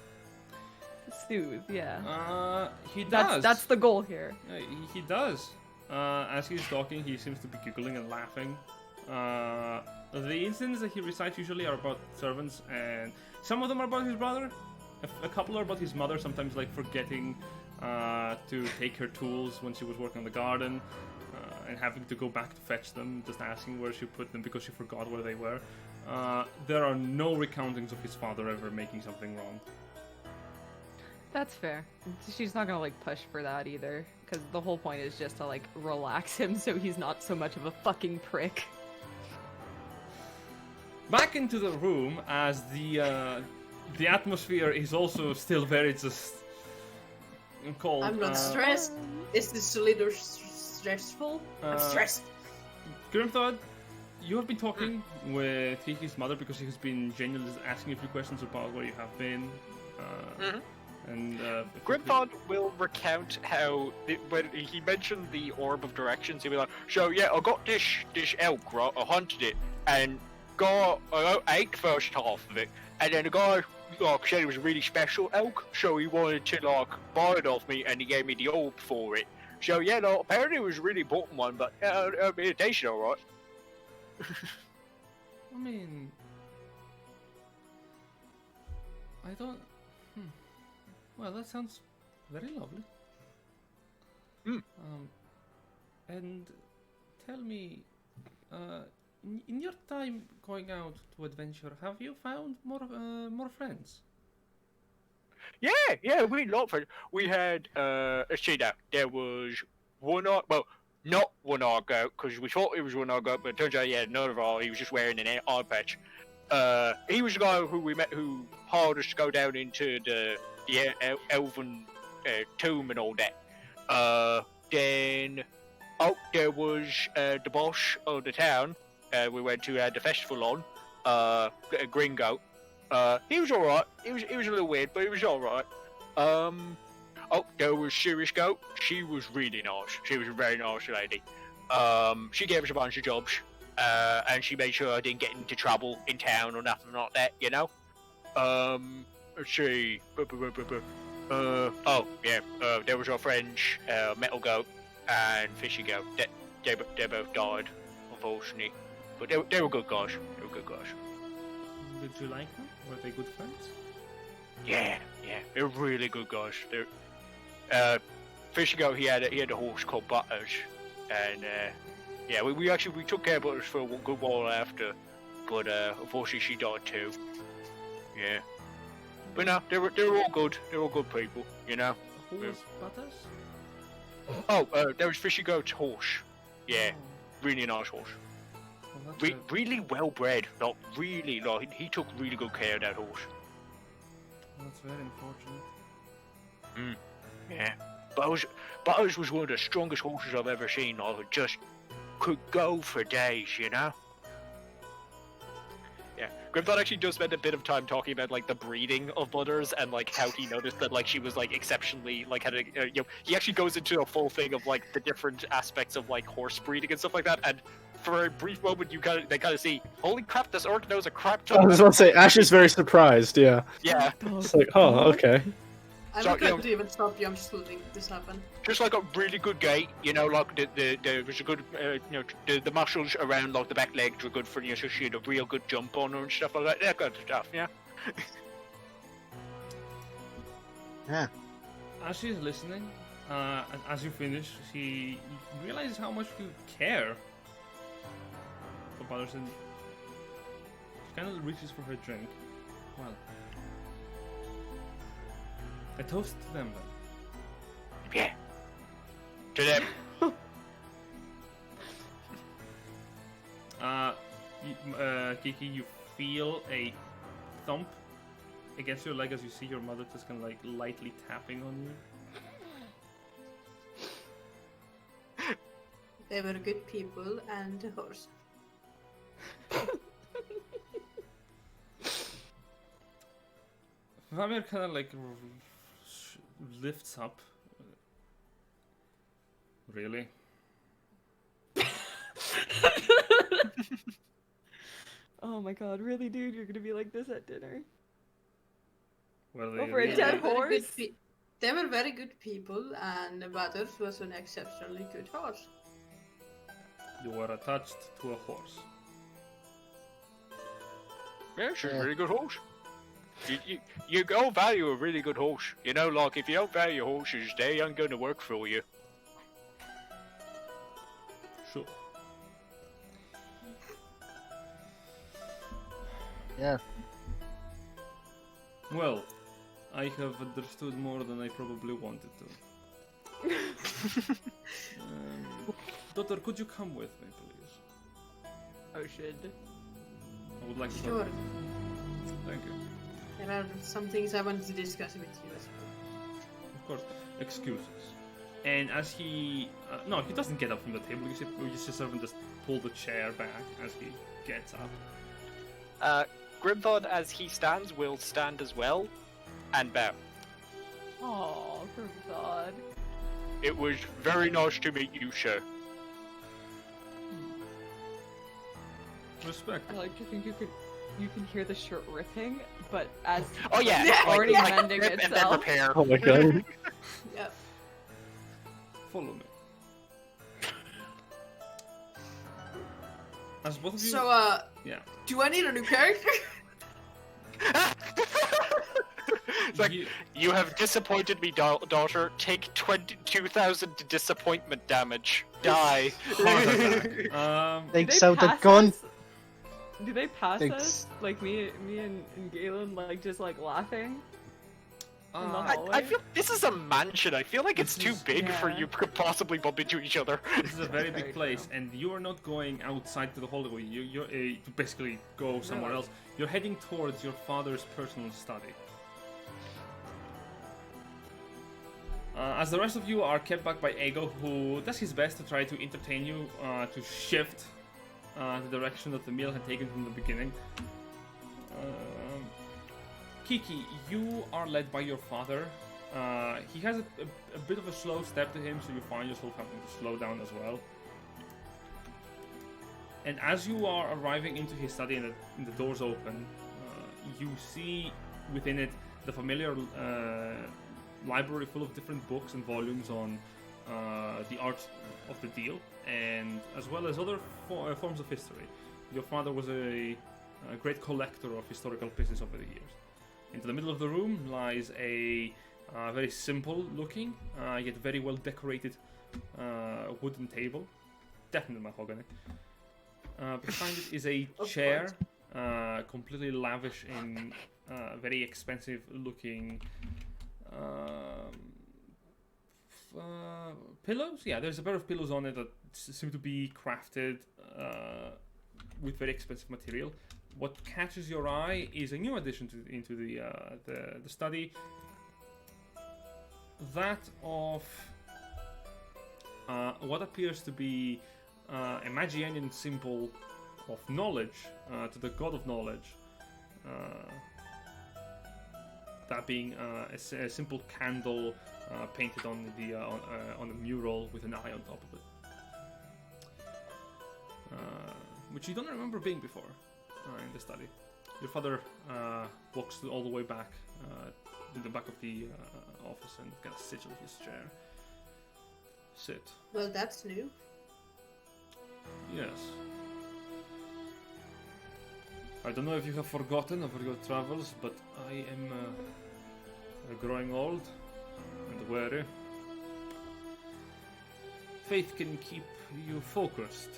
Yeah. He does. That's the goal here. He does. As he's talking, he seems to be giggling and laughing. The incidents that he recites usually are about servants, and some of them are about his brother. A couple are about his mother, sometimes like forgetting to take her tools when she was working on the garden, and having to go back to fetch them, just asking where she put them because she forgot where they were. There are no recountings of his father ever making something wrong. That's fair. She's not gonna like push for that either, because the whole point is just to like relax him so he's not so much of a fucking prick. Back into the room, as the atmosphere is also still very just cold. I'm not stressed. Is this a little stressful? I'm stressed. Grimthod, you have been talking with Kiki's mother because she has been genuinely asking a few questions about where you have been. And Grimthod will recount how when he mentioned the orb of directions, he'll be like, "So yeah, I got this elk, right? I hunted it and I ate the first half of it, and then the guy said it was a really special elk, so he wanted to buy it off me, and he gave me the orb for it. So yeah, apparently it was a really important one, but it tasted alright." I mean, I don't. Well, that sounds very lovely. And tell me, in your time going out to adventure, have you found more friends? Yeah, we had a lot of friends. We had, let's see now, there was one eye, well, not one eye goat, because we thought it was one eye goat, but it turns out he had another eye, he was just wearing an eye patch. He was the guy who we met who hired us to go down into the elven tomb and all that. Then, there was the boss of the town we went to had the festival on, Gringo. He was alright. He was a little weird, but he was alright. There was Serious Goat. She was really nice. She was a very nice lady. She gave us a bunch of jobs, and she made sure I didn't get into trouble in town or nothing like that, you know? Let's see. There was our friends, Metal Goat and Fishy Goat. They both died, unfortunately. But they were good guys. They were good guys. Did you like them? Were they good friends? Yeah, they're really good guys. They're Fishy Goat. He had a horse called Butters, and we took care of Butters for a good while after, but unfortunately she died too. Yeah, but no, they were all good. They were all good people, you know. Who was Butters? There was Fishy Goat's horse. Yeah, really nice horse. Well, that's Really well bred. Like really, like he took really good care of that horse. that's very unfortunate. Yeah, Butters was one of the strongest horses I've ever seen. Like, it just could go for days, you know. Yeah, Grimthon actually does spend a bit of time talking about like the breeding of Butters and like how he noticed that like she was like exceptionally like had a he actually goes into a full thing of like the different aspects of like horse breeding and stuff like that. And for a brief moment, they kind of see, holy crap, this orc knows a crap ton. I was about to say, Ash is very surprised, yeah. Yeah, It's like, oh, okay. I So, would you like know- to even stop you. I'm just letting this happen. Just like a really good gait, you know, like there was a good, the muscles around like the back legs were good for you, so she had a real good jump on her and stuff like that. That kind of stuff, yeah. Yeah. As she's listening, and as you finish, she realizes how much you care for Butters, and she kind of reaches for her drink. Well, a toast to them then. Yeah. To them. Kiki, you feel a thump against your leg as you see your mother just kind of like lightly tapping on you. They were good people and a horse. Vamir kind of like lifts up. Really? Oh my god, really, dude? You're gonna be like this at dinner? Well, they Over a really- dead They were very horse? good they were very good people, and Butters was an exceptionally good horse. You were attached to a horse. Yeah, she's a Yeah. really good horse. You go value a really good horse. You know, like if you don't value horses, they aren't going to work for you. Sure. Yeah. Well, I have understood more than I probably wanted to. Daughter, could you come with me, please? Oh, shit. I would like to. Sure. Thank you. There are some things I wanted to discuss with you as well. Of course. Excuses. And as he... no, he doesn't get up from the table. You see servant just pull the chair back as he gets up. Grimthon, as he stands, will stand as well and bow. Oh, for God. It was very nice to meet you, sir. Respect. I like to think you can hear the shirt ripping, but as Oh yeah, Yeah. already like, mending rip and then itself. repair. Oh my god. Yep. Follow me. As both of you... So, yeah. do I need a new character? It's like, You- you have disappointed me, daughter. Take 22,000 disappointment damage. Die. Heart attack. Do Takes they out the pass gun. us? Do they pass Thanks. us? Like me and Galen, like just like laughing? in the Uh, hallway. I feel this is a mansion. I feel like it's This too is- big for yeah. you to possibly bump into each other. This is a very Very big place, true. and you are not going outside to the hallway. You're to basically go somewhere Really? else. You're heading towards your father's personal study. As the rest of you are kept back by Ego, who does his best to try to entertain you, to shift the direction that the meal had taken from the beginning. Kiki, you are led by your father. He has a bit of a slow step to him, so you find yourself having to slow down as well. And as you are arriving into his study and the doors open, you see within it the familiar library full of different books and volumes on the art of the deal, and as well as other forms of history. Your father was a great collector of historical pieces over the years. Into the middle of the room lies a very simple looking, yet very well decorated wooden table. Definitely mahogany. Behind it is a Of chair, completely lavish in very expensive looking pillows. Yeah, there's a pair of pillows on it that seem to be crafted with very expensive material. What catches your eye is a new addition into the study. That of what appears to be a Magianian symbol of knowledge to the god of knowledge. That being a simple candle painted on the mural with an eye on top of it, which you don't remember being before in the study. Your father walks all the way back to the back of the office and kind of sits on his chair. Sit. Well, that's new. Yes. I don't know if you have forgotten over your travels, but I am growing old and weary. Faith can keep you focused,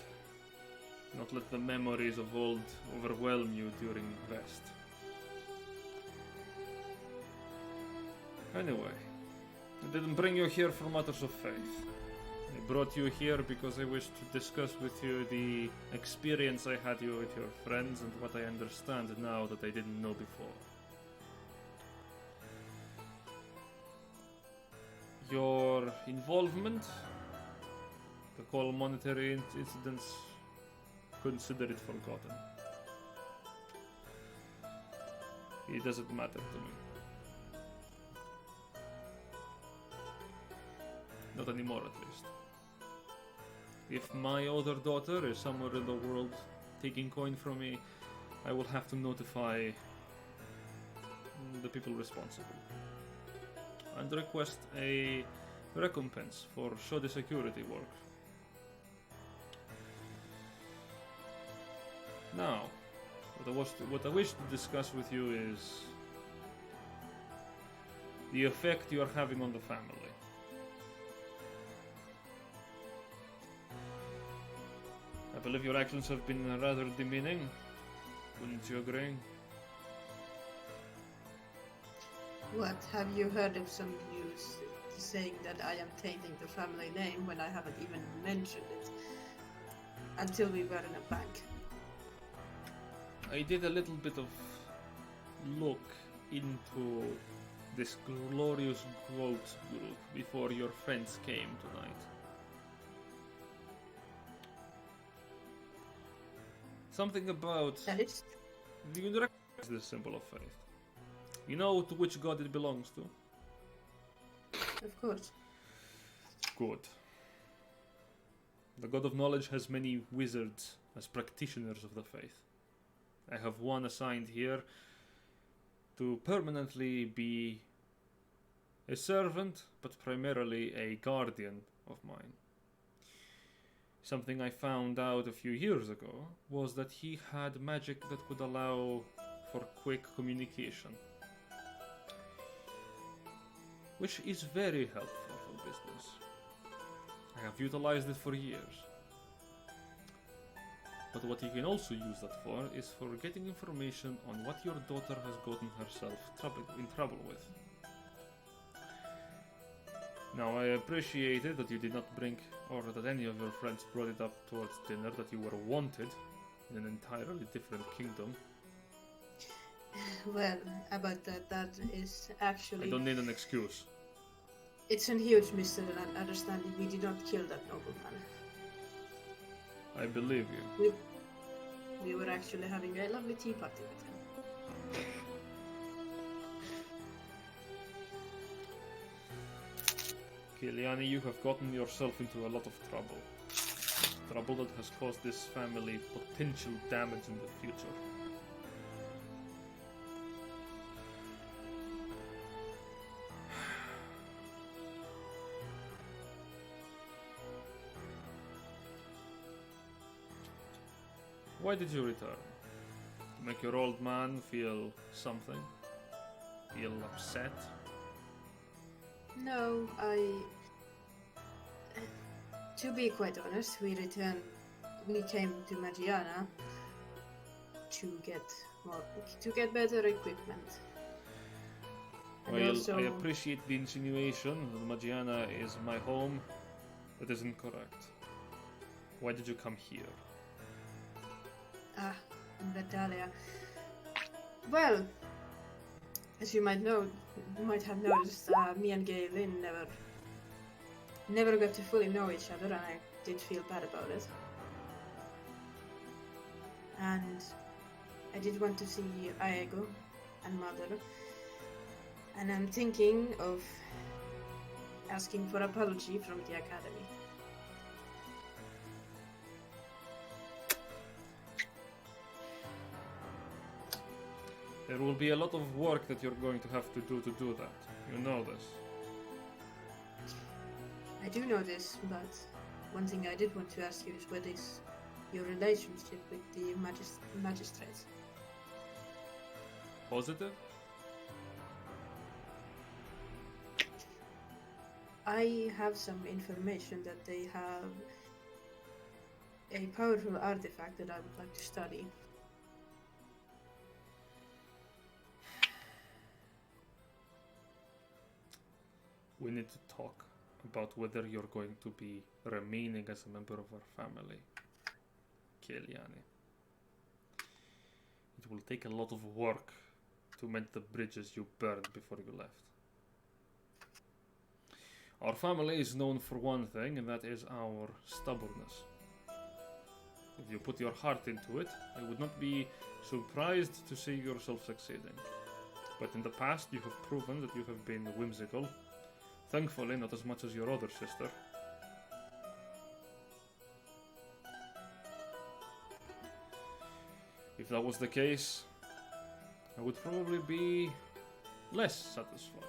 not let the memories of old overwhelm you during rest. Anyway, I didn't bring you here for matters of faith. I brought you here because I wish to discuss with you the experience I had you with your friends and what I understand now that I didn't know before. Your involvement, the call monetary incidents, consider it forgotten. It doesn't matter to me. Not anymore, at least. If my other daughter is somewhere in the world taking coin from me, I will have to notify the people responsible and request a recompense for shoddy security work. Now, what I wish to discuss with you is the effect you are having on the family. I believe your actions have been rather demeaning. Wouldn't you agree? What, have you heard of some news saying that I am tainting the family name when I haven't even mentioned it until we were in a bank? I did a little bit of look into this glorious goat group before your friends came tonight. Something about... That is Do you recognize this symbol of faith? You know to which god it belongs to? of course. Good. The god of knowledge has many wizards as practitioners of the faith. I have one assigned here to permanently be a servant, but primarily a guardian of mine. Something I found out a few years ago was that he had magic that would allow for quick communication, which is very helpful for business. I have utilized it for years. But what you can also use that for is for getting information on what your daughter has gotten herself in trouble with. Now, I appreciated that you did not bring, or that any of your friends brought it up towards dinner, that you were wanted in an entirely different kingdom. Well, about that is I actually... don't need an excuse. It's a huge misunderstanding. We did not kill that nobleman. I believe you. We were actually having a lovely tea party with him. Kiliani, you have gotten yourself into a lot of trouble. Trouble that has caused this family potential damage in the future. Why did you return? To make your old man feel something? Feel upset? No, to be quite honest, we came to Magiana to get better equipment. And Well, also, I appreciate the insinuation that Magiana is my home. That isn't correct. Why did you come here? in Vitalia. Well, as you might have noticed, me and Galen never got to fully know each other, and I did feel bad about it. And I did want to see Aego and Mother, and I'm thinking of asking for apology from the academy. There will be a lot of work that you're going to have to do that. You know this. I do know this, but one thing I did want to ask you is what is your relationship with the magistrates? Positive? I have some information that they have a powerful artifact that I would like to study. We need to talk about whether you're going to be remaining as a member of our family, Keliani. It will take a lot of work to mend the bridges you burned before you left. Our family is known for one thing, and that is our stubbornness. If you put your heart into it, I would not be surprised to see yourself succeeding. But in the past, you have proven that you have been whimsical. Thankfully, not as much as your other sister. If that was the case, I would probably be less satisfied.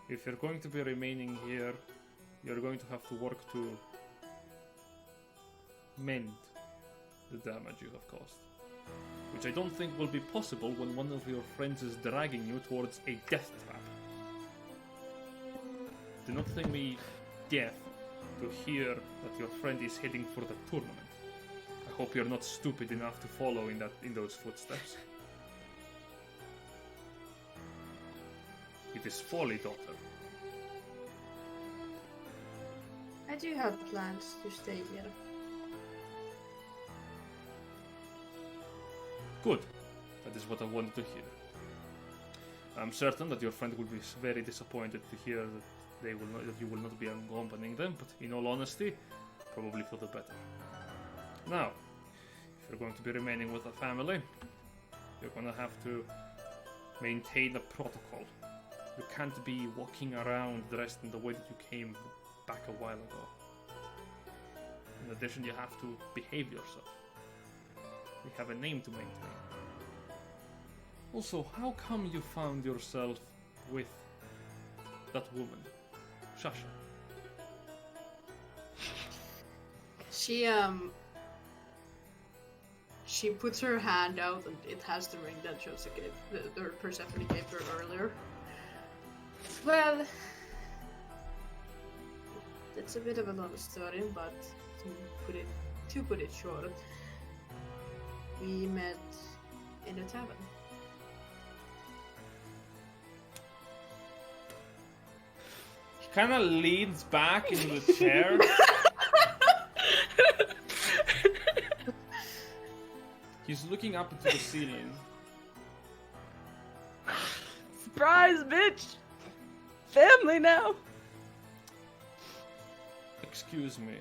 If you're going to be remaining here, you're going to have to work to mend the damage you have caused. Which I don't think will be possible when one of your friends is dragging you towards a death trap. Do not think me deaf to hear that your friend is heading for the tournament. I hope you're not stupid enough to follow in those footsteps. It is folly, daughter. I do have plans to stay here. Good. That is what I wanted to hear. I'm certain that your friend will be very disappointed to hear that you will not be accompanying them, but in all honesty, probably for the better. Now, if you're going to be remaining with a family, you're going to have to maintain a protocol. You can't be walking around dressed in the way that you came back a while ago. In addition, you have to behave yourself. We have a name to maintain. Also, how come you found yourself with that woman, Shasha? She puts her hand out and it has the ring that Joseph gave, or Persephone gave her earlier. Well, it's a bit of a long story, but to put it short, we met in a tavern. kind of leans back into the chair. He's looking up into the ceiling. Surprise, bitch! Family now! Excuse me.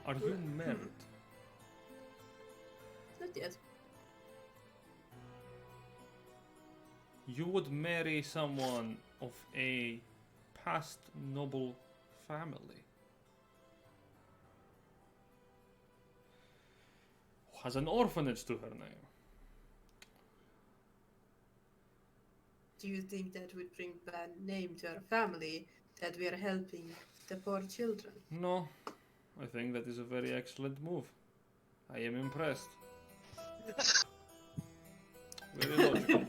Are you married? Not yet. You would marry someone of a past noble family. Who has an orphanage to her name. Do you think that would bring bad name to our family, that we are helping the poor children? No, I think that is a very excellent move. I am impressed. Very logical.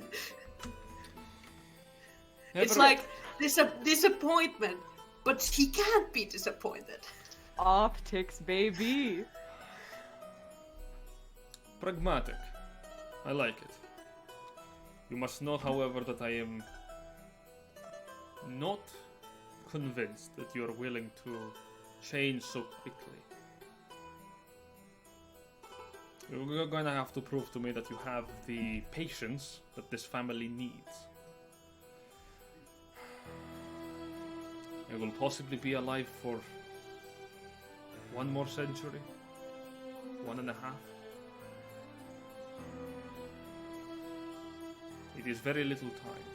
It's Never- like disappointment, but he can't be disappointed. Optics, baby. Pragmatic. I like it. You must know, however, that I am not convinced that you are willing to change so quickly. You're gonna have to prove to me that you have the patience that this family needs. I will possibly be alive for 1 more century, 1.5. It is very little time.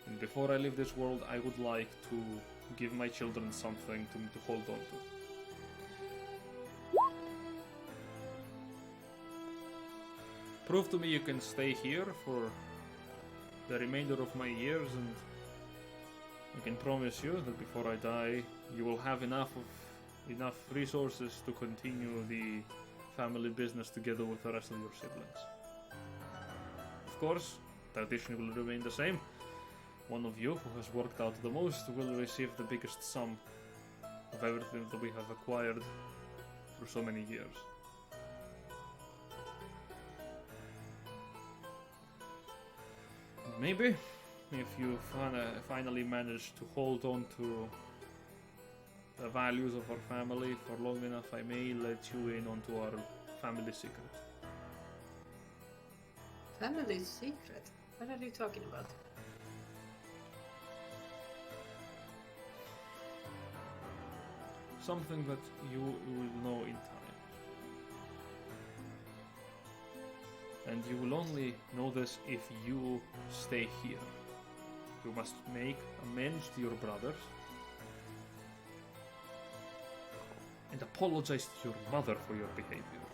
And before I leave this world, I would like to give my children something to hold on to. Prove to me you can stay here for the remainder of my years, and I can promise you that before I die, you will have enough resources to continue the family business together with the rest of your siblings. Of course, tradition will remain the same. One of you who has worked out the most will receive the biggest sum of everything that we have acquired through so many years. Maybe, if you finally manage to hold on to the values of our family for long enough, I may let you in onto our family secret. Family secret? What are you talking about? Something that you will know in time. And you will only know this if you stay here. You must make amends to your brothers and apologize to your mother for your behavior.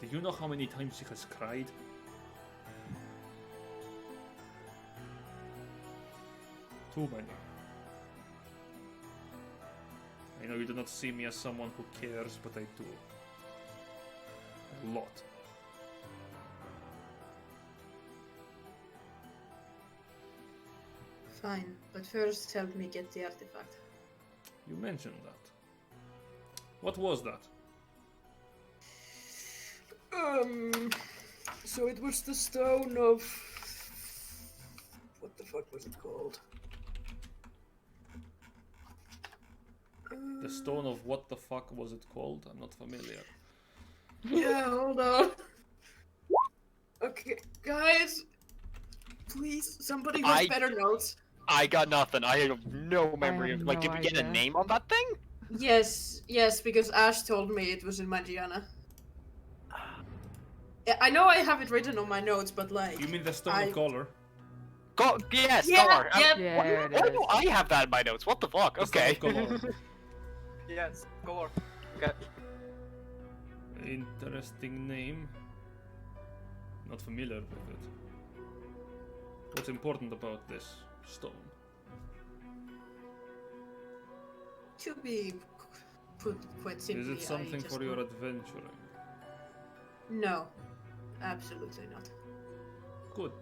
Do you know how many times she has cried? Too many. I know you do not see me as someone who cares, but I do. A lot. Fine, but first help me get the artifact. You mentioned that. What was that? So it was the stone of... What the fuck was it called? The stone of what the fuck was it called? I'm not familiar. Yeah, hold on. Okay, guys, please, somebody has I- better notes. I got nothing. I have no memory have of like. no Did we get a idea. name on that thing? Yes, because Ash told me it was in Magiana. Yeah, I know I have it written on my notes, but like... You mean the stone I- of color? Go. Yes. Yeah, Galar. yeah. Yeah, Why it do is. I have that in my notes? What the fuck? The stone Okay. of color. Yes. Galar. Okay. Interesting name. Not familiar with it. What's important about this stone? To be put quite simply, Is it something I just for your want- adventuring? No, absolutely not. Good.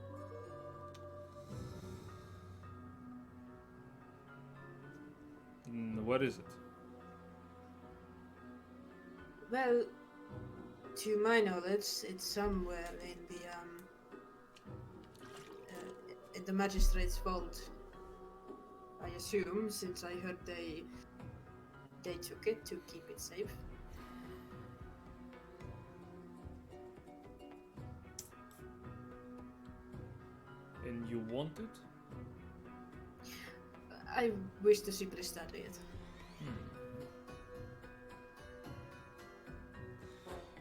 Where is it? Well, To my knowledge, it's somewhere in the magistrate's vault. I assume, since I heard they took it to keep it safe. And you want it? I wish to simply study it.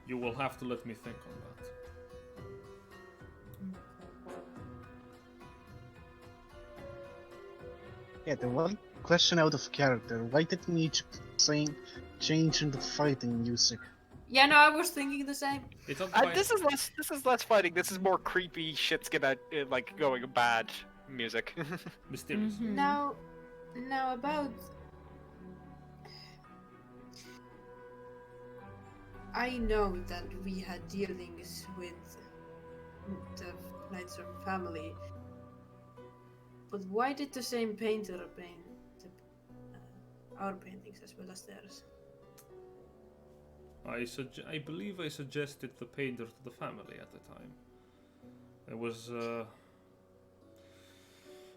You will have to let me think on that. Yeah, the one question out of character. Why did Egypt change in the fighting music? Yeah, no, I was thinking the same. It's up to my... This is less fighting. This is more creepy shit's gonna like going bad music. mysterious. Mhm. Now about. I know that we had dealings with the Knightson family, but why did the same painter paint our paintings as well as theirs? I believe I suggested the painter to the family at the time. It was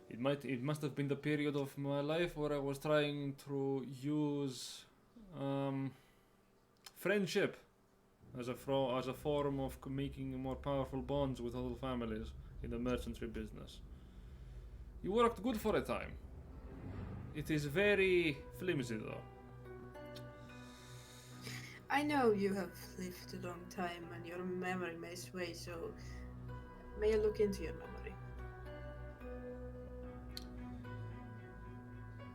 it must have been the period of my life where I was trying to use friendship as a form of making more powerful bonds with other families in the merchantry business. It worked good for a time. It is very flimsy though. I know you have lived a long time and your memory may sway, so may I look into your memory?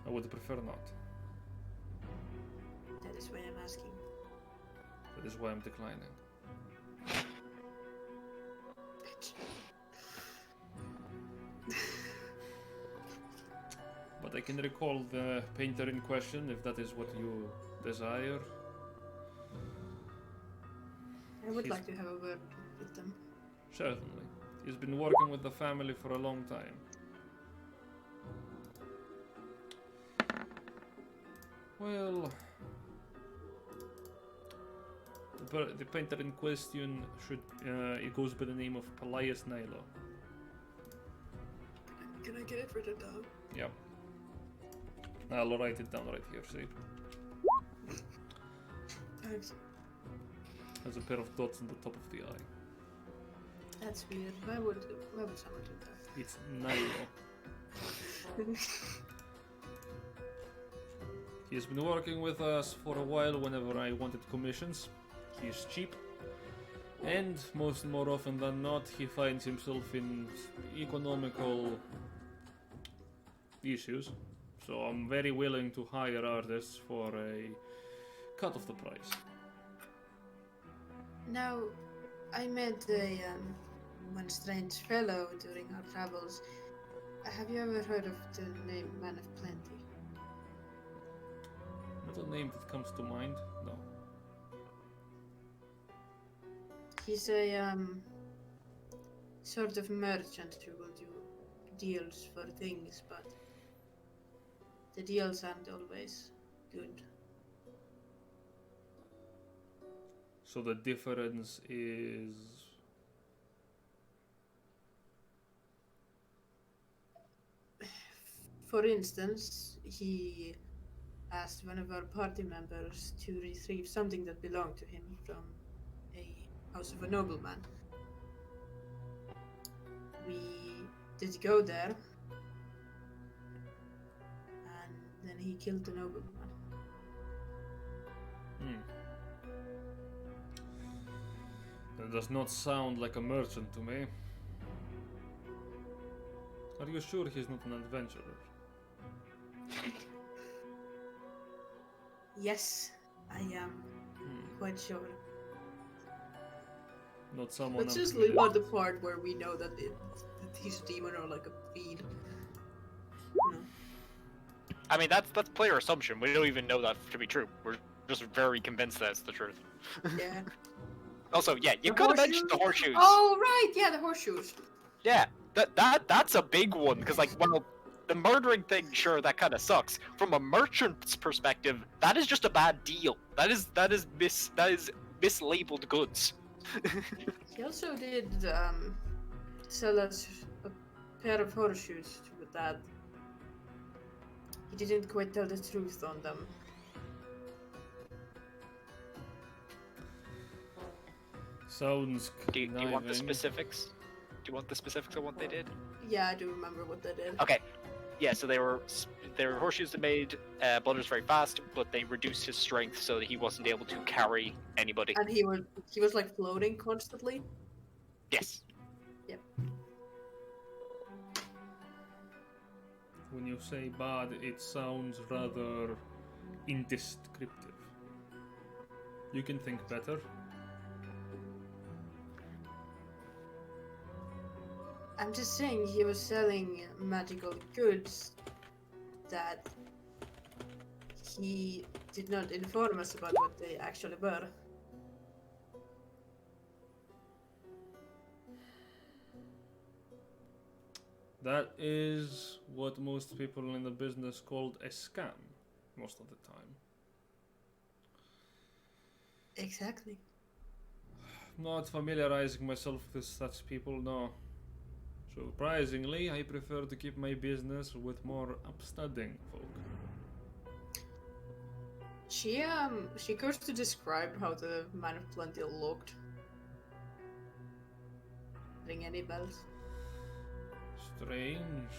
I would prefer not. That is why I'm asking. That is why I'm declining. Bitch. But I can recall the painter in question if that is what you desire. I would He's- like to have a word with them. Certainly. He's been working with the family for a long time. Well, the painter in question it goes by the name of Pelias Nilo. Can I get it written down? Yep. I'll write it down right here, see? Thanks. Has a pair of dots on the top of the eye. That's weird. Why would someone do that? It's Nilo. He has been working with us for a while whenever I wanted commissions. He is cheap. And more often than not, he finds himself in economical issues. So I'm very willing to hire artists for a cut of the price. Now, I met one strange fellow during our travels. Have you ever heard of the name Man of Plenty? Not a name that comes to mind, no. He's a sort of merchant who will do deals for things, but the deals aren't always good. So the difference is... For instance, he asked one of our party members to retrieve something that belonged to him from a house of a nobleman. We did go there, and then he killed the nobleman. That does not sound like a merchant to me. Are you sure he's not an adventurer? Yes, I am quite sure. Not someone Let's I'm just familiar leave out the part where we know that he's a demon or like a fiend. No. I mean, that's player assumption. We don't even know that to be true. We're just very convinced that's the truth. Yeah. Also, yeah, you The could have mentioned the horseshoes? horseshoes. Oh right, yeah, the horseshoes. Yeah, that's a big one because like, well, the murdering thing, sure, that kind of sucks. From a merchant's perspective, that is just a bad deal. That is mislabeled goods. He also did sell us a pair of horseshoes with that. He didn't quite tell the truth on them. Sounds Do you want the conniving. specifics? Do you want the specifics of what they did? Yeah, I do remember what they did. Okay. Yeah, so they were horseshoes that made Butters very fast, but they reduced his strength so that he wasn't able to carry anybody. And he was like floating constantly. Yes. When you say bad, it sounds rather indescriptive. You can think better. I'm just saying he was selling magical goods that he did not inform us about what they actually were. That is what most people in the business called a scam, most of the time. Exactly. Not familiarizing myself with such people, no. Surprisingly, I prefer to keep my business with more upstanding folk. She goes to describe how the Man of Plenty looked. Ring any bells? Strange.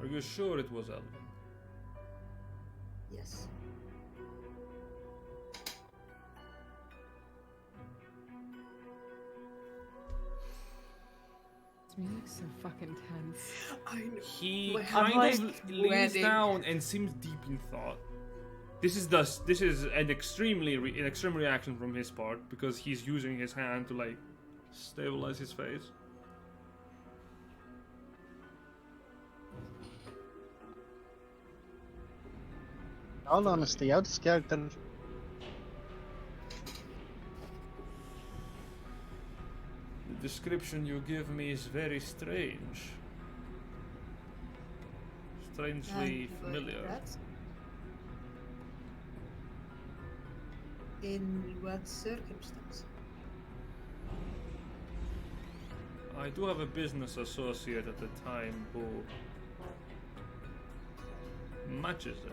Are you sure it was Elvin? Yes. This music's so fucking tense. I know. He My kind heart of is leans sweating. down and seems deep in thought. This is an extreme reaction from his part because he's using his hand to like stabilize his face. All honesty, out of character. The description you give me is very strange. Strangely And familiar. that? In what circumstance? I do have a business associate at the time who matches it.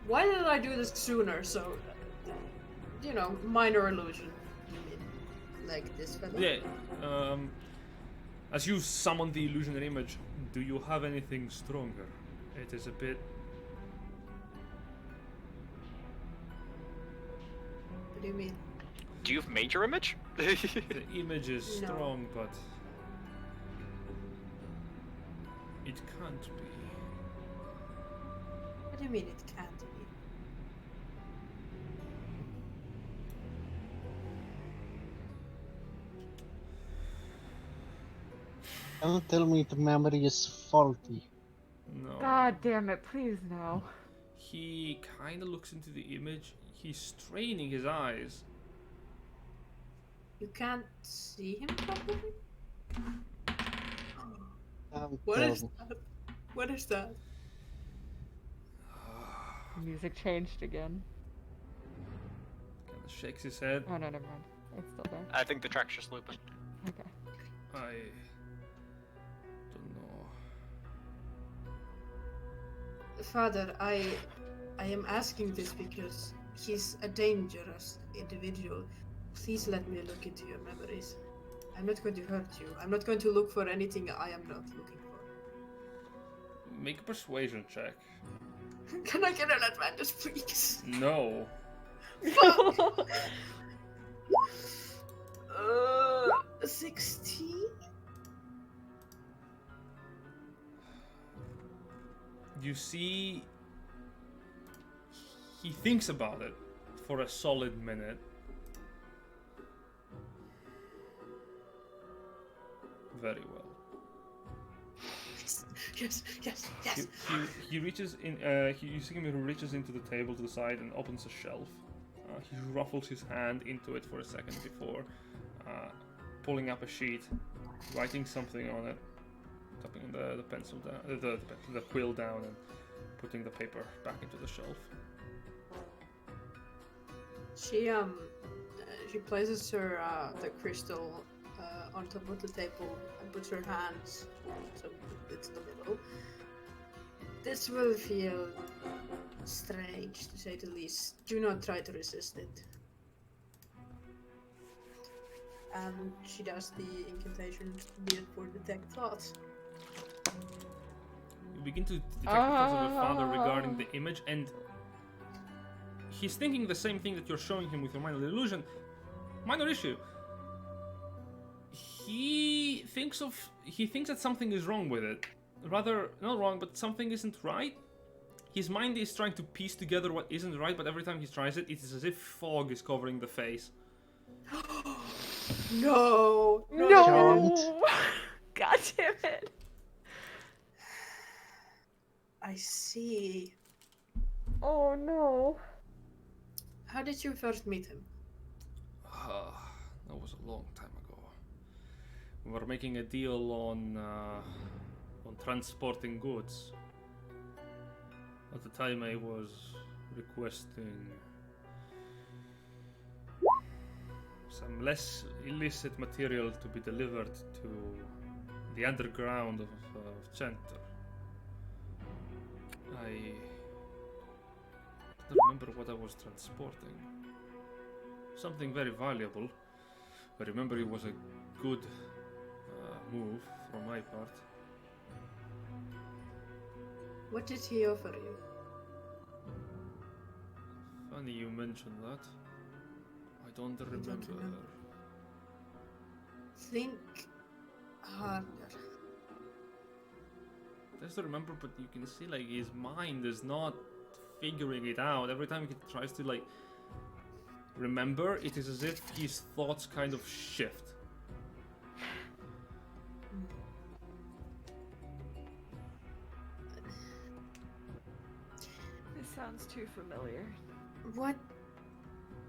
Why did I do this sooner? So, you know, minor illusion. You mean, like this fellow? Yeah. As you summon the illusionary image, do you have anything stronger? It is a bit. What do you mean? Do you have major image? The image is No. strong, but it can't be. What do you mean it can't be? Don't tell me the memory is faulty. No. God damn it, please no. He kind of looks into the image. He's straining his eyes. You can't see him properly? Don't What tell is me. that? What is that? The music changed again. Kind of shakes his head. Oh no, never mind. It's still there. I think the track's just looping. Okay. I don't know. Father, I am asking this because he's a dangerous individual. Please let me look into your memories. I'm not going to hurt you. I'm not going to look for anything I am not looking for. Make a persuasion check. Can I get an advantage, please? No. Fuck! 16? You see, he thinks about it for a solid minute. Very well. Yes, yes, yes. He reaches in. You see him. He reaches into the table to the side and opens a shelf. He ruffles his hand into it for a second before pulling up a sheet, writing something on it, tapping the pencil down, the quill down, and putting the paper back into the shelf. She places her the crystal on top of the table and puts her hands so it's in the middle. This will feel strange to say the least. Do not try to resist it. And she does the incantation needed for detect thoughts. You begin to detect the thoughts of your father regarding the image, and he's thinking the same thing that you're showing him with your minor illusion. Minor issue. He thinks that something is wrong with it. Rather, not wrong, but something isn't right. His mind is trying to piece together what isn't right, but every time he tries it, it is as if fog is covering the face. No! No! God damn it! I see. Oh no. How did you first meet him? That was a long time ago. We were making a deal on transporting goods. At the time, I was requesting some less illicit material to be delivered to the underground of Center. I don't remember what I was transporting. Something very valuable. I remember it was a good move from my part. What did he offer you? Funny you mentioned that. I don't remember. Think harder. I just remember, but you can see like his mind is not figuring it out. Every time he tries to like remember, it is as if his thoughts kind of shift. This sounds too familiar. What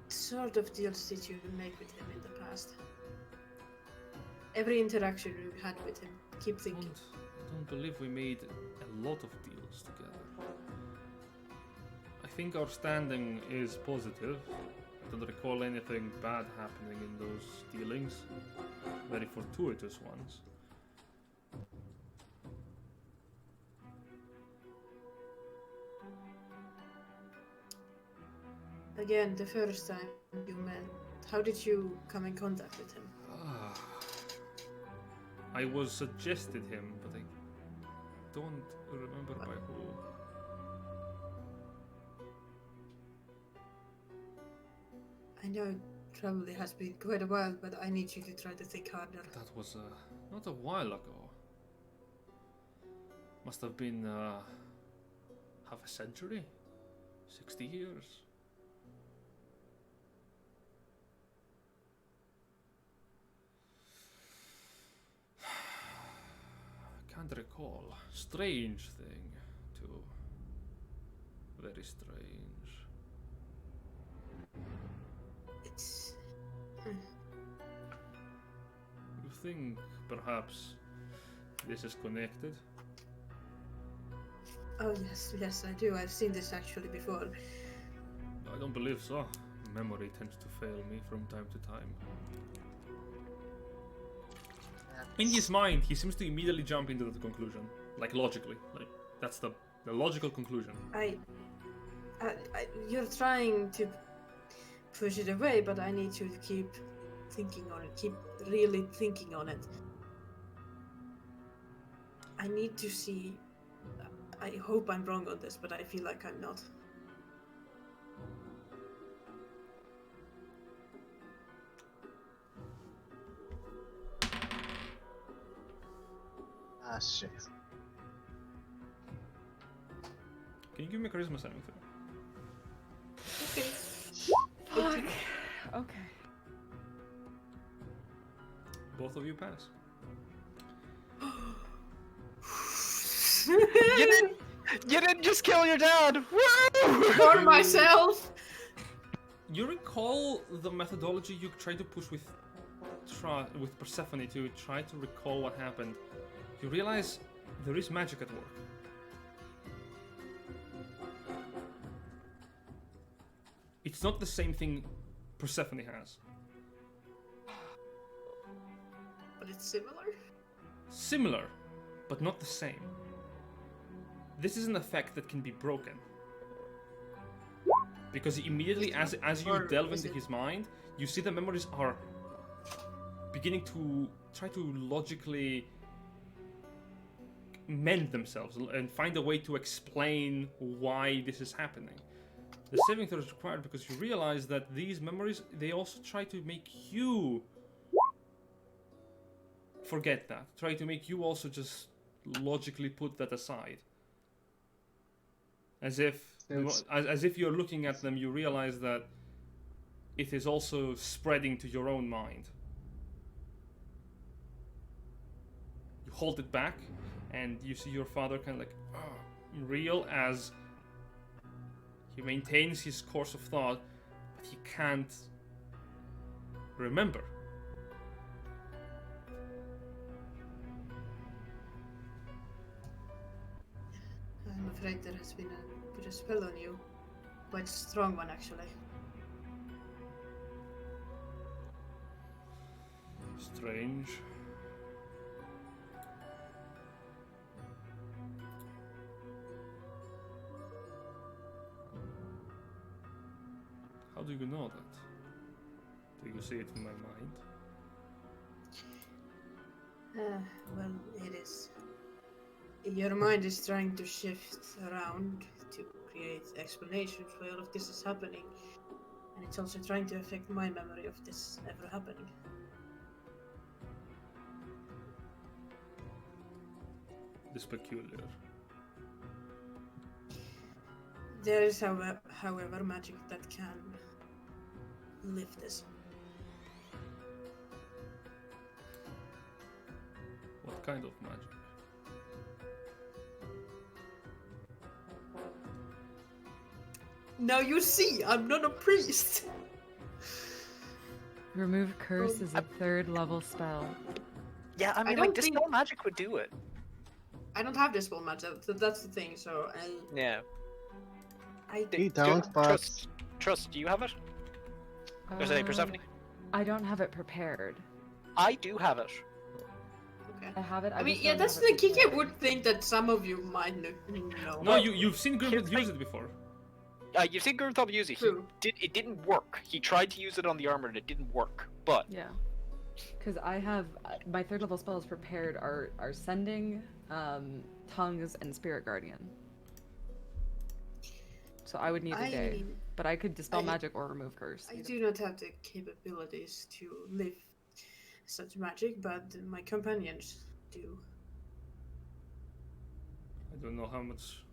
sort of deals did you make with him in the past? Every interaction you had with him, keep thinking. I don't believe we made a lot of deals together. I think our standing is positive. I don't recall anything bad happening in those dealings. Very fortuitous ones. Again, the first time you met, how did you come in contact with him? I was suggested him, but I don't remember by who. I know it probably has been quite a while, but I need you to try to think harder. That was not a while ago. Must have been half a century? 60 years? Can't recall. Strange thing, too. Very strange. It's... You think perhaps this is connected? Oh yes, I do. I've seen this actually before. I don't believe so. Memory tends to fail me from time to time. In his mind, he seems to immediately jump into the conclusion, like logically, like that's the logical conclusion. You're trying to push it away, but I need you to keep thinking on it. Keep really thinking on it. I need to see. I hope I'm wrong on this, but I feel like I'm not. Ah, shit. Can you give me a charisma saving throw? Okay. Fuck. Okay. Both of you pass. You didn't just kill your dad! Woo! For myself! You recall the methodology you tried to push with Persephone to try to recall what happened. You realize there is magic at work. it's not the same thing Persephone has. But it's similar? Similar, but not the same. This is an effect that can be broken. Because immediately as you Or delve is into it- his mind, you see the memories are beginning to try to logically mend themselves and find a way to explain why this is happening. The saving throw is required because you realize that these memories, they also try to make you forget that. Try to make you also just logically put that aside. As if as if you're looking at them, you realize that it is also spreading to your own mind. You hold it back, and you see your father kind of like reel as he maintains his course of thought, but he can't remember. I'm afraid there has been put a spell on you. Quite a strong one, actually. Strange. How do you know that? Do you see it in my mind? Well, it is. Your mind is trying to shift around to create explanations why all of this is happening. And it's also trying to affect my memory of this ever happening. This peculiar. There is, however, magic that can lift this. What kind of magic? Now you see, I'm not a priest! Remove curse is a 3rd level spell. Yeah, I mean, don't like, think- dispel magic would do it. I don't have dispel magic, that's the thing, so Yeah. You don't, but Trust, do you have it? Or say Persephone? I don't have it prepared. I do have it. okay. I have it. I mean, just yeah, don't that's have the it Kiki prepared. would think that some of you might know. No, you've seen Grimwood Here's use it before. You've seen Gurthop use it. True. It didn't work. He tried to use it on the armor and it didn't work. But Yeah. Because I have my 3rd level spells prepared are sending, tongues, and spirit guardian. So I would need a day, but I could dispel I- magic or remove curse. I either. do not have the capabilities to live such magic, but my companions do. I don't know how much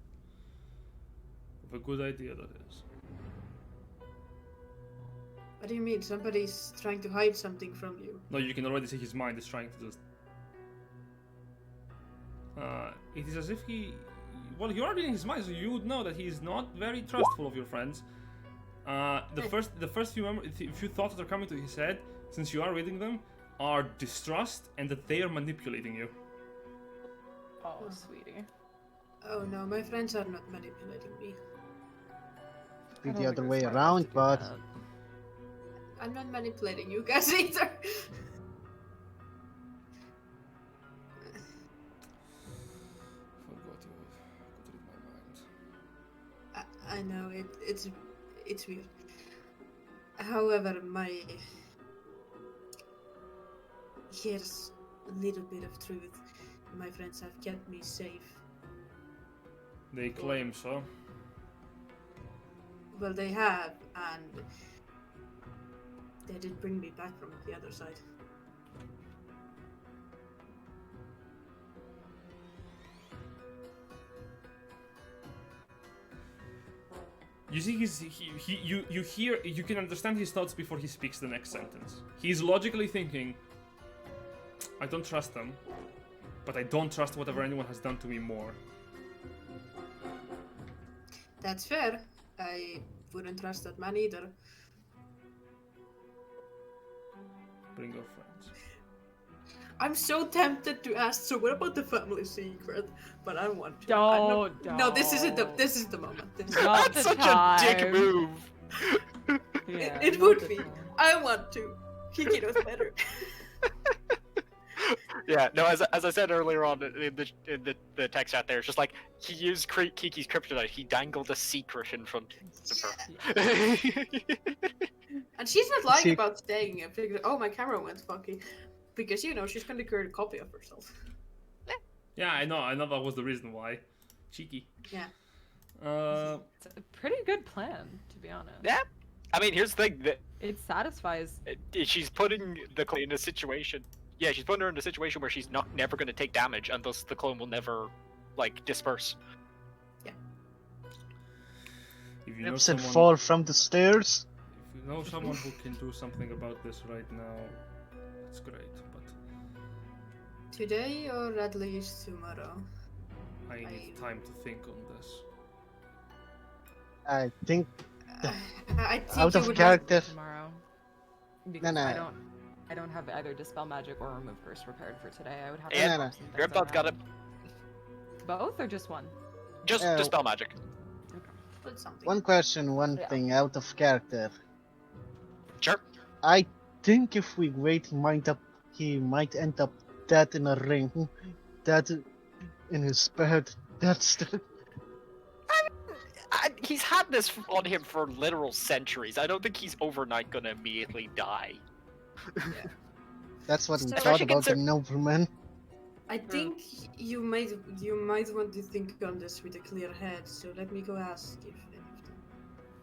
of a good idea that is. What do you mean? Somebody's trying to hide something from you. No, you can already see his mind is trying to just. It is as if he. Well, you're already in his mind, so you would know that he is not very trustful of your friends. The first few thoughts that are coming to his head, since you are reading them, are distrust and that they are manipulating you. Oh, sweetie. Oh no, my friends are not manipulating me. be I the don't other think way we're smart around, enough to do but that. I'm not manipulating you guys either. Forgot you could read my mind. I know it's weird. However, here's a little bit of truth. My friends have kept me safe. They claim so. Well, they have, and they did bring me back from the other side. You see, you can understand his thoughts before he speaks the next sentence. He's logically thinking, I don't trust them, but I don't trust whatever anyone has done to me more. That's fair. I wouldn't trust that man either. Bring your friends. I'm so tempted to ask. So what about the family secret? But I want to. Don't. No, this isn't the. This is the moment. This is Not that's the such a dick time. move. Yeah, it not would the be. time. I want to. Kiki knows better. Yeah, no, as I said earlier on in the text chat there, it's just like he used Kiki's kryptonite. He dangled a secret in front of her. And she's not lying See- about staying and figuring, oh, my camera went funky. Because, she's gonna create a copy of herself. Yeah, I know that was the reason why. Cheeky. Yeah. It's a pretty good plan, to be honest. Yeah, I mean, here's the thing: that It satisfies. she's putting the clone in a situation. Yeah, she's putting her in a situation where she's never going to take damage, and thus the clone will never, like, disperse. If you know Said someone, fall from the stairs. if you know someone who can do something about this right now, it's great. But Today or at least tomorrow. I need time to think on this. I think I think out you of would character. Tomorrow. Because no. I don't have either Dispel Magic or Remove Curse prepared for today. I would have to Yeah, swap no. some things Grandpa's got it. around. Both or just one? Just Oh. dispel magic. put something. One question, one Yeah. thing out of character. Sure. I think if we wait, he might end up dead in a ring. Dead in his bed. That's the. He's had this on him for literal centuries. I don't think he's overnight gonna immediately die. That's what we So- thought Especially about the consider- nobleman. I think you might want to think on this with a clear head. So let me go ask if any of them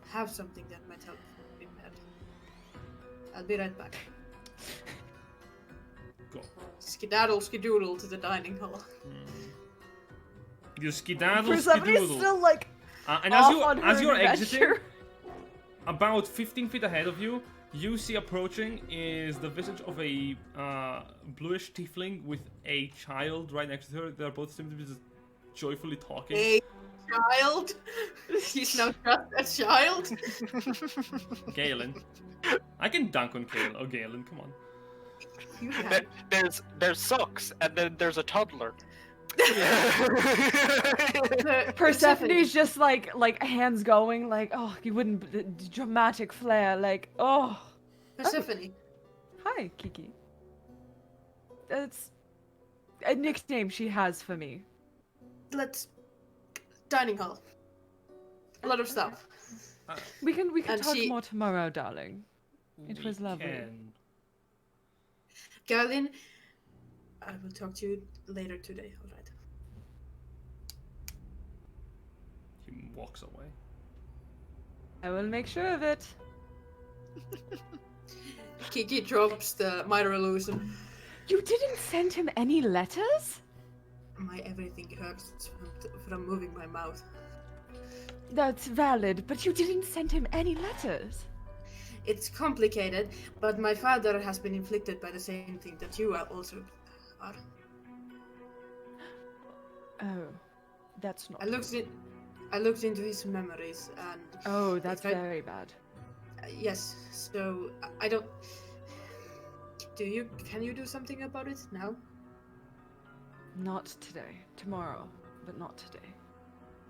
have something that might help in that. I'll be right back. Go. Skedaddle, skedoodle to the dining hall. You skedaddle, Persephone's skedoodle. still like And off on her as you're adventure. exiting, about 15 feet ahead of you, you see approaching is the visage of a bluish tiefling with a child right next to her. They're both seem to be just joyfully talking. A child? He's now just a child? Galen. I can dunk on Galen. Oh, Galen, come on. You can. There's socks, and then there's a toddler. Persephone's just like hands going like, oh, you wouldn't dramatic flair like, oh. Persephone. Hi, Kiki. It's a nickname she has for me. Let's dining hall. A lot of stuff. We can And talk she- more tomorrow, darling. It was lovely. Can. Galen, I will talk to you later today, alright? He walks away. I will make sure of it. Kiki drops the minor illusion. You didn't send him any letters? My everything hurts from moving my mouth. That's valid, but you didn't send him any letters. It's complicated, but my father has been inflicted by the same thing that you are also are. Oh, that's not. I looked into his memories and Oh, that's If I- very bad. Yes, so I don't. Can you do something about it now? Not today. Tomorrow, but not today.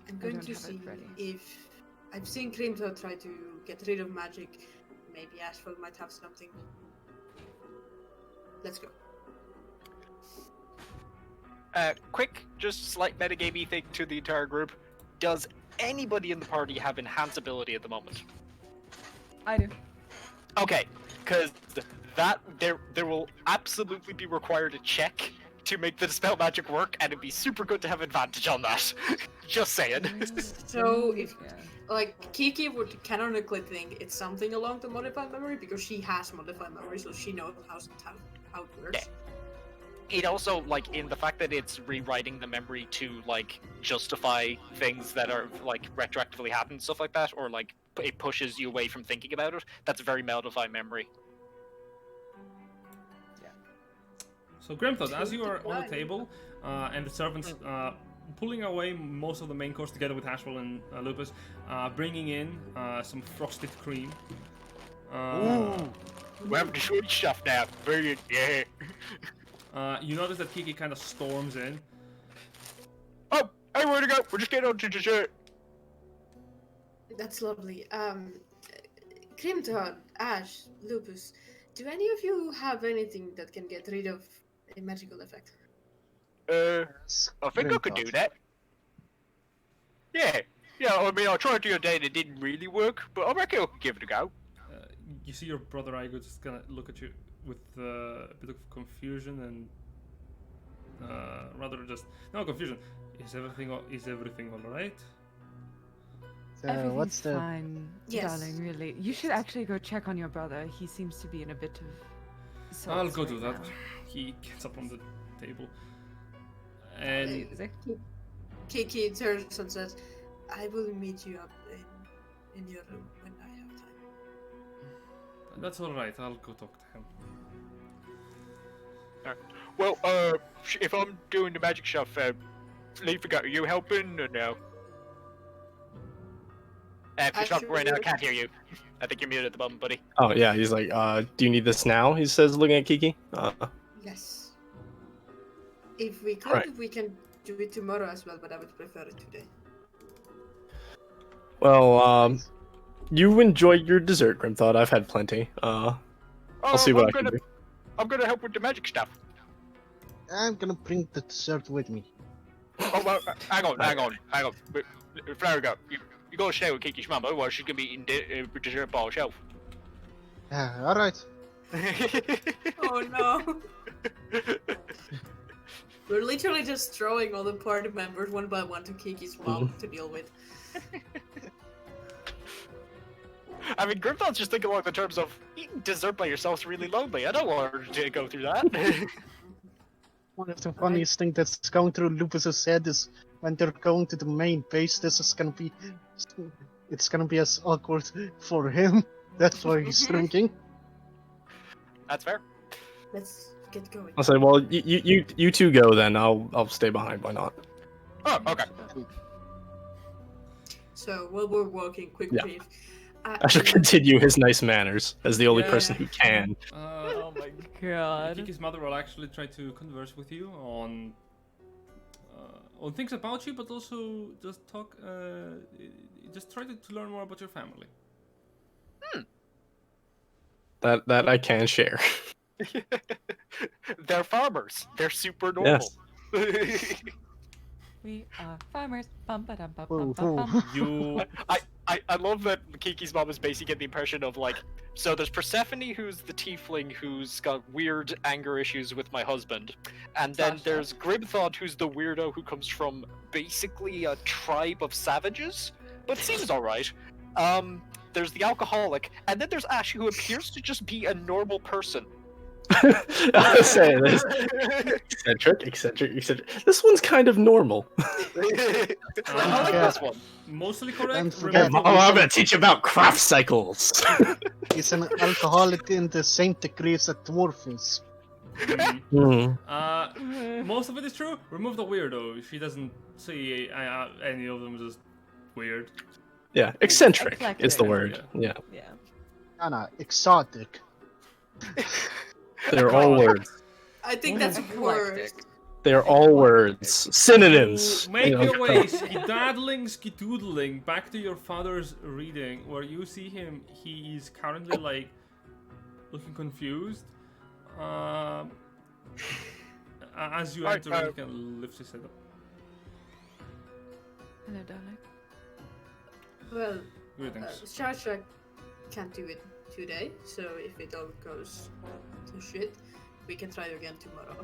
I'm I going don't to have it see ready. if I've seen Grimthor try to get rid of magic. Maybe Ashfall might have something. Let's go. Quick, just slight metagamey thing to the entire group. Does anybody in the party have enhance ability at the moment? I do. Okay, because that there will absolutely be required a check to make the dispel magic work, and it'd be super good to have advantage on that. Just saying. So if Yeah. like Kiki would canonically think it's something along the modified memory because she has modified memory, so she knows how it works. It also, like, in the fact that it's rewriting the memory to, like, justify things that are, like, retroactively happened, stuff like that, or, like, it pushes you away from thinking about it, that's very modify memory. So, Grimthod, as you are on the table, and the servants pulling away most of the main course together with Hashwell and Lupus, bringing in some frosted cream. We're having the sweet stuff now. Brilliant, yeah. You notice that Kiki kind of storms in. Oh, hey, where'd it go? We're just getting on to dessert. That's lovely. Grimthorn, Ash, Lupus, do any of you have anything that can get rid of a magical effect? I think I could do that. Yeah. Yeah, I mean, I tried the other day and it didn't really work, but I reckon I could give it a go. You see your brother Igo just gonna look at you with a bit of confusion and rather just no confusion. Is everything all right? Everything's What's the fine, Yes. darling, really. You should actually go check on your brother. He seems to be in a bit of sorts I'll go right do that. now. He gets up from the table and Is it? Kiki turns and says, I will meet you up in your room when I have time. that's all right. I'll go talk to him. Well, if I'm doing the magic stuff, Leafy, are you helping or no? If you're not right now, I can't hear you. I think you're muted at the moment, buddy. Oh yeah, he's like, do you need this now? He says, looking at Kiki. Yes. If we could, Right. we can do it tomorrow as well, but I would prefer it today. Well, you enjoy your dessert, Grimthought. I've had plenty. I'll see what I can do. I'm gonna help with the magic stuff. I'm gonna bring the dessert with me. Oh, well, hang on. Flower, you gotta stay with Kiki's mum, otherwise she's gonna be eating dessert by herself. Alright. Oh no. We're literally just throwing all the party members one by one to Kiki's mom to deal with. I mean, Grimthought's just thinking along the terms of eating dessert by yourself's really lonely. I don't want her to go through that. One of the funniest things that's going through Lupus's head is when they're going to the main base, it's gonna be as awkward for him. That's why he's drinking. That's fair. Let's get going. I'll say, well, you two go then. I'll stay behind. Why not? Oh, okay. So while we're walking, quick Yeah. brief. I shall continue his nice manners as the only person who can. Oh my god. Kiki's mother will actually try to converse with you on things about you, but also just talk. Just try to learn more about your family. That I can share. They're farmers. They're super normal. We are farmers. Bum, ba-dum, bum, Whoa, bum, bum, whoa. bum. You I love that Kiki's mom is basically getting the impression of like, so there's Persephone, who's the tiefling who's got weird anger issues with my husband, and then Sasha. there's Grimthought, who's the weirdo who comes from basically a tribe of savages, but seems alright. There's the alcoholic, and then there's Ash, who appears to just be a normal person. I'll say this. Eccentric. This one's kind of normal. I like this one. mostly Don't correct. forget- Remember- I'm gonna teach you about craft cycles. He's an alcoholic in the same degree as a dwarf is. Most of it is true. Remove the weirdo. She doesn't see any of them as weird. Yeah, eccentric is the Eclectic. word. Yeah, Yeah. Anna, exotic. they're all words. I think that's Eclectic. worse. They're all words. Synonyms. You make You know. your way skedaddling, skedoodling back to your father's reading, where you see him. He's currently like looking confused. As you Hi, enter, he can lift his head up. Hello, darling. Well, Greetings. Shasha can't do it today, so if it all goes to shit, we can try again tomorrow.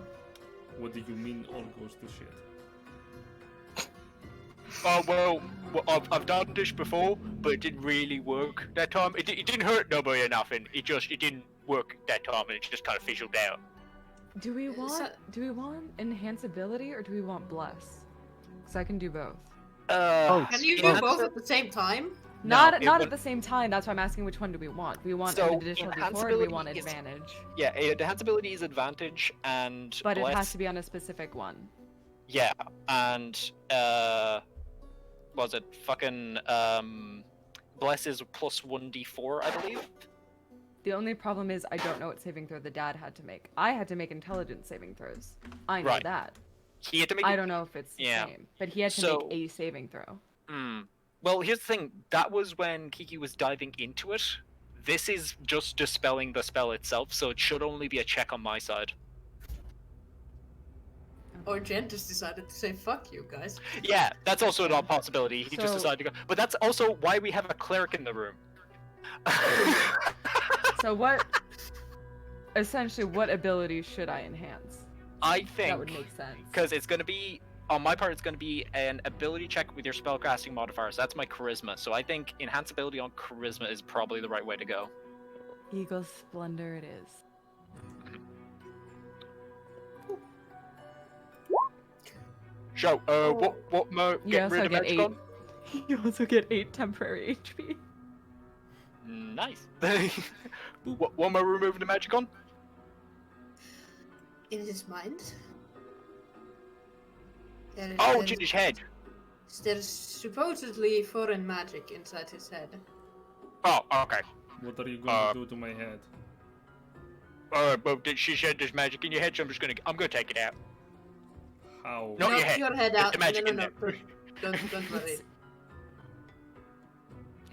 What do you mean all goes to shit? Oh, well, I've done this before, but it didn't really work that time. It didn't hurt nobody or nothing. It didn't work that time, and it just kind of fizzled out. Do we want So- enhance ability or do we want bless? Because I can do both. Can you do both at the same time? Not it at would- the same time. That's why I'm asking which one do we want? Do we want So, an additional D4 or do we want enhanceability is- advantage? Yeah, enhanceability is advantage, and But it bless, has to be on a specific one. yeah, and was it fucking bless is plus 1d4, I believe. The only problem is I don't know what saving throw the dad had to make. I had to make intelligence saving throws. I know Right. that. He had to make. I don't know if it's the Yeah. same, but he had to So- make a saving throw. Well, here's the thing. That was when Kiki was diving into it. this is just dispelling the spell itself, so it should only be a check on my side. Or Jen just decided to say fuck you guys. Yeah, that's also a possibility. He just So- decided to go. But that's also why we have a cleric in the room. So what? Essentially, what abilities should I enhance? I That would think make sense. because it's going to be on my part, it's going to be an ability check with your spellcasting modifiers. That's my charisma. So I think enhance ability on charisma is probably the right way to go. Eagle Splendor it is. So, what mo? You Get also rid of get magic 8. on? You also get 8 temporary HP. Nice. What mo removing the magic on? In his mind. Oh, There's- in his head. There's supposedly foreign magic inside his head. Oh, okay. What are you going to do to my head? Well, she said there's magic in your head, so I'm gonna take it out. How? Not Knock your head. your head Get out. the magic no, in no, there. no. Don't worry.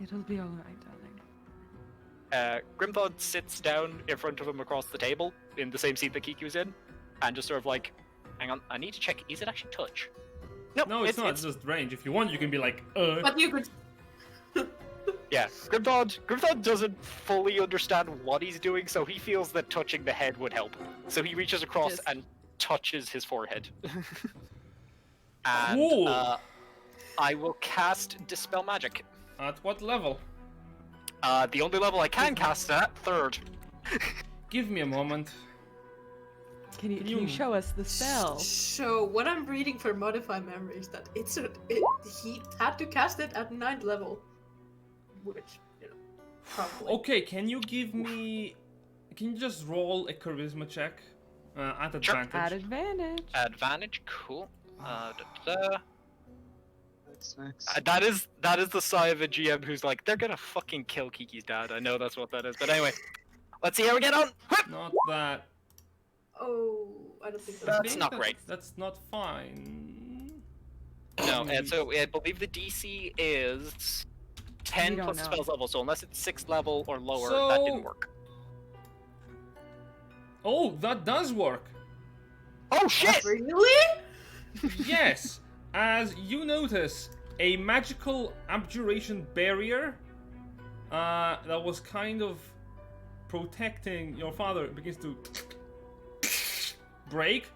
It'll be alright, darling. Grimthod sits down in front of him across the table in the same seat that Kiki was in, and just sort of like, hang on, I need to check. Is it actually touch? No, it's not. It's just range. If you want, you can be like, But you could. Yeah, Grimthod doesn't fully understand what he's doing, so he feels that touching the head would help. So he reaches across Just- and touches his forehead. And Cool. I will cast Dispel Magic. At what level? The only level I can cast at, 3rd. Give me a moment. Can you You- show us the spell? So what I'm reading for modify memory is that he had to cast it at 9th level, which probably. Okay, can you give me? Can you just roll a charisma check at Sure. advantage? At advantage. Advantage, cool. Da-da-da. That's nice. That is the sigh of a GM who's like, they're gonna fucking kill Kiki's dad. I know that's what that is. But anyway, let's see how we get on. Whip! Not that. Oh, I don't think I that's That's think not great. That's not fine. No, and so I believe the DC is 10 We don't plus the know. spell's level. So unless it's 6th level or lower, that So- didn't work. Oh, that does work. Oh shit! Really? Yes, as you notice, a magical abjuration barrier that was kind of protecting your father begins to break.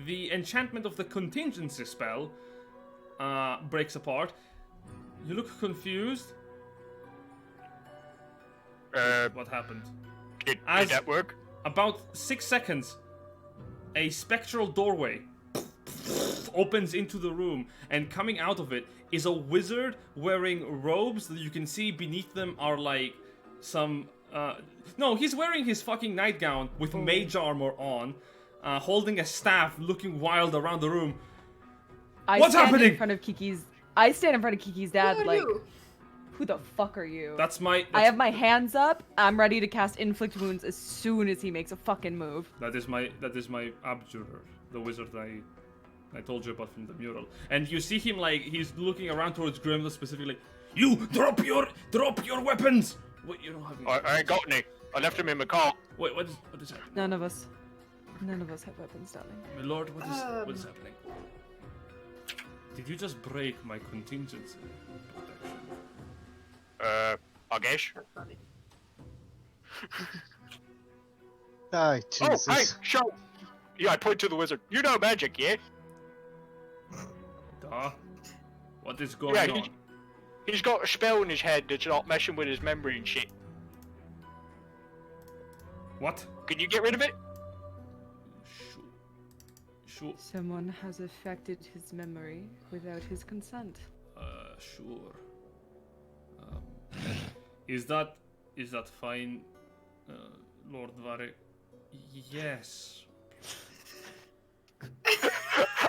The enchantment of the contingency spell breaks apart. You look confused. What happened? Did As- that work? About 6 seconds, a spectral doorway opens into the room, and coming out of it is a wizard wearing robes that you can see beneath them are like some. No, he's wearing his fucking nightgown with mage armor on, holding a staff, looking wild around the room. I What's stand happening? In front of Kiki's. I stand in front of Kiki's dad, Who are like, you? who the fuck are you? That's my. I have my hands up. I'm ready to cast inflict wounds as soon as he makes a fucking move. That is my abjurer, the wizard I told you about from the mural. And you see him like he's looking around towards Grimlock specifically. You drop your weapons. Wait, you don't have any. I ain't got any. I left them in my car. Wait, what is happening? None of us have weapons, darling. My lord, what is happening? Did you just break my contingency protection? I guess. That's funny. Ah, Oh, Jesus. hey, show. Yeah, I point to the wizard. You know magic, yeah? Duh. What is going Yeah, on? he's got a spell in his head that's not messing with his memory and shit. What? Can you get rid of it? Sure. Someone has affected his memory without his consent. Sure. Is that fine, Lord Vare? Yes.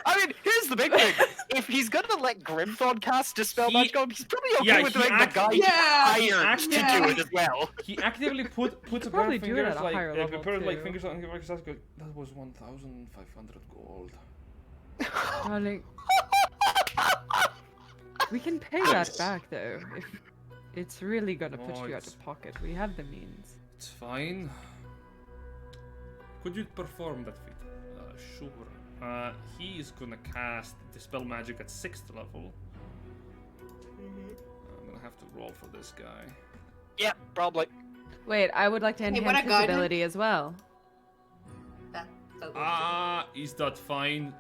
I mean, here's the big thing. If he's gonna let Grimthod cast Dispel He- Magic on him, he's probably okay Yeah, with he letting the guy Yeah, hired to yeah. do it as well. He actively puts a probably pair do it of at fingers a like higher level, prepared like too. fingers on his ass. That was 1,500 gold. Darling. We can pay that back though, It's really gonna put Oh, you out it's- of pocket. We have the means. It's fine. Could you perform that feat? Sure. He is gonna cast Dispel Magic at 6th level. I'm gonna have to roll for this guy. Yeah, probably. Wait, I would like to Hey, enhance wanna his guide him? ability as well. That would Is that fine?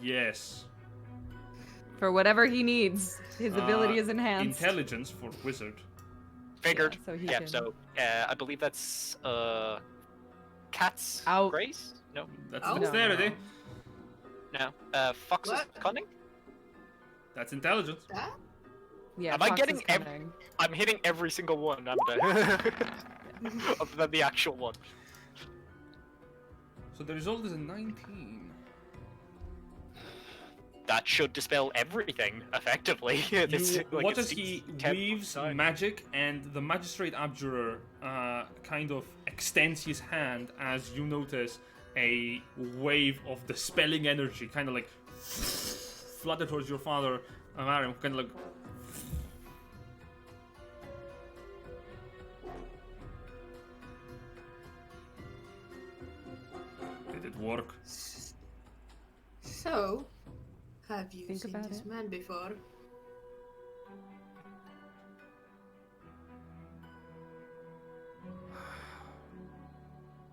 Yes. For whatever he needs, his ability is enhanced. Intelligence for wizard. Figured. Yeah, so he Yeah, can- so I believe that's Cat's Out. Grace? No. That's Oh. dexterity. No. Fox's What? Cunning? That's intelligence. that? Yeah, Am I Fox getting is ev- cunning. I'm hitting every single one, haven't I? Other than the actual one. So the result is a 19. That should dispel everything, effectively. It's You, like what a as he 10 weaves sign. magic, and the magistrate abjurer kind of extends his hand as you notice a wave of dispelling energy, kind of like flutter towards your father, Mariam, kind of like. Did it work? So, have you Think seen about this it. man before?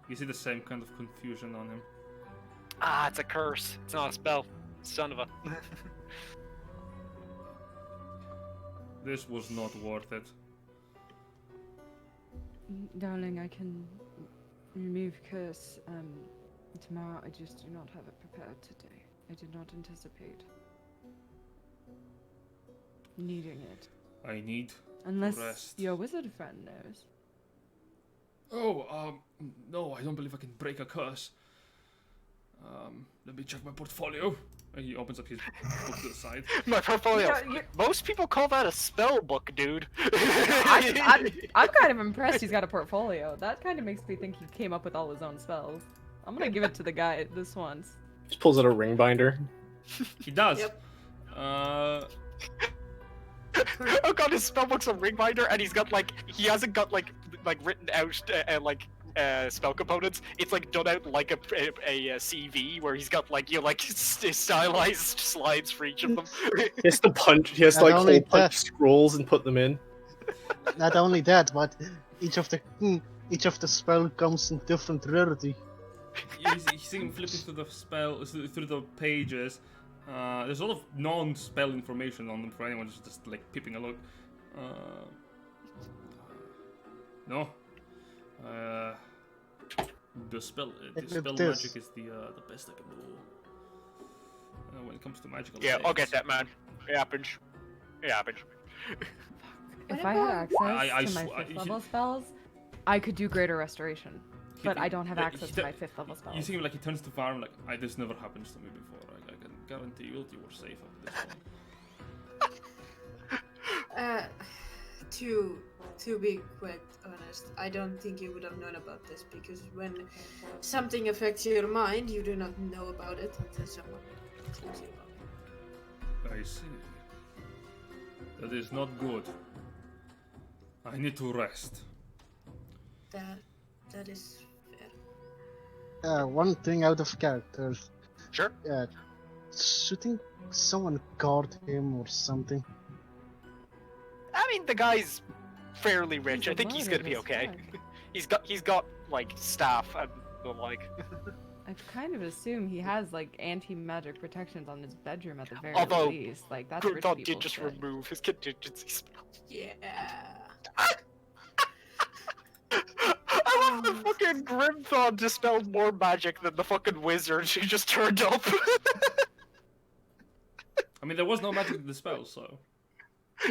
You see the same kind of confusion on him. Ah, it's a curse. It's not a spell. Son of a. This was not worth it. Darling, I can remove curse tomorrow. I just do not have it prepared today. I did not anticipate needing it. I need. Unless Rest. your wizard friend knows. Oh, no, I don't believe I can break a curse. Let me check my portfolio. And he opens up his book to the side. My portfolio. Yeah, Most people call that a spell book, dude. I'm kind of impressed he's got a portfolio. That kind of makes me think he came up with all his own spells. I'm gonna give it to the guy this once. Just pulls out a ring binder. He does. Yep. Oh god, his spellbook's a ring binder, and he hasn't got like written out spell components. It's like done out like a CV where he's got stylized slides for each of them. He has to punch. He has to Not like only hole punch that- scrolls and put them in. Not only that, but each of the spell comes in different rarity. You see him flipping through the through the pages. There's a lot of non-spell information on them for anyone who's just like peeping a look. No. The spell magic is the best I can do. When it comes to magical. Yeah, I'll get effects. that, man. It happens. It happens. If I had access I to my sw- 5th level spells, I could do greater restoration. He- But I don't have he- access he to do- my 5th level spells. You see him like he turns to Farm like, this never happens to me before. I can guarantee you were safe up this one. To be quite honest, I don't think you would have known about this because when something affects your mind, you do not know about it until someone tells you about it. I see. That is not good. I need to rest. That is fair. One thing out of character. Sure. Shouldn't someone guard him or something? I mean, the guy's fairly rich. He's I think he's alone gonna in be his okay. bag. He's got like staff and the like. I kind of assume he has like anti-magic protections on his bedroom at the very Although, least. Like that's rich Grimthon people did just shit. remove his contingency spell. Yeah. I love the fucking Grimthon dispelled more magic than the fucking wizard who just turned up. I mean, there was no magic to the spell, so.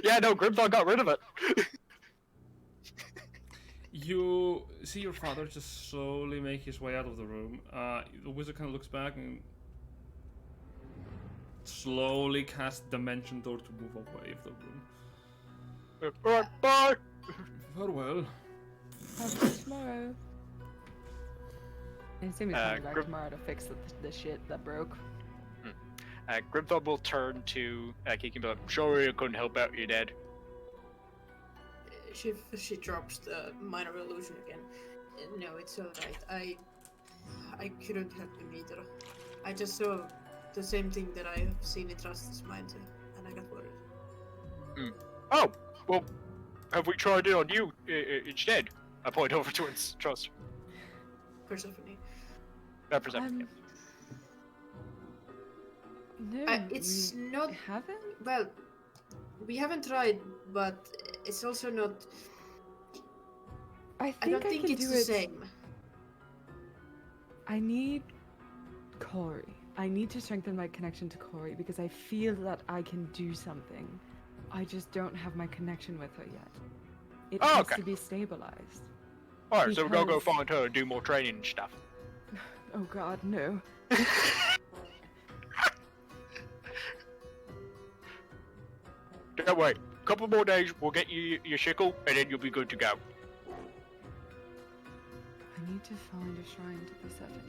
Yeah, no, Grimthon got rid of it. You see your father just slowly make his way out of the room. The wizard kind of looks back and slowly casts Dimension Door to move away of the room. Alright, bye. Farewell. Have fun tomorrow. I assume he's coming back Grim- tomorrow to fix the shit that broke. Grimthon will turn to Kiki and be like, sorry I couldn't help out your dad. She drops the minor illusion again. No, it's alright. I couldn't help him either. I just saw the same thing that I have seen in Trust's mind, and I got worried. Oh, well, have we tried it on you instead? I point over towards Trust. Persephone. Persephone. No, It's we not. haven't. Well, we haven't tried, but it's also not. I I don't think think can it's do the it. same. I need Corey. I need to strengthen my connection to Corey because I feel that I can do something. I just don't have my connection with her yet. It has okay. to be stabilized. Alright, so we're gonna go Because- find her and do more training and stuff. Oh God, no. Don't wait. A couple more days, we'll get you your shickle, and then you'll be good to go. I need to find a shrine to Persephone.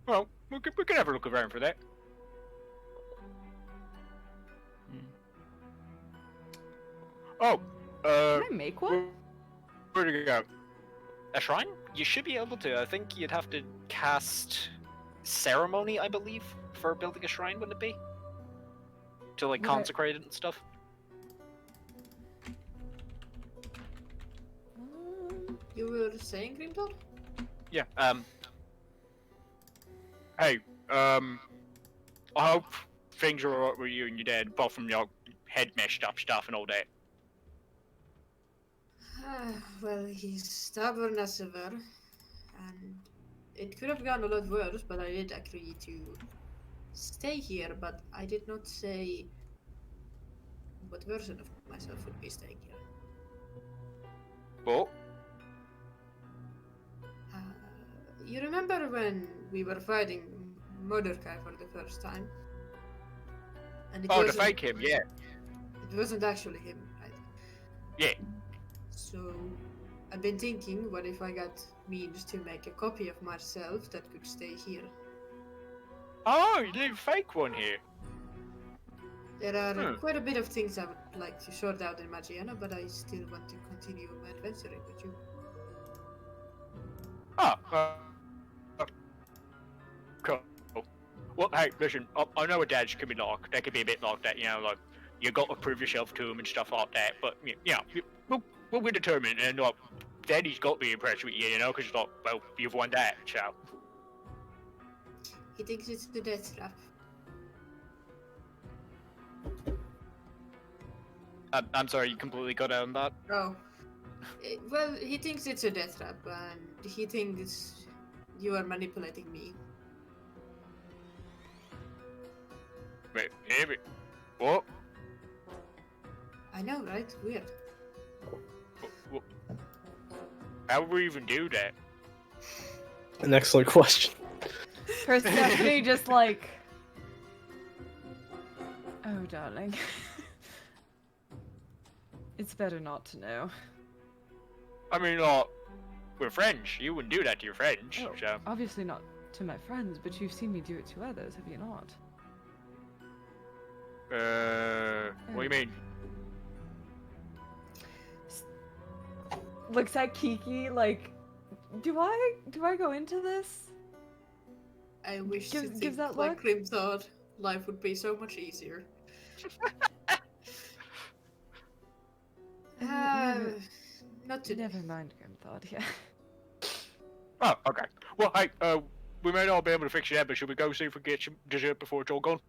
Well, we can have a look around for that. Oh, Can I make one? where to go? A shrine? You should be able to. I think you'd have to cast ceremony, I believe, for building a shrine, wouldn't it be? To like Would I- consecrate it and stuff. You were saying, Grimdor? Yeah. Hey, I hope things are alright with you and your dad, apart from your head messed up stuff and all that. Well, he's stubborn as ever, and it could have gone a lot worse, but I did agree to stay here, but I did not say what version of myself would be staying here. But You remember when we were fighting Mordecai for the first time? And it to wasn't- fake him, yeah. It wasn't actually him, right? Yeah. So, I've been thinking, what if I got means to make a copy of myself that could stay here? Oh, you did a fake one here. There are Hmm. quite a bit of things I would like to sort out in Magiana, but I still want to continue my adventuring with you. Oh, cool. Well, hey, listen, I know a dad's can be like, they can be a bit like that, you know, like, you got to prove yourself to him and stuff like that, but, yeah, we'll be determined, and, like, daddy's got to be impressed with you, you know, because, like, well, you've won that, so. He thinks it's the death trap. I'm sorry, you completely got out on that. Oh. Well, he thinks it's a death trap, and he thinks you are manipulating me. Wait, hey, what? I know, right? Weird. How would we even do that? An excellent question. Persephone just like... Oh, darling. It's better not to know. I mean, like, we're friends. You wouldn't do that to your friends, Oh, so. obviously not to my friends, but you've seen me do it to others, have you not? What do you mean? Looks at Kiki like, do I go into this? I wish to Gives think that like look? Grim thought life would be so much easier. Not today. Never mind, Grim thought. Yeah. Oh, okay. Well, hey, we may not be able to fix that, but should we go see if we can get some dessert before it's all gone?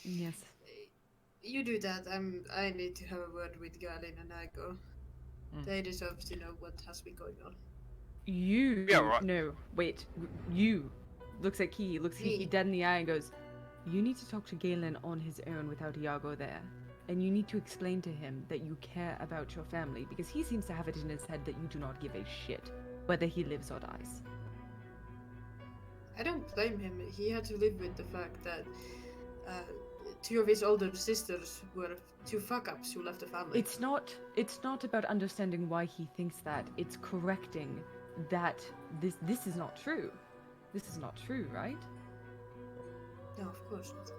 Yes. You do that. I need to have a word with Galen and Igo. They deserve to know what has been going on. You. Yeah, right. No, wait. You. Looks at Kiki, looks Kiki Me. dead in the eye and goes, you need to talk to Galen on his own without Iago there. And you need to explain to him that you care about your family, because he seems to have it in his head that you do not give a shit whether he lives or dies. I don't blame him. He had to live with the fact that two of his older sisters were two fuck-ups who left the family. It's not about understanding why he thinks that. It's correcting that this is not true. This is not true, right? No, of course not.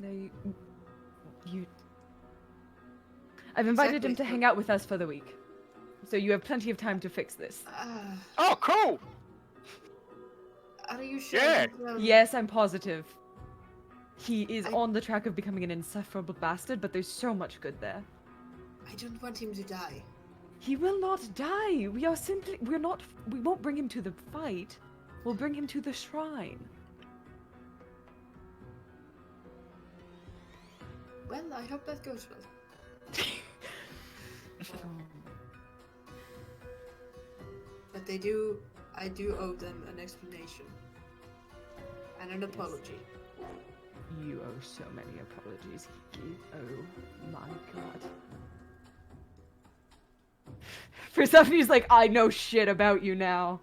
You. I've invited him Exactly. to hang out with us for the week, so you have plenty of time to fix this. Oh, cool. Are you sure? Yeah. Yes, I'm positive. He is I- on the track of becoming an insufferable bastard, but there's so much good there. I don't want him to die. He will not die. We won't bring him to the fight. We'll bring him to the shrine. Well, I hope that goes well. But I do owe them an explanation. And an apology. You owe so many apologies, Kiki. Oh my god. Persephone's like, I know shit about you now.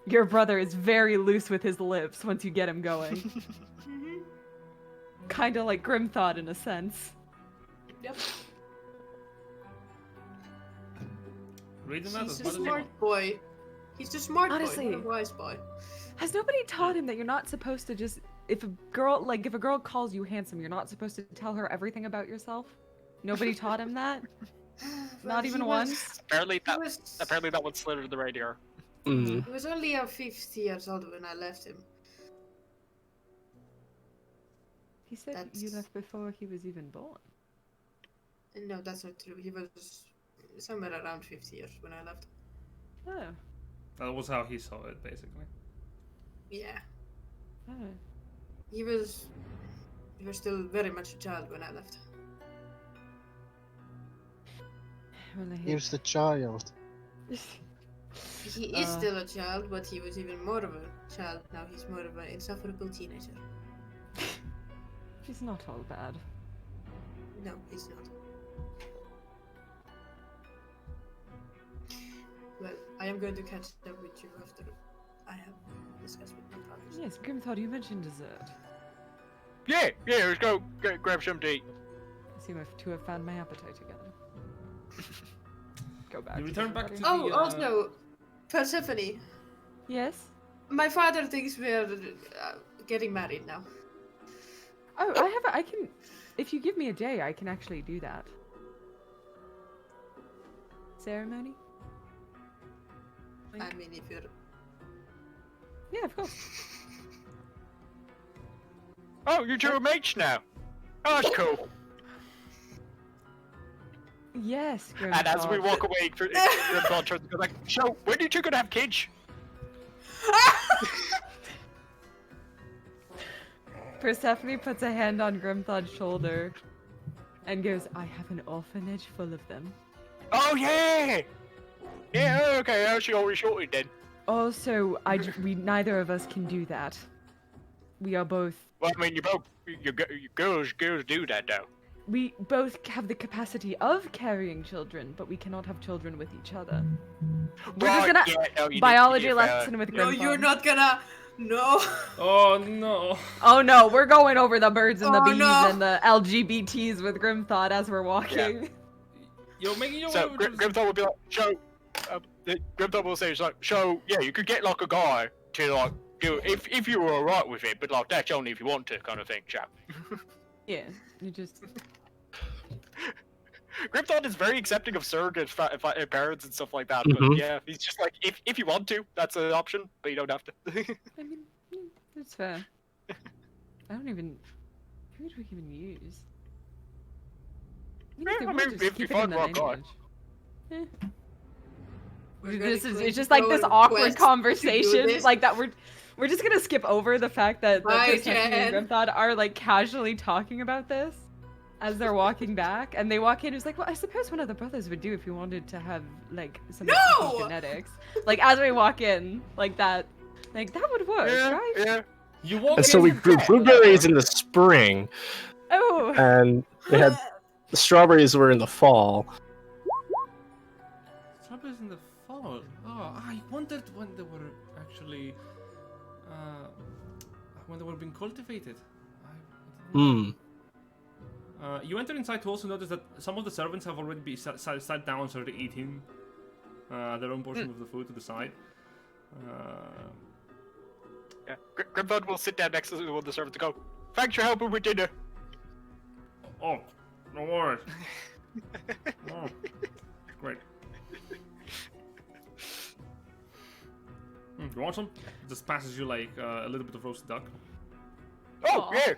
Your brother is very loose with his lips once you get him going. Kinda like Grimthought in a sense. Yep. Reading that He's as a much as you smart want. boy. He's a smart Honestly. boy, not a wise boy. Has nobody taught him that you're not supposed to just if a girl calls you handsome, you're not supposed to tell her everything about yourself? Nobody taught him that? Well, Not he even was- once? Apparently He that was, apparently that one slid under the radar. Mm. he was only 50 years old when I left him. He said you That's- left before he was even born. No, that's not true. He was somewhere around 50 years when I left. Oh. That was how he saw it, basically. Yeah. Oh. He was still very much a child when I left. Well, I Here's the child. He is Uh. still a child, but he was even more of a child. Now he's more of an insufferable teenager. He's not all bad. No, he's not. Well, I am going to catch up with you after I have discussed with my brothers. Yes, Grimthought, you mentioned dessert. Yeah, let's go grab something to eat. I seem to have found my appetite again. Go back. You return back to Oh, the, also, Persephone. Yes? My father thinks we're getting married now. Oh, I can... If you give me a day, I can actually do that. Ceremony? I mean, if you're... Yeah, of course. Oh, you two are mates now. Oh, that's cool. Yes, Grimthought. And as we walk away, Grimthought turns and goes like, "So, when are you two gonna have kids?" Persephone puts a hand on Grimthought's shoulder and goes, I have an orphanage full of them. Oh yeah. Yeah, okay. I should already sorted then. Also, we neither of us can do that. We are both... Well, I mean, you girls do that though. We both have the capacity of carrying children, but we cannot have children with each other. We're just Right, gonna... yeah, no, you biology need to, lesson with No, Grimthought. you're not gonna... No. Oh no. Oh no, we're going over the birds and the Oh, bees no. and the LGBTs with Grimthought as we're walking. You're making your So way. Grimthought will be like, Grimthought will say, like, so yeah, you could get like a guy to like do if you were alright with it, but like that's only if you want to, kind of thing, chap. Yeah, you just... Grimthought is very accepting of surrogate parents and stuff like that. But Mhm. yeah, he's just like, if you want to, that's an option, but you don't have to. I mean, it's fair. I don't even... Who would we even use? Yeah, they I would mean, just if keep you it in find the the right guy. lineage. Eh. We're This gonna is claim it's just to like go this on awkward quest to do conversation, this. like that we're just gonna skip over the fact that Bye, Persephone and Jen. Grimthought are like casually talking about this as they're walking back, and they walk in. It's like, well, I suppose one of the brothers would do if you wanted to have like some No! genetics. Like as we walk in, like that would work, Yeah, right? yeah. You walk And so in we with grew that. blueberries in the spring, Oh, and they had the strawberries were in the fall. Strawberries in the fall. Oh, I wondered when they were actually, when they were being cultivated. I don't know. You enter inside to also notice that some of the servants have already been sat down, sort of eating their own portion of the food to the side. Yeah, Grimthought will sit down next to one of the servants and go, "Thanks for helping with dinner." Oh, no worries. Oh, great. You want some? Just passes you like a little bit of roasted duck. Oh, Aw. yeah!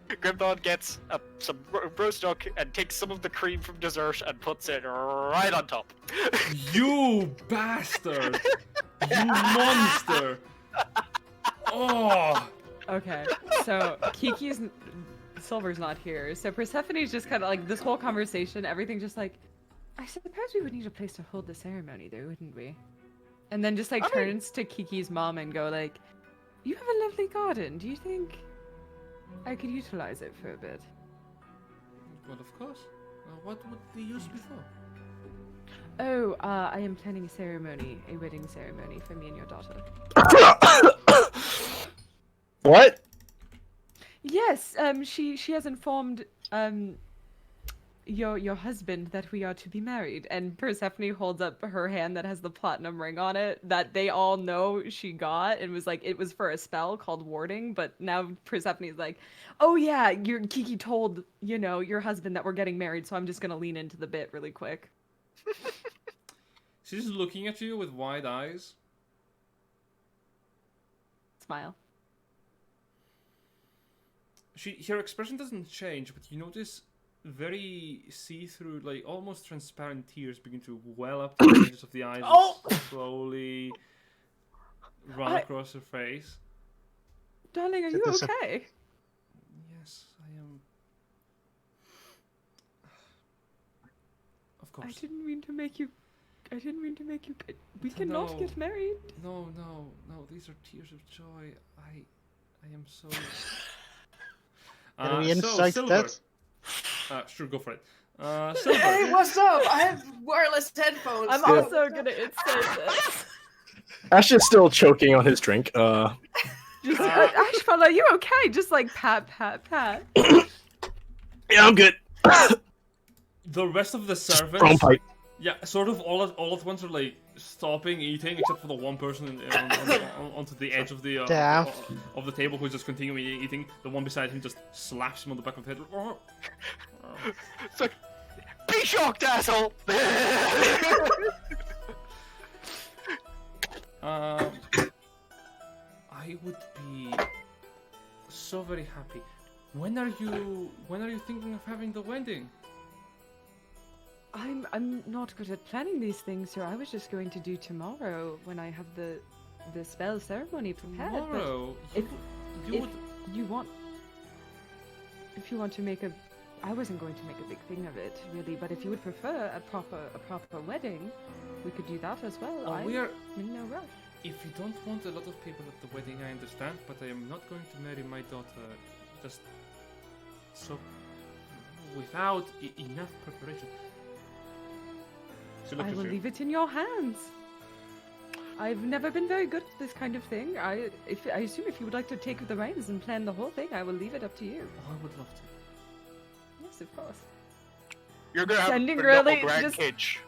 Grimdon gets some roast duck and takes some of the cream from dessert and puts it right on top. You bastard! You monster! Oh! Okay, so Silver's not here, so Persephone's just kind of like this whole conversation, everything just like, I suppose we would need a place to hold the ceremony, though, wouldn't we? And then just like turns to Kiki's mom and go like, "You have a lovely garden. Do you think I could utilize it for a bit?" Well, of course. What would the use be for? Oh, I am planning a ceremony, a wedding ceremony for me and your daughter. What? Yes, she has informed your husband that we are to be married, and Persephone holds up her hand that has the platinum ring on it that they all know she got, and was like it was for a spell called warding, but now Persephone's like, "Oh yeah, your Kiki told, your husband that we're getting married, so I'm just going to lean into the bit really quick." She's looking at you with wide eyes. Smile. Her expression doesn't change, but you notice very see-through, like almost transparent tears begin to well up to the edges of the eyes and slowly run across her face. Darling, are you okay? Yes, I am. Of course. I didn't mean to make you. We cannot get married. No. These are tears of joy. I am so. Can we incite Silver. that? Sure, go for it. Silver. Hey, what's up? I have wireless headphones. I'm also gonna insert this. Ash is still choking on his drink. Just, Ashfall, are you okay? Just like pat. Yeah, I'm good. The rest of the Strong servants, pipe. yeah, sort of all at once are like stopping eating, except for the one person onto the edge of the of the table who's just continuing eating. The one beside him just slaps him on the back of the head. It's like, be shocked, asshole! I would be so very happy. When are you thinking of having the wedding? I'm not good at planning these things, sir. I was just going to do tomorrow when I have the spell ceremony prepared. Tomorrow? But if you want to make I wasn't going to make a big thing of it, really. But if you would prefer a proper wedding, we could do that as well. I'm in no rush. If you don't want a lot of people at the wedding, I understand. But I am not going to marry my daughter just so without enough preparation. I will leave it in your hands. I've never been very good at this kind of thing. I assume if you would like to take the reins and plan the whole thing, I will leave it up to you. Oh, I would love to. Yes, of course. You're gonna have Sending a really little just- grandkids.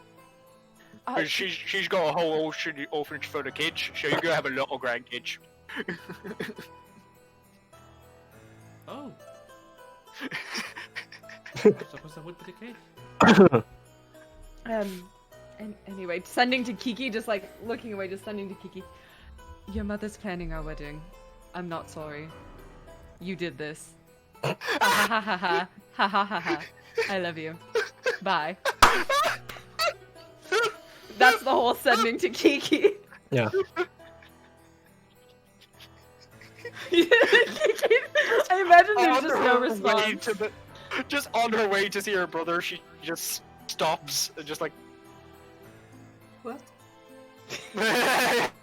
Cause she's got a whole orphanage for the kids, so you're gonna have a little grandkids. Oh. I suppose that would be the case. Anyway, sending to Kiki, just like looking away, just sending to Kiki. Your mother's planning our wedding. I'm not sorry. You did this. Ha ha ha ha ha ha ha ha ha. I love you. Bye. That's the whole sending to Kiki. Yeah. Kiki, I imagine there's just no response. Just on her way to see her brother, she just stops and just like. What? It's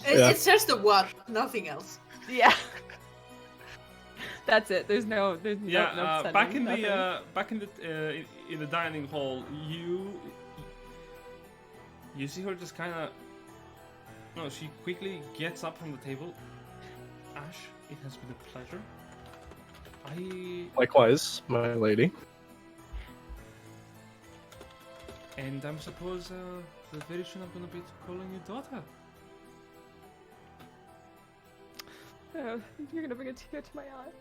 It's just a what, nothing else. Yeah. That's it. There's no Yeah, sending, back in nothing. the in the dining hall, you see her just kind of. No, she quickly gets up from the table. Ash, it has been a pleasure. Likewise, my lady. And I suppose very soon I'm gonna be calling you daughter. Oh, you're gonna bring a tear to my eye.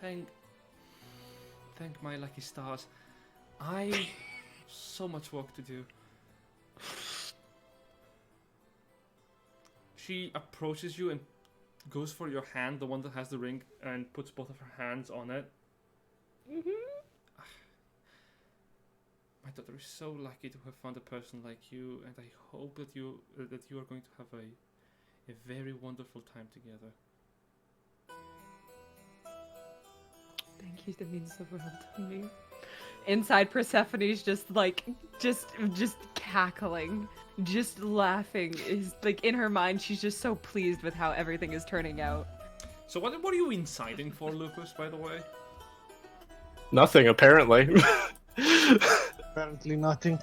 Thank my lucky stars. I so much work to do. She approaches you and goes for your hand, the one that has the ring, and puts both of her hands on it. My daughter is so lucky to have found a person like you, and I hope that you are going to have a very wonderful time together. Thank you, that means the world to me. Inside, Persephone's just cackling, just laughing. Is like in her mind, she's just so pleased with how everything is turning out. So what are you inciting for, Lupus, by the way? Nothing, apparently. Apparently nothing.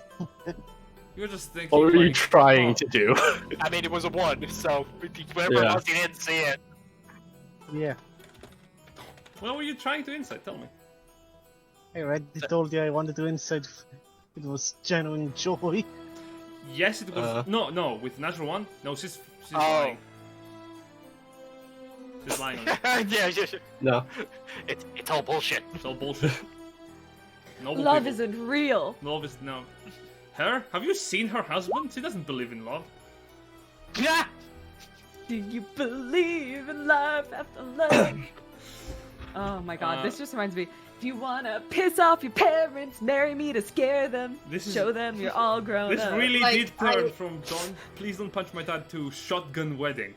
You're just thinking. What were you like, trying oh, to do? I mean, it was a 1, so whatever Yeah. else you didn't see it. Yeah. What were you trying to incite? Tell me. I already told you I wanted to inside. It was genuine joy. Yes, it was. No, with natural one. No, she's Oh. lying. She's lying on it. Yeah. No. It's all bullshit. It's all bullshit. Noble Love people. isn't real. Love is no. Her? Have you seen her husband? She doesn't believe in love. Yeah. Do you believe in love after love? Oh my god, this just reminds me. If you wanna piss off your parents, marry me to scare them. Show them you're all grown This up. really Like, did turn from please don't punch my dad to shotgun wedding.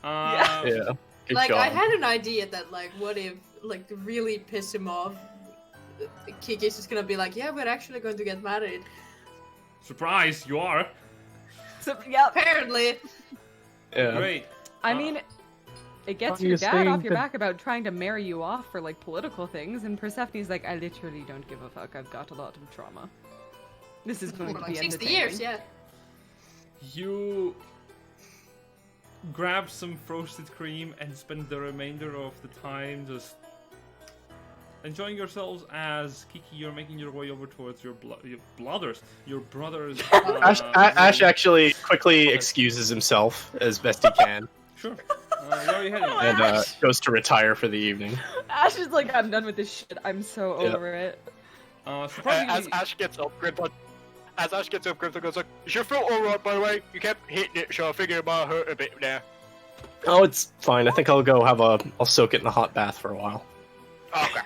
Yeah. Yeah. Good Like, job. I had an idea that, like, what if, like, to really piss him off, Kiki's just gonna be like, yeah, we're actually going to get married. Surprise, you are. So, yeah, Apparently. Yeah. Great. I mean, it gets Are your you dad saying off your that- back about trying to marry you off for like political things, and Persephone's like, I literally don't give a fuck. I've got a lot of trauma. This is going For to like be 60 entertaining. years, yeah. You grab some frosted cream and spend the remainder of the time just enjoying yourselves as Kiki, you're making your way over towards your brothers. Ash actually quickly excuses himself as best he can Sure. Where are you heading? and goes to retire for the evening. Ash is like, I'm done with this shit. I'm so Yeah. over it. Surprisingly, As Ash gets up, Grimthon goes like, "Is your foot alright, by the way? You kept hitting it, so I figured it might hurt a bit there." Oh, it's fine. I think I'll go I'll soak it in a hot bath for a while. Okay.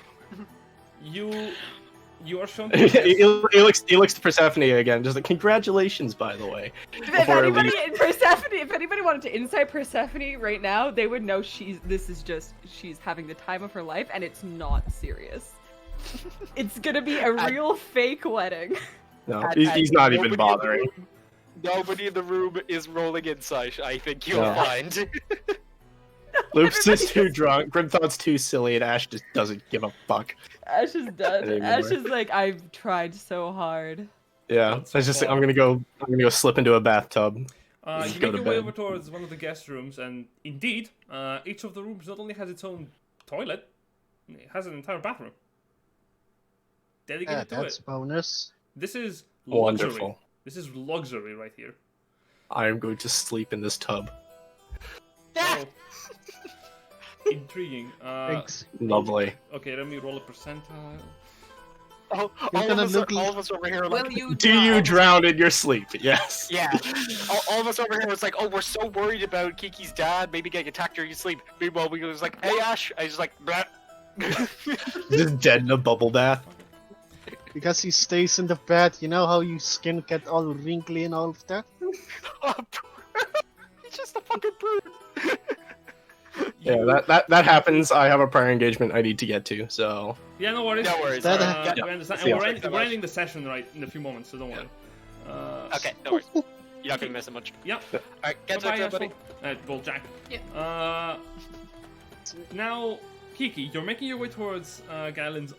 you are shown. he looks to Persephone again, just like, congratulations, by the way. If Before I anybody leave. in Persephone, if anybody wanted to insight Persephone right now, they would know she's having the time of her life, and it's not serious. It's gonna be a real fake wedding. No, he's not even bothering. Nobody in the room is rolling insight. I think you'll No. find. Luke's just too drunk, Grimthon's too silly, and Ash just doesn't give a fuck. Ash is done. Anymore. Ash is like, I've tried so hard. Yeah, That's I just fine. I'm gonna go slip into a bathtub. You Just make go to your way bed. over towards one of the guest rooms, and indeed, each of the rooms not only has its own toilet, it has an entire bathroom dedicated to That's it. bonus. This is luxury. Wonderful. This is luxury right here. I am going to sleep in this tub. Oh. Intriguing. Thanks. Lovely. Okay, let me roll a percentile. all, You're all, gonna of us, look all of us over here are like, Will you Do you drown in your sleep? Yes. yeah. all of us over here was like, oh, we're so worried about Kiki's dad maybe getting attacked during his sleep. Meanwhile, we was like, hey Ash. I was like, "Bleh." Just dead in a bubble bath. Because he stays in the bed, you know how your skin get all wrinkly and all of that? It's just a fucking brute. Yeah, that happens. I have a prior engagement I need to get to, so Yeah, no worries. No worries. That- We Yeah. understand. See And ya. we're ending the session right in a few moments, so don't worry. Okay, no worries. You're not gonna miss it much. Yeah. Alright, get to Bye-bye, it, buddy. well, Jack. Yeah. Now, Kiki, you're making your way towards Galen's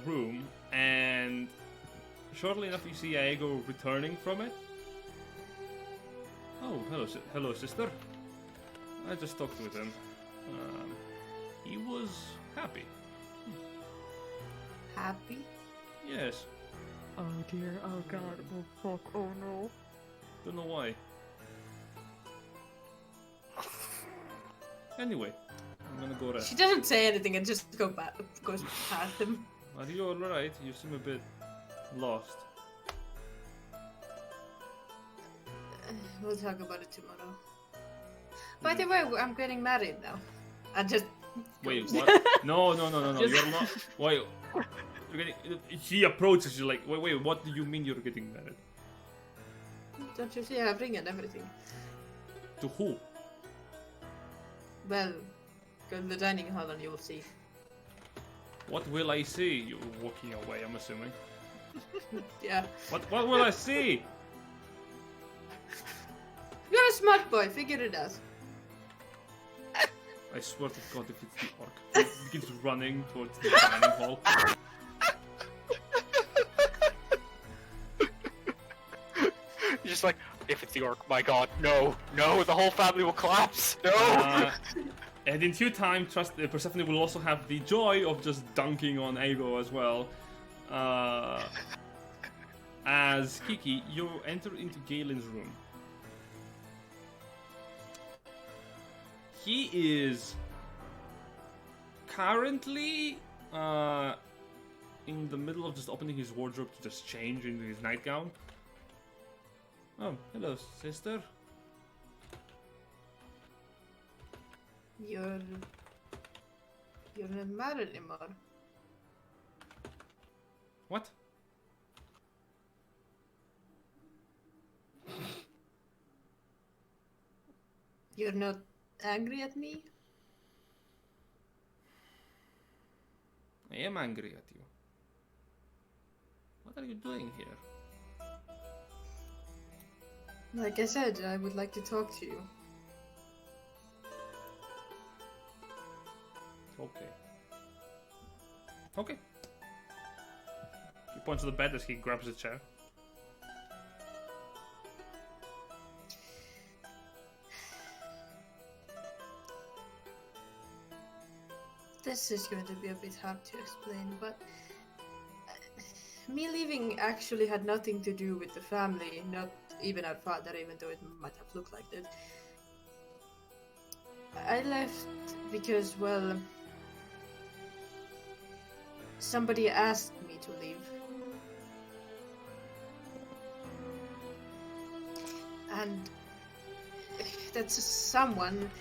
room, and shortly enough, you see Aego returning from it. Oh, hello, sister. I just talked with him. He was happy. Happy? Yes. Oh dear. Oh god. Oh fuck. Oh no. Don't know why. Anyway, I'm gonna go rest. She doesn't say anything and just goes past him. Are you alright? You seem a bit lost. We'll talk about it tomorrow. By the way, I'm getting married now. I just Wait, goes. what? No. Just- You're not. Wait. You're getting. He approaches you like, wait. What do you mean you're getting married? Don't you see I have ring and everything? To who? Well, go to the dining hall and you will see. What will I see? You're walking away, I'm assuming. Yeah. What will I see? You're a smart boy, figure it out. I swear to God, if it's the orc. He begins running towards the dining hall. You're just like, if it's the orc, my god, no, the whole family will collapse. No. And in due time, Persephone will also have the joy of just dunking on Avo as well. As Kiki, you enter into Galen's room. He is currently in the middle of just opening his wardrobe to just change into his nightgown. Oh, hello, sister. You're not mad anymore. What? You're not angry at me? I am angry at you. What are you doing here? Like I said, I would like to talk to you. Okay. Okay. He points to the bed as he grabs a chair. This is going to be a bit hard to explain, but me leaving actually had nothing to do with the family, not even our father, even though it might have looked like that. I left because, well, somebody asked me to leave. And that's someone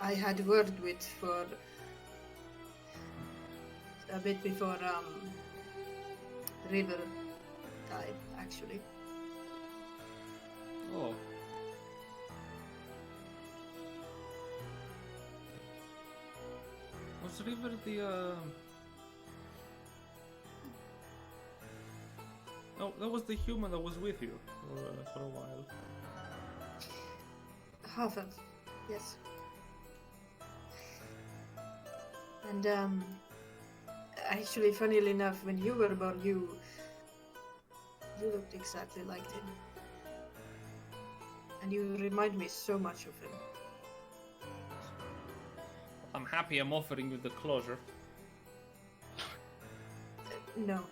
I had worked with for a bit before River died, actually. Oh. Was River the No, that was the human that was with you for a while. Half of, yes. And actually, funnily enough, when you were born, you looked exactly like him, and you remind me so much of him. I'm happy I'm offering you the closure. No.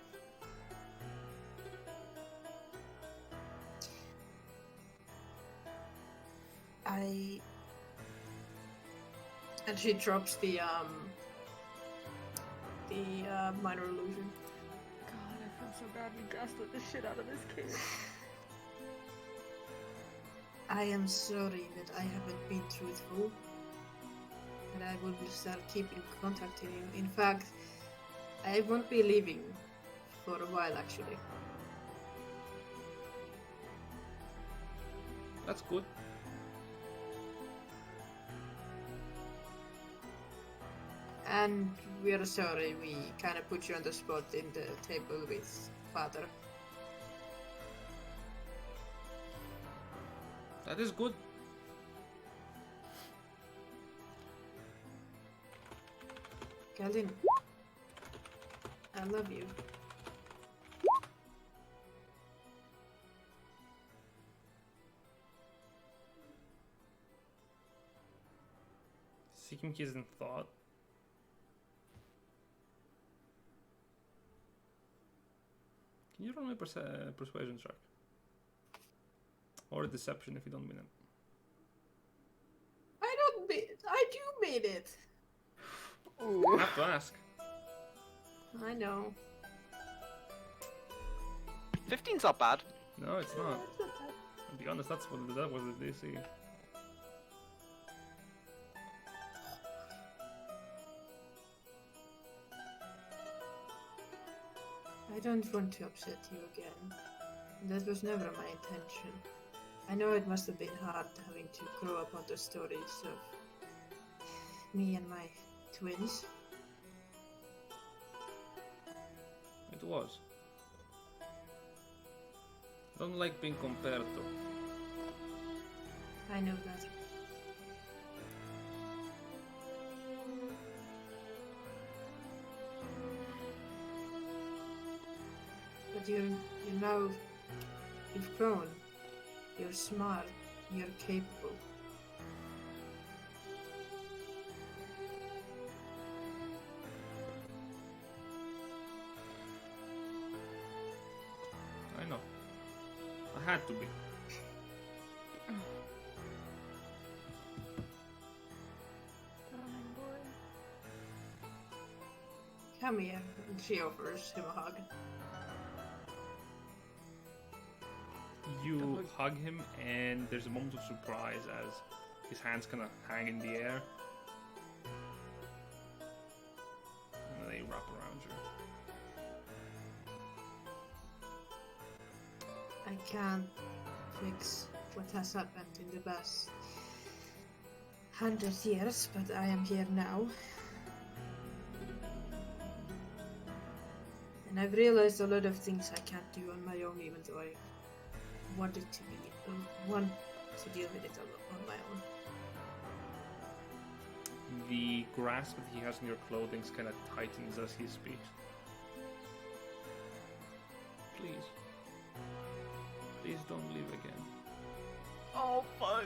And she drops the minor illusion. God, I feel so bad we gaslit the shit out of this kid. I am sorry that I haven't been truthful, and I will start keeping contacting you. In fact, I won't be leaving for a while, actually. That's good. And we are sorry we kind of put you on the spot in the table with father. That is good. Galdin, I love you. Seeking his in thought. Can you roll me a persuasion check? Or a deception if you don't win it. I don't I do mean it. I have to ask. I know. 15's not bad. No, it's not. I'll be honest, that was the DC. I don't want to upset you again. That was never my intention. I know it must have been hard having to grow up on the stories of me and my twins. It was. I don't like being compared to. I know that. But you've grown. You're smart. You're capable. I know. I had to be. Come here. And she offers him a hug. You hug him, and there's a moment of surprise as his hands kind of hang in the air. And then they wrap around you. I can't fix what has happened in the past 100 years, but I am here now. And I've realized a lot of things I can't do on my own, even though I want to deal with it on my own. The grasp that he has on your clothing kind of tightens as he speaks. Please. Please don't leave again. Oh, fuck.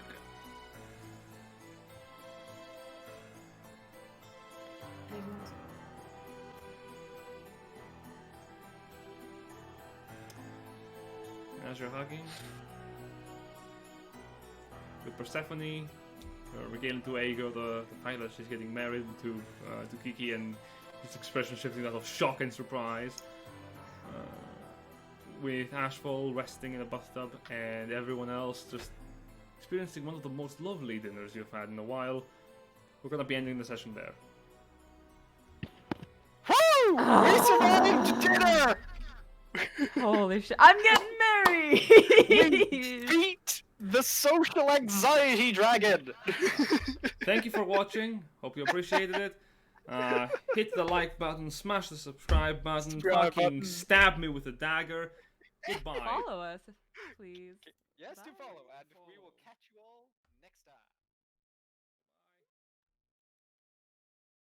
I won't. As you're hugging, with Persephone, regaling to Aego the fact that she's getting married to Kiki, and his expression shifting out of shock and surprise. With Ashfall resting in a bathtub, and everyone else just experiencing one of the most lovely dinners you've had in a while. We're gonna be ending the session there. Woo! We survived dinner! Holy shit! I'm getting married. We beat the social anxiety dragon! Thank you for watching. Hope you appreciated it. Hit the like button, smash the subscribe button, Subscribe fucking button. stab me with a dagger. Goodbye. Follow us, please. Yes, to Bye. follow, and we will catch you all